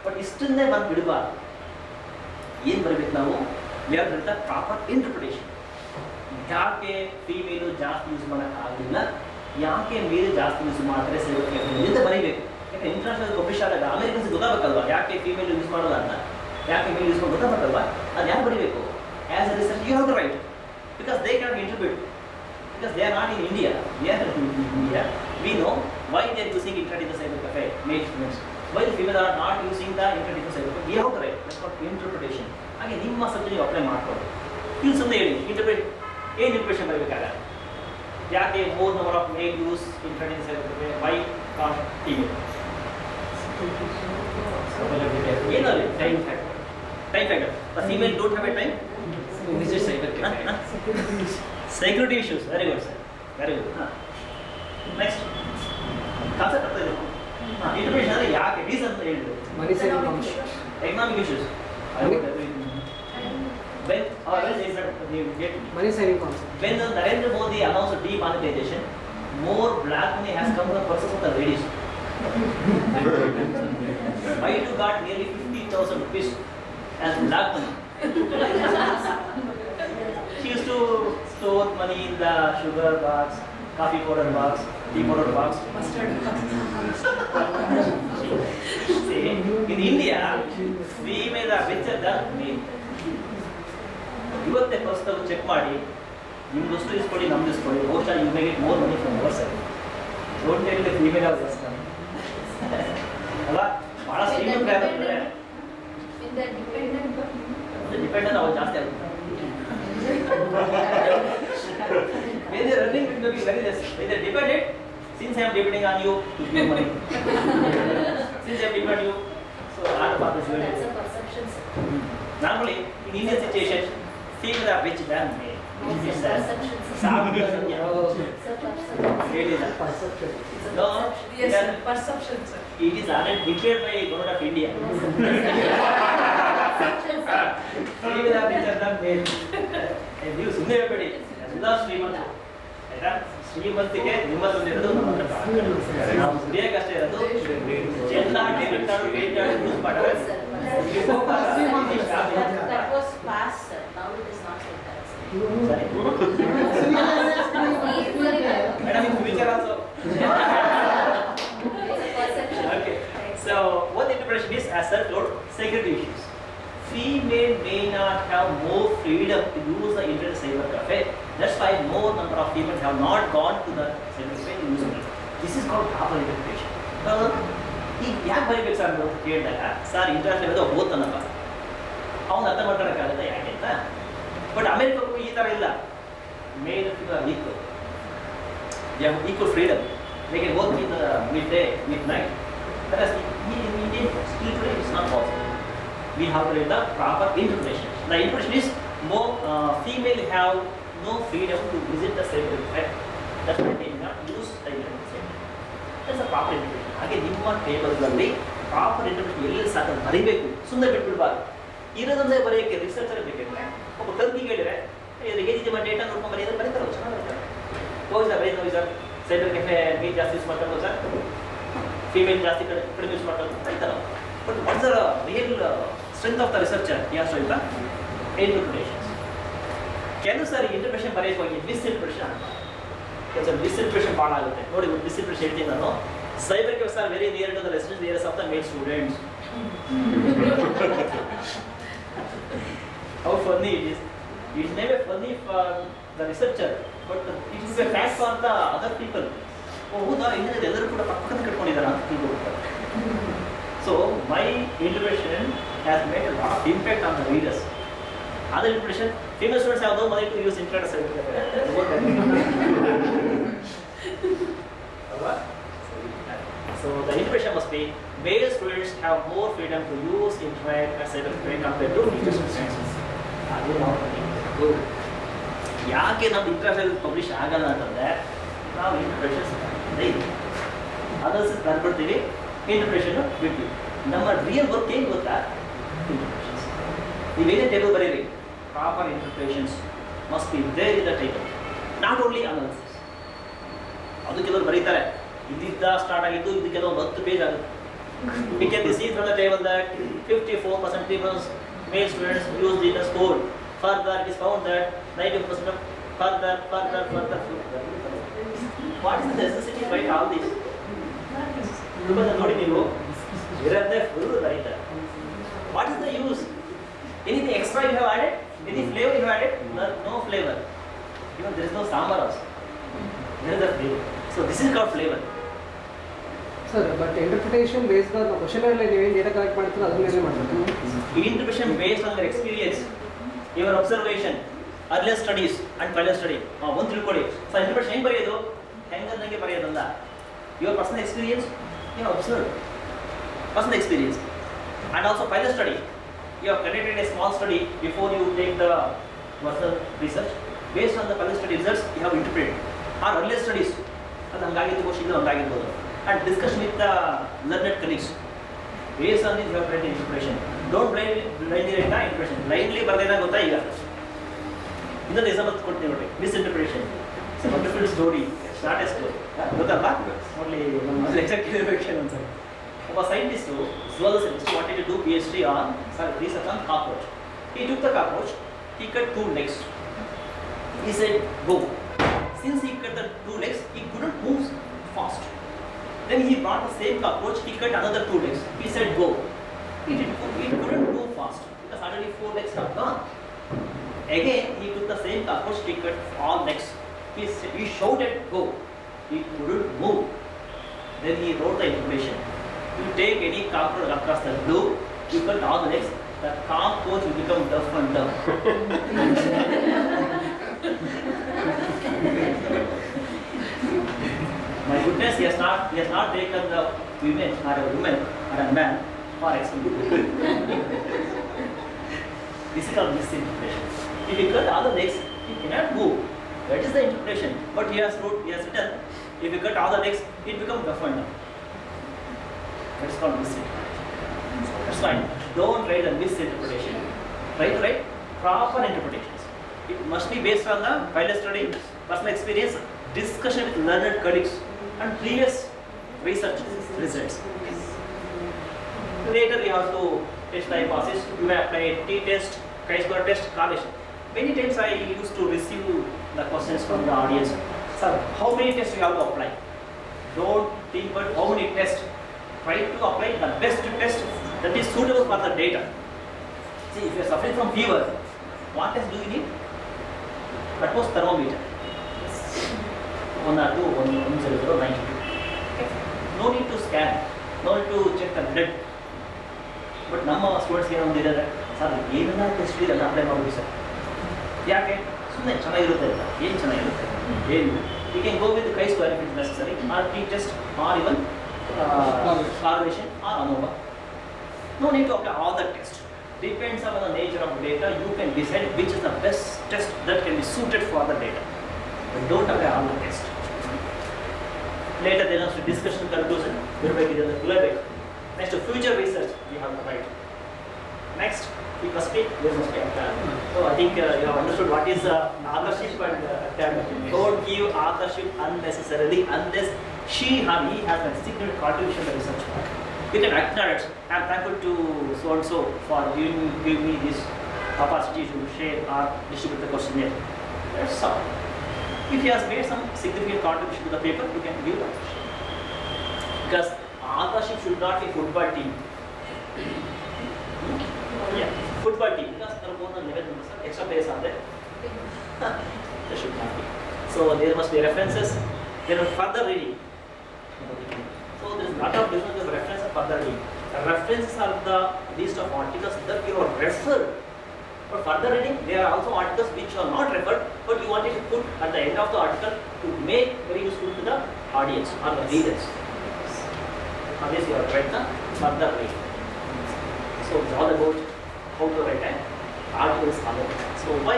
ಬಟ್ ಇಷ್ಟನ್ನೇ ಬಂದು ಬಿಡಬಾರ್ದು. ಏನು ಬರಬೇಕು ನಾವು? We have to the proper interpretation. ಯಾಕೆ ಫೀಮೇಲು ಜಾಸ್ತಿ ಯೂಸ್ ಮಾಡೋಕ್ಕಾಗಲಿಲ್ಲ, ಯಾಕೆ ಮೇಲು ಜಾಸ್ತಿ ಯೂಸ್ ಮಾಡ್ತಾರೆ ಸೈಬರ್ ಕೆಫೆ ಅಂತ ಬರೀಬೇಕು. ಯಾಕೆ ಇಂಟರ್ನ್ಯಾಷನಲ್ ಪಬ್ಲಿಷ್ ಆದಾಗ ಅಮೆರಿಕನ್ಸ್ ಗೊತ್ತಾಗಬೇಕಲ್ವಾ ಯಾಕೆ ಫೀಮೇಲ್ ಯೂಸ್ ಮಾಡೋಲ್ಲ ಅಂತ, ಯಾಕೆ ಮೇಲ್ ಯೂಸ್ ಮಾಡೋದು ಗೊತ್ತಾಗಬೇಕಲ್ವಾ? ಅದು ಯಾರು ಬರೀಬೇಕು? As a research you have to write, because they can interpret, because they are not in India. We are in India. We know why they are using internet in the cyber cafe, male students. Why the females are not using the internet in the cyber cafe. We have to write. That's called interpretation. ಹಾಗೆ ನಿಮ್ಮ subject ನೀವು apply ಮಾಡ್ಕೊಳ್ಳಿ. ಇಲ್ಲಿ ಸುಮ್ಮನೆ ಹೇಳಿ interpret ಏನು interpretation ಬರಬೇಕಾಗ, ಯಾಕೆ more number of male use internet in cyber cafe, why can female. ಏನಲ್ಲಿ time factor. The female don't have a time. This is cyber cafe. Security issues. Very good, sir. Very good. Next. Concept ಅರ್ಥ ಇದೆ. Interpretation ಅಂದರೆ ಯಾಕೆ reason ಅಂತ ಹೇಳಿದ್ರು. Money saving function. Economic issues. When is that you get me? Money saving function. When Narendra Modi announced demonetization, more black money has come to the purses of the ladies. Baidu got nearly 50,000 rupees as black money. She used to store money in the sugar box, coffee powder box, tea powder box. See, in India, we may the richer than me. ಇವತ್ತೇ first ಅದು check ಮಾಡಿ ನಿಮ್ದಷ್ಟು ಇಸ್ಕೊಳ್ಳಿ ನಮ್ದು ಇಸ್ಕೊಳ್ಳಿ ಬಹುಶಃ you may get more money from our side don't take the female of just ಅಲ್ಲ ಭಾಳ ಶ್ರೀಮಂತ ಆಗ್ತಾರೆ In the dependent ಡಿಪೆಂಡ್ ಅವ್ರು ಜಾಸ್ತಿ ಆಗುತ್ತೆ when they are running it may be very less when they are dependent since I am depending on you to give money since I am depending on you so all about the that's a perception, sir. normally in Indian situation females are rich than male It's It's a a- perception, sir. ಸಾಕು ಸತ್ಯ. It's a perception. Really not. Perception. It's a No. perception. Yes, Yeah. perception, sir. It is already declared by government of India. Perception, sir. Female are richer than male. ನೀವು ಸುಮ್ಮನೆ ಹೇಳ್ಬೇಡಿ ಎಲ್ಲ ಶ್ರೀಮಂತ ಆಯ್ತಾ ಶ್ರೀಮಂತಿಗೆ ನಿಮ್ಮದೊಂದಿರೋದು ನಮ್ಮ ಹತ್ರ ಕಾಣಲ್ಲ. ನಾವು ದುಡಿಯೋಕ್ಕಷ್ಟೇ ಇರೋದು ಚೆನ್ನಾಗಿ ಬೇಕಾದ್ರು ವೇಟ್ ಯೂಸ್ ಮಾಡಿದ್ರೆ Sir, you focus on the family. That was past, sir. Now it is not like that, sir. Sorry. Madam, in future also. It's a perception. Okay. So what the interpretation is as sir told security issues. Female may not have more freedom to use the internet cyber cafe. That's why more number of people have not gone to the cyber cafe to use it. This is called proper interpretation. ಈಗ ಯಾಕೆ ಬರೀಬೇಕು sir ಅಂತ ಕೇಳಿದಾಗ sir internet ಇರೋದು ಓದ್ತಾನಪ್ಪ ಅವ್ನು ಅರ್ಥ ಮಾಡ್ಕೊಳಕ್ಕಾಗತ್ತೆ ಯಾಕೆ ಅಂತ ಬಟ್ ಅಮೆರಿಕಕ್ಕೂ ಈ ಥರ ಇಲ್ಲ male equal they have equal freedom they can work in mid day mid night whereas in Indian still today it's not possible. We have to read the proper interpretation. The interpretation is more female have no freedom to visit the cyber cafe. That's why they not use the internet cyber. That's a proper interpretation. ಹಾಗೆ ನಿಮ್ಮ ಟೇಬಲ್ಗಳಲ್ಲಿ proper interpretation ಎಲ್ಲಿ ಸಾಕು ಬರೀಬೇಕು ಸುಮ್ಮನೆ ಬಿಟ್ಬಿಡ್ಬಾರ್ದು ಇರೋದೊಂದೇ ಬರೆಯೋಕ್ಕೆ researcher ಬೇಕಿದ್ರೆ ಒಬ್ಬ ಕಲ್ತಿಗೆ ಹೇಳಿದ್ರೆ ಇದ್ರಿಗೆ ಏನಿದೆ ಡೇಟಾ ನೋಡ್ಕೊಂಡು ಬರೆಯೋದು ಬರೀತಾರೆ ಚೆನ್ನಾಗಿ ಬರೀತಾರೆ ಹೋಗಿ ಸರ್ ಬರೀ ಸರ್ ಸೈಬರ್ ಕೆಫೆ ಮೀಟ್ ಜಾಸ್ತಿ ಯೂಸ್ ಮಾಡ್ಕೊಂಡು ಸರ್ ಫೀಮೇಲ್ ಜಾಸ್ತಿ ಕಡಿಮೆ ಯೂಸ್ ಮಾಡ್ಕೊಂಡು ಬರೀತಾರೆ but what's the real strength of the researcher as in the interpretations ಕೆಲವು ಸಾರಿ ಇಂಟರ್ಪ್ರಿಟೇಷನ್ ಬರೆಯೋಕೆ ಹೋಗಿ ಮಿಸ್ಇಂಟರ್ಪ್ರಿಟೇಷನ್ ಕೆಲಸ ಮಿಸ್ಇಂಟರ್ಪ್ರಿಟೇಷನ್ ಭಾಳ ಆಗುತ್ತೆ ನೋಡಿ ಮಿಸ್ಇಂಟರ್ಪ್ರಿಟೇಷನ್ ಹೇಳ್ತೀನಿ ನಾನು cyber cafes are very near to the residence areas of the male students. How funny it is. It may be funny for the researcher, but it is a fact for the other people. Oh, ಹೌದಾ ಇನ್ನೊಂದು ಎಲ್ಲರೂ ಕೂಡ ಪಕ್ಕದಲ್ಲಿ ಕಟ್ಕೊಂಡಿದ್ದಾರೆ ಅಂತ ತಿಳ್ಕೊಳ್ತಾರೆ. So my interpretation has made a lot of impact on the readers. Other interpretation, female students have no money to use internet cyber cafe. So the interpretation must be male students have more freedom to use internet as cyber cafe compared to female students. ಅದು ನಾವು good. ಯಾಕೆ ನಮ್ಮ internet publish ಆಗಲ್ಲ ಅಂತಂದ್ರೆ ನಾವು interpretations ಇದೆ others ಬರ್ಬಿಡ್ತೀವಿ interpretation ಬಿಡ್ತೀವಿ ನಮ್ಮ ರಿಯಲ್ ವರ್ಕ್ ಏನು ಗೊತ್ತಾ ಇಂಟರ್ಪ್ರಿಟೇಷನ್ಸ್ ನೀವೇನೇ ಟೇಬಲ್ ಬರೀರಿ proper interpretations must be there in the table not only analysis ಅದು ಕೆಲವರು ಬರೀತಾರೆ ಇದಿದ್ದ ಸ್ಟಾರ್ಟ್ ಆಗಿದ್ದು ಇದು ಕೆಲವೊಂದು 10 ಪೇಜ್ ಆಗುತ್ತೆ we can see from the table that 54% people male students used in the school. Further it is found that 90% of further. What is the necessity to write all this? Because ನೋಡಿ ನೀವು ಇರೋದೇ full writer. What is the use? Anything extra you have added? Any flavor you have added? No flavor. Even there is no sambar also. There is a flavor. So this is called flavor. Sir but interpretation based on ಕ್ವಶನಲ್ಲಿ ನೀವೇನು data collect ಮಾಡ್ತೀರೋ ಅದ್ರ ಮೇಲೆ ಮಾಡಬೇಕು Interpretation based on their experience, your observation, earlier studies and final study. ಒಂದು ತಿಳ್ಕೊಳ್ಳಿ. So interpretation ಹೆಂಗೆ ಬರೆಯೋದು ಹೆಂಗಂದಂಗೆ ಬರೆಯೋದಲ್ಲ your personal experience, you have observed personal experience and also final study. You have conducted a small study before you take the personal research. Based on the final study results, you have interpreted. Or earlier studies, ಅದು ಹಂಗಾಗಿದ್ದು ಬಹುಶಃ ಇದು ಹಂಗಾಗಿರ್ಬೋದು. And discussion with the learned colleagues. Based on this, you have written interpretation. Don't blindly write the interpretation. Blindly ಬರ್ದೇನ ಗೊತ್ತಾ ಈಗ ಇನ್ನೊಂದು example ಕೊಡ್ತೀನಿ ನೋಡಿ misinterpretation it's A wonderful story start A story ಗೊತ್ತಲ್ಲ ನೋಡ್ಲಿ ನಮ್ಮ ಲೆಕ್ಚರ್ ಕೇಳಬೇಕು ಒಂದ್ಸರಿ ಒಬ್ಬ scientist zoology scientist wanted to do PhD on research on cockroach. He took the cockroach, he cut 2 legs. He said, go, since he cut the two legs, he couldn't move fast. Then he brought the same cockroach, he cut another two legs. He said go. It couldn't go fast because already 4 legs are gone. Again, he took the same cockroach, he cut all legs. He shouted go. He couldn't move. Then he wrote the information. You take any cockroach across the globe, you cut all the legs, the cockroach will become deaf and dumb. My goodness, he has not taken the women or a woman or a man for example. This is called misinterpretation. If you cut all the legs, he cannot move. That is the interpretation. But he has written, if you cut all the legs, it becomes deaf and dumb. That's called misinterpretation. That's fine. Don't write a misinterpretation. Try to write proper interpretations. It must be based on the pilot study, personal experience, discussion with learned colleagues, and previous research results. Later, you have to test the hypothesis. You may apply t-test, chi-square test, correlation. Many times I used to receive the questions from the audience. Sir, how many tests you have to apply? Don't think about how many tests. Try to apply the best test that is suitable for the data. See, if you are suffering from fever, what test do you need? At most thermometer. 102, 100, 92. No need to scan, no need to check the blood. But ನಮ್ಮ students ಏನು ಅಂದಿದ್ದಾರೆ sir ಏನೆಲ್ಲ test ಇದೆಲ್ಲ apply ಮಾಡೋದು sir ಯಾಕೆ ಸುಮ್ಮನೆ ಚೆನ್ನಾಗಿರುತ್ತೆ ಅಂತ ಏನು ಚೆನ್ನಾಗಿರುತ್ತೆ ಏನು you can go with chi-square if it's necessary or t-test or even correlation or ANOVA. No need to apply all the tests. Depends on the nature of data. You can decide which is the best test that can be suited for the data. But don't apply all the tests. Later there is a discussion conclusion. Next, future research we have to write. Next, there must be So I think you have understood what is authorship and don't give authorship unnecessarily unless she or he has a significant contribution to the research part. You can acknowledge, I am thankful to so and so for giving me this opportunity to share or distribute the questionnaire. That's all. If he has made some significant contribution to the paper, you can give authorship. Because authorship should not be football team. Yeah, football team. Because there are more than 11 members, extra players are there. There should not be. So there must be references. There are further reading. So there is a lot of difference of reference and further reading. The references are the list of articles that you are referred. For further reading, there are also articles which are not referred, but you wanted to put at the end of the article to make very useful to the audience or the readers. Obviously, you have to write the further reading. So it's all about how to write an article. So why?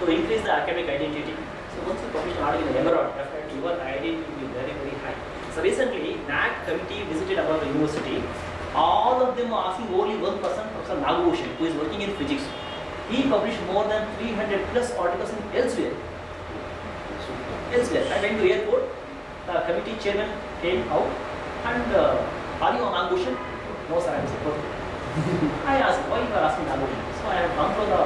To increase the academic identity. So once you publish an article in the Emerald, definitely your identity will be very, very high. So recently, NAC committee visited our university. All of them are asking only one person, Professor Nagabhushan, who is working in physics. He published more than 300 plus articles in elsewhere. I went to airport, the committee chairman came out and are you on Nagabhushan? No sir, I am supported. I asked, why you are asking Nagabhushan? So I have gone for the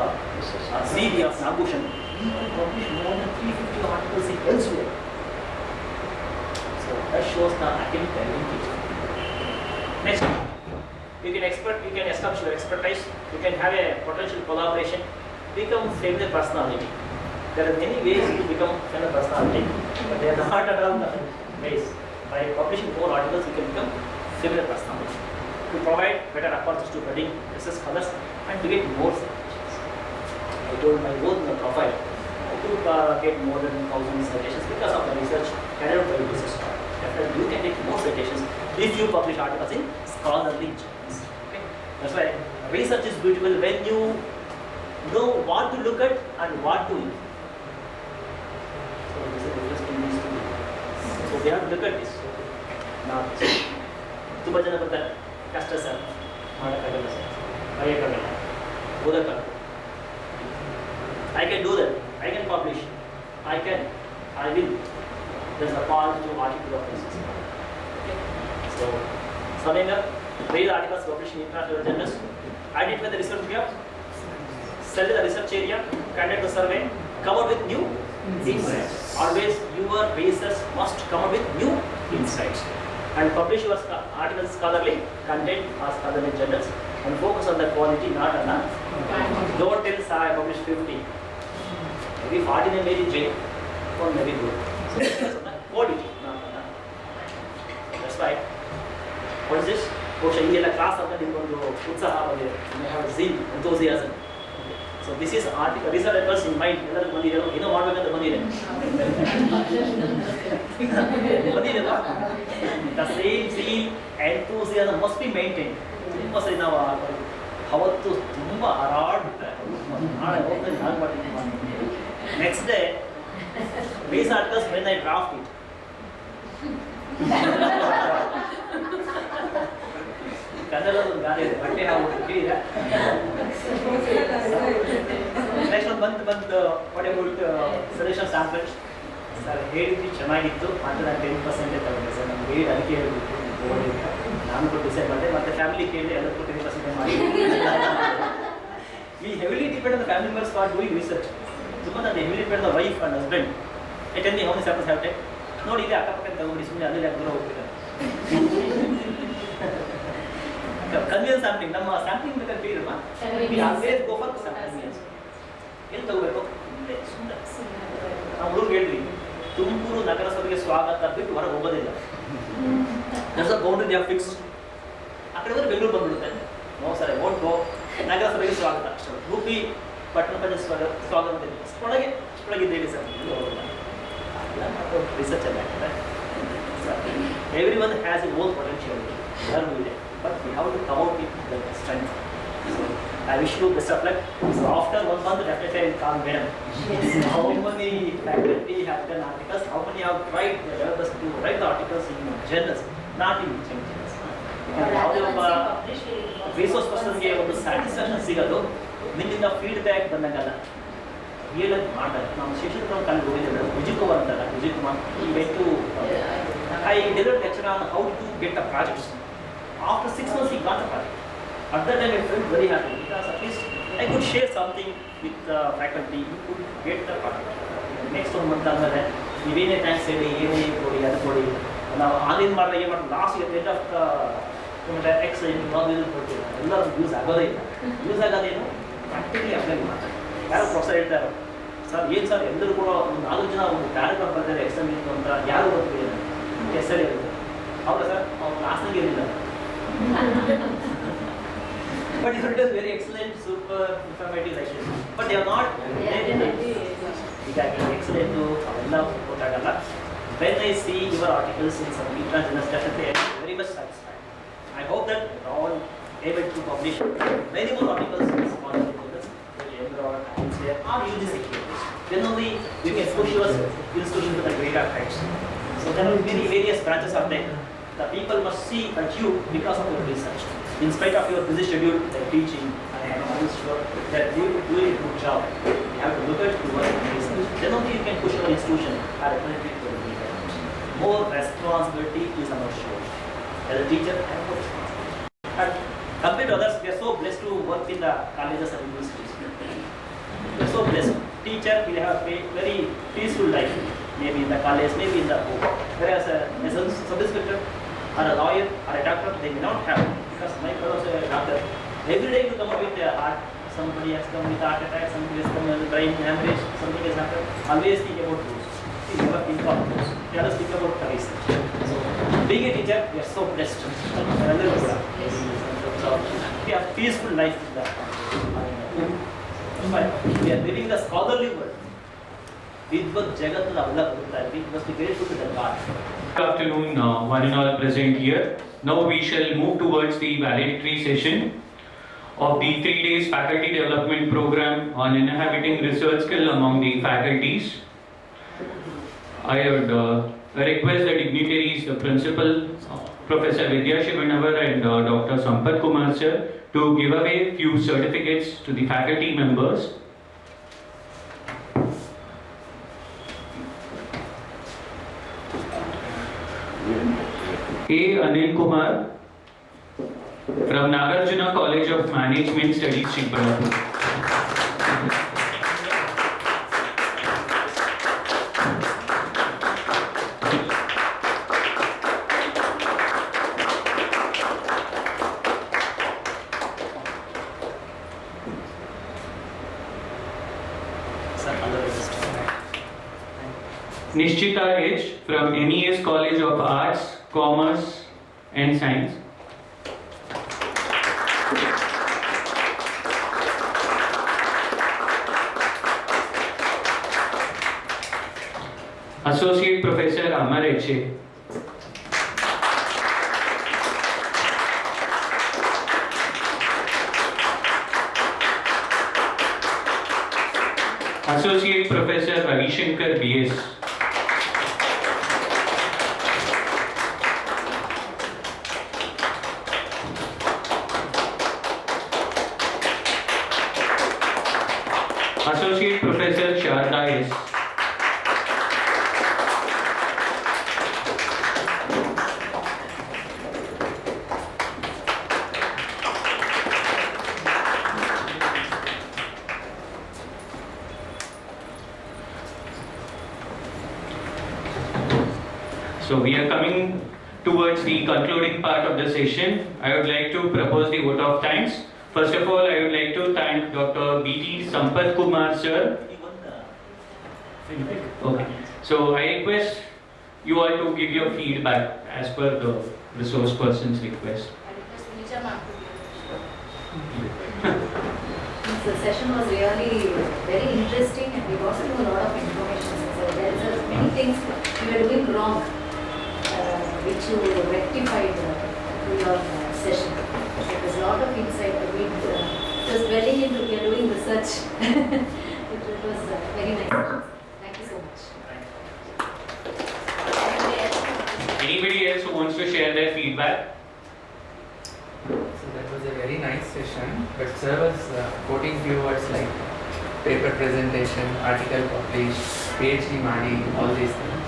CV of Nagabhushan. He published more than 350 articles in elsewhere. So that shows the academic identity. Next, you can establish your expertise, you can have a potential collaboration, become famous personality. There are many ways to become famous personality, but they are not at all the ways. By publishing more articles, you can become famous personality. To provide better opportunities to budding research scholars and to get more citations. I told my own profile to get more than 1,000 citations because of the research carried out by research scholar. Definitely you can get more citations if you publish articles in scholarly journals. Okay? That's why research is beautiful when you know what to look at and what to use. So this is the difference between these two. So we have to look at this. Now this. ತುಂಬಾ ಜನ ಬರ್ತಾರೆ ಕಷ್ಟ sir ಮಾಡೋಕ್ಕಾಗಲ್ಲ sir ಬರೆಯೋಕ್ಕಾಗಲ್ಲ ಓದೋಕ್ಕಾಗಲ್ಲ. I can do that. I can publish. I will. There's a positive article of this. Okay. So, Samina, read the articles published in international journals, identify the research gap, sell the research area, conduct the survey, come out with new insights. Always your research must come up with new insights and publish your articles scholarly content or scholarly journals and focus on the quality, not on the. Don't tell sir I published 50. Maybe 40 may be jail or maybe good. So focus on the quality, not on the. That's why. What is this? ಬಹುಶಃ ಈಗೆಲ್ಲ class ಆದ್ಮೇಲೆ ನಿಮ್ಗೊಂದು ಉತ್ಸಾಹ ಬಂದಿದೆ, zeal, enthusiasm. So this is article, these are papers in mind. ಎಲ್ಲರಿಗೂ ಬಂದಿದೆ, ಏನೋ ಮಾಡ್ಬೇಕಂತ ಬಂದಿದೆ. ಬಂದಿದೆ ಅಲ್ವಾ? The same zeal, enthusiasm must be maintained. ತುಂಬ ಸರಿ ನಾವು ಅವತ್ತು ತುಂಬ ಹಾರಾಡ್ಬಿಟ್ರೆ ನಾಳೆ ಹೋಗ್ತಾರೆ ನಾನು ಮಾಡ್ತೀನಿ. Next day, these articles when I draft it. ಕನ್ನಡದ ಒಂದು ಗಾದೆ ಇದೆ, ಬಟ್ಟೆ ಹಾವು ಕೇಳಿದ್ರೆ ನೆಕ್ಸ್ಟ್ ಒಂದು ಬಂದು what about solution samples sir ಹೇಳಿದ್ವಿ ಚೆನ್ನಾಗಿತ್ತು ಮತ್ತು ನಾನು 10% ತಗೊಂಡೆ ಸರ್, ನಮ್ಗೆ ಹೇಳಿ ಅದಕ್ಕೆ ಹೇಳ್ಬಿಟ್ಟು ನಾನು ಕೂಡ ಡಿಸೈಡ್ ಮಾಡಿದೆ ಮತ್ತು ಫ್ಯಾಮಿಲಿ ಕೇಳಿ ಅದಕ್ಕೂ 10% ಮಾಡಿ we heavily depend on the family members for doing research. ಸುಮ್ಮನೆ ನಾನು heavily depend on the wife and husband. Tell me how many samples have take. ನೋಡಿ ಇದೆ ಅಕ್ಕಪಕ್ಕ ತಗೊಂಡು ಸುಮ್ಮನೆ ಅಲ್ಲೇ ದೂರ ಹೋಗ್ತಿದ್ದಾರೆ. ಕನ್ವಿಯನ್ಸ್ ಸ್ಯಾಂಪ್ಲಿಂಗ್, ನಮ್ಮ ಸ್ಯಾಂಪ್ಲಿಂಗ್ ಮೆಥಡ್ ಕೇಳಿರಮ್ಮ, we always go for sampling. ಎಲ್ಲಿ ತಗೋಬೇಕು? ನಾವು ಹುಡುಗ ಹೇಳಿದ್ವಿ ತುಮಕೂರು ನಗರಸಭೆಗೆ ಸ್ವಾಗತ ಬಿಟ್ಟು ಹೊರಗೆ ಹೋಗೋದಿಲ್ಲ. That's a boundary they are fix. ಆ ಕಡೆ ಹೋದ್ರೆ ಬೆಂಗಳೂರು ಬಂದ್ಬಿಡುತ್ತೆ. ನೋ ಸರ್ ಐ ವೋಂಟ್ ಗೋ, ನಗರಸಭೆಗೆ ಸ್ವಾಗತ ಅಷ್ಟೇ. ರೂಪಿ ಪಟ್ಟಣ ಪಂಚಾಯತ್ ಸ್ವಾಗತ ಒಳಗೆ ಹೇಳಿ ಸರ್ ರಿಸರ್ಚ್ ಎಲ್ಲ ಆಗ್ತದೆ. Every one has A own potential, ಎಲ್ಲರಿಗೂ ಇದೆ. But we have to come out with the strength. So I wish you best of luck. So after 1 month, definitely I will call madam. How many faculty have done articles? How many have tried their best to write the articles in journals, not in journals? ಯಾವುದೇ ಒಬ್ಬ resource ಪರ್ಸನ್ಗೆ ಒಂದು satisfaction ಸಿಗೋದು ನಿಮ್ಮಿಂದ feedback ಬಂದಂಗಲ್ಲ, ಹೇಳೋದು ಮಾಡ್ತಾರೆ. ನಮ್ಮ ಶಿಕ್ಷಕರು ಕಲ್ಲು ಹೋಗಿದ್ದೇವೆ, ವಿಜಯಕುಮಾರ್ ಅಂತಲ್ಲ, ವಿಜಯಕುಮಾರ್ ಈ went I delivered lecture on how to get a projects. After 6 months, he got a project. At that time, I felt very happy because at least I could share something with the faculty. You could get the project. Next 1 month ಆದಮೇಲೆ ನೀವೇನೇ thanks ಹೇಳಿ, ಏನೇ ಕೊಡಿ ಅದು ಕೊಡಿ, ನಾವು online ಮಾಡಿದಾಗ ಏನು ಮಾಡ್ತೀವಿ, last end of the X ನಾವು ಇದು ಕೊಡ್ತೀವಿ, ಎಲ್ಲರೂ ಯೂಸ್ ಆಗೋದೇ ಇಲ್ಲ. ಯೂಸ್ ಆಗೋದೇನು ಪ್ರಾಕ್ಟಿಕಲಿ ಅಪ್ಲೈ ಮಾಡ್ತಾರೆ. ಯಾರು ಪ್ರೊಫೆಸರ್ ಹೇಳ್ತಾರೆ ಸರ್ ಏನು ಸರ್ ಎಲ್ಲರೂ ಕೂಡ ಒಂದು 4 ಜನ ಒಂದು ಪ್ಯಾರಾಗ್ರಾಫ್ ಬರ್ತಾರೆ ಎಕ್ಸಾಮ್ ಇತ್ತು ಅಂತ ಯಾರು ಬರ್ತೀವಿ ಹೆಸರು ಇರುತ್ತೆ. ಹೌದಾ ಸರ್, ಅವ್ರು ಕ್ಲಾಸ್ನಾಗೆ ಇರಲಿಲ್ಲ. But it is very excellent, super informative session. But they are not excellent to all support agalla. When I see your articles in some Mitra journals, definitely I am very much satisfied. I hope that we are all able to publish many more articles in small journals, Embrod, Elsevier, or UGC. Then only you can push your institution to the greater heights. So there will be various branches of them. The people must see at you because of your research. In spite of your busy schedule, like teaching, I am always sure that you will do a good job. You have to look at your research. Then only you can push your institution or representative to the leader. More responsibility is on our shoulders. As a teacher, I have more responsibility. And compared to others, we are so blessed to work in the colleges and universities. We are so blessed. Teacher will have a very peaceful life, maybe in the college, maybe in the home. Whereas a sub-inspector or a lawyer or a doctor, they may not have, because my brother is a doctor. Every day you come up with a heart, somebody has come with heart attack, somebody has come with brain hemorrhage, something has happened. Always think about those. You never think of those. You always think about the research. So, being a teacher, we are so blessed. So, we have peaceful life in the home. We are living the scholarly world. Vidvat Jagat Lavla Gupta, we must be grateful to the God. Good afternoon, one and all present here. Now we shall move towards the valedictory session of the 3 days faculty development program on inhabiting research skill among the faculties. I would request the dignitaries, the principal, Professor Vidya Shivanavar and Dr. Sampath Kumar sir, to give away few certificates to the faculty members. A. Anil Kumar from Nagarjuna College of Management Studies, Chikbalapur. Nishchita H from MES College of Arts, Commerce and Science. Associate Professor Amar H. Associate Professor Ravi Shankar BS. Associate Professor Sharda S. So we are coming towards the concluding part of the session. I would like to propose the vote of thanks. First of all, I would like to thank Dr. B.T. Sampath Kumar sir. Okay. So I request you all to give your feedback as per the resource person's request. I request Vinija ma'am to give The session was really very interesting and we got to know a lot of information. So there are many things we were doing wrong, which you rectified through your session. There was a lot of insight. Just dwelling into, we are doing research. it was very nice. Thank you so much. Anybody else who wants to share their feedback? So that was a very nice session, but sir was quoting few words like paper presentation, article published, PhD Madi, all these things.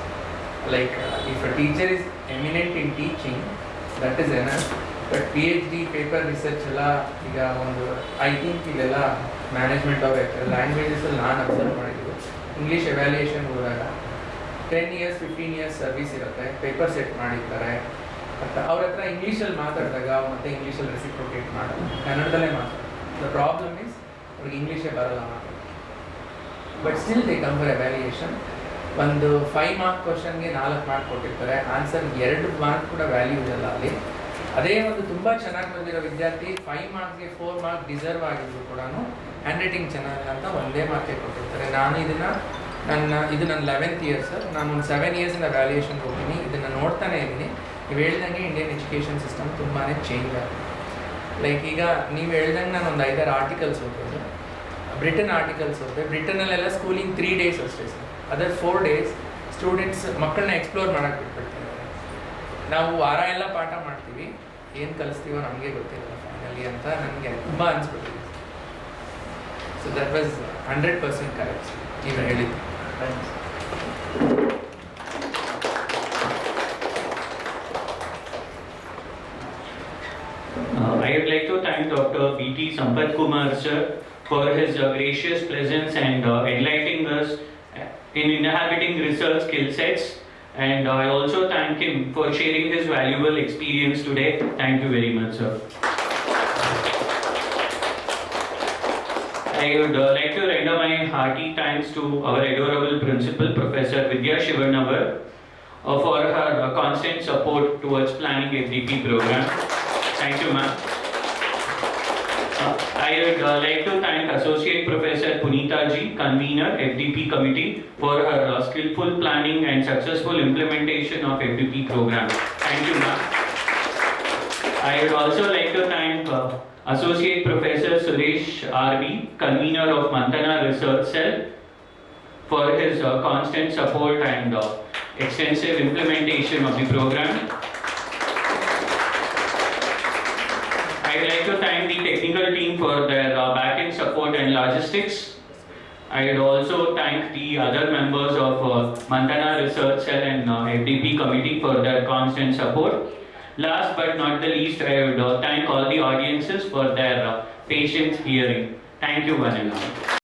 Like if a teacher is eminent in teaching, that is enough. But PhD paper research ಎಲ್ಲ ಈಗ ಒಂದು I think ಇಲ್ಲೆಲ್ಲ management of ಲ್ಯಾಂಗ್ವೇಜಸಲ್ಲಿ ನಾನು observe ಮಾಡಿದ್ದು English evaluation ಹೋದಾಗ 10 years 15 years service ಇರುತ್ತೆ, paper set ಮಾಡಿರ್ತಾರೆ. But ಅವ್ರ ಹತ್ರ ಇಂಗ್ಲೀಷಲ್ಲಿ ಮಾತಾಡಿದಾಗ ಮತ್ತೆ ಇಂಗ್ಲೀಷಲ್ಲಿ ರೆಸಿಪ್ರೊಕೇಟ್ ಮಾಡೋದು, ಕನ್ನಡದಲ್ಲೇ ಮಾತಾಡೋದು. ದ ಪ್ರಾಬ್ಲಮ್ ಇಸ್ ಅವ್ರಿಗೆ ಇಂಗ್ಲೀಷೇ ಬರಲ್ಲ ಮಾತಾಡೋದು. But still they come for evaluation. ಒಂದು 5 mark ಕ್ವಶನ್ಗೆ 4 mark ಕೊಟ್ಟಿರ್ತಾರೆ, ಆನ್ಸರ್ 2 mark ಕೂಡ ವ್ಯಾಲ್ಯೂ ಇರಲ್ಲ ಅಲ್ಲಿ. ಅದೇ ಒಂದು ತುಂಬ ಚೆನ್ನಾಗಿ ಬಂದಿರೋ ವಿದ್ಯಾರ್ಥಿ 5 marksಗೆ 4 mark ಡಿಸರ್ವ್ ಆಗಿದ್ರು ಕೂಡ ಹ್ಯಾಂಡ್ ರೈಟಿಂಗ್ ಚೆನ್ನಾಗಿಲ್ಲ ಅಂತ 1 ಮಾರ್ಕೆ ಕೊಟ್ಟಿರ್ತಾರೆ. ನಾನು ಇದು ನನ್ನ 11th year ಸರ್. ನಾನು ಒಂದು 7 years ವ್ಯಾಲ್ಯೂಯೇಷನ್ಗೆ ಹೋಗ್ತೀನಿ, ಇದನ್ನು ನೋಡ್ತಾನೆ ಇದ್ದೀನಿ. ನೀವು ಹೇಳ್ದಂಗೆ ಇಂಡಿಯನ್ ಎಜುಕೇಷನ್ ಸಿಸ್ಟಮ್ ತುಂಬಾ ಚೇಂಜ್ ಆಗಿದೆ. ಲೈಕ್ ಈಗ ನೀವು ಹೇಳ್ದಂಗೆ ನಾನು ಒಂದು 5-6 ಆರ್ಟಿಕಲ್ಸ್ ಓದೋದು, ಬ್ರಿಟನ್ ಆರ್ಟಿಕಲ್ಸ್ ಓದಿದೆ. ಬ್ರಿಟನಲ್ಲೆಲ್ಲ ಸ್ಕೂಲಿಂಗ್ 3 days ಅಷ್ಟೇ ಸರ್. ಅದರ್ 4 days ಸ್ಟೂಡೆಂಟ್ಸ್ ಮಕ್ಕಳನ್ನ ಎಕ್ಸ್ಪ್ಲೋರ್ ಮಾಡೋಕ್ಕೆ ಬಿಟ್ಬಿಡ್ತಾರೆ. ನಾವು ವಾರ ಎಲ್ಲ ಪಾಠ ಮಾಡ್ತೀವಿ, ಏನು ಕಲಿಸ್ತೀವೋ ನಮಗೆ ಗೊತ್ತಿರಲ್ಲ ಫೈನಲಿ ಅಂತ ನನಗೆ ತುಂಬ ಅನಿಸ್ಬಿಟ್ಟಿದೆ. ಸೊ ದಟ್ ವಾಸ್ 100% ಕರೆಕ್ಟ್ ನೀವು ಹೇಳಿದ್ದು. I would like to thank Dr. B.T. Sampath Kumar sir for his gracious presence and enlightening us in inhabiting research skill sets. And I also thank him for sharing his valuable experience today. Thank you very much, sir. I would like to render my hearty thanks to our adorable principal, Professor Vidya Shivanavar, for her constant support towards planning FDP program. Thank you, ma'am. I would like to thank Associate Professor Punita Ji, Convener, FDP Committee, for her skillful planning and successful implementation of FDP program. Thank you, ma'am. I would also like to thank Associate Professor Suresh R.B., Convener of Mantana Research Cell, for his constant support and extensive implementation of the program. I would like to thank the technical team for their back-end support and logistics. I would also thank the other members of Mantana Research Cell and FDP Committee for their constant support. Last but not the least, I would thank all the audiences for their patient hearing. Thank you, one and all.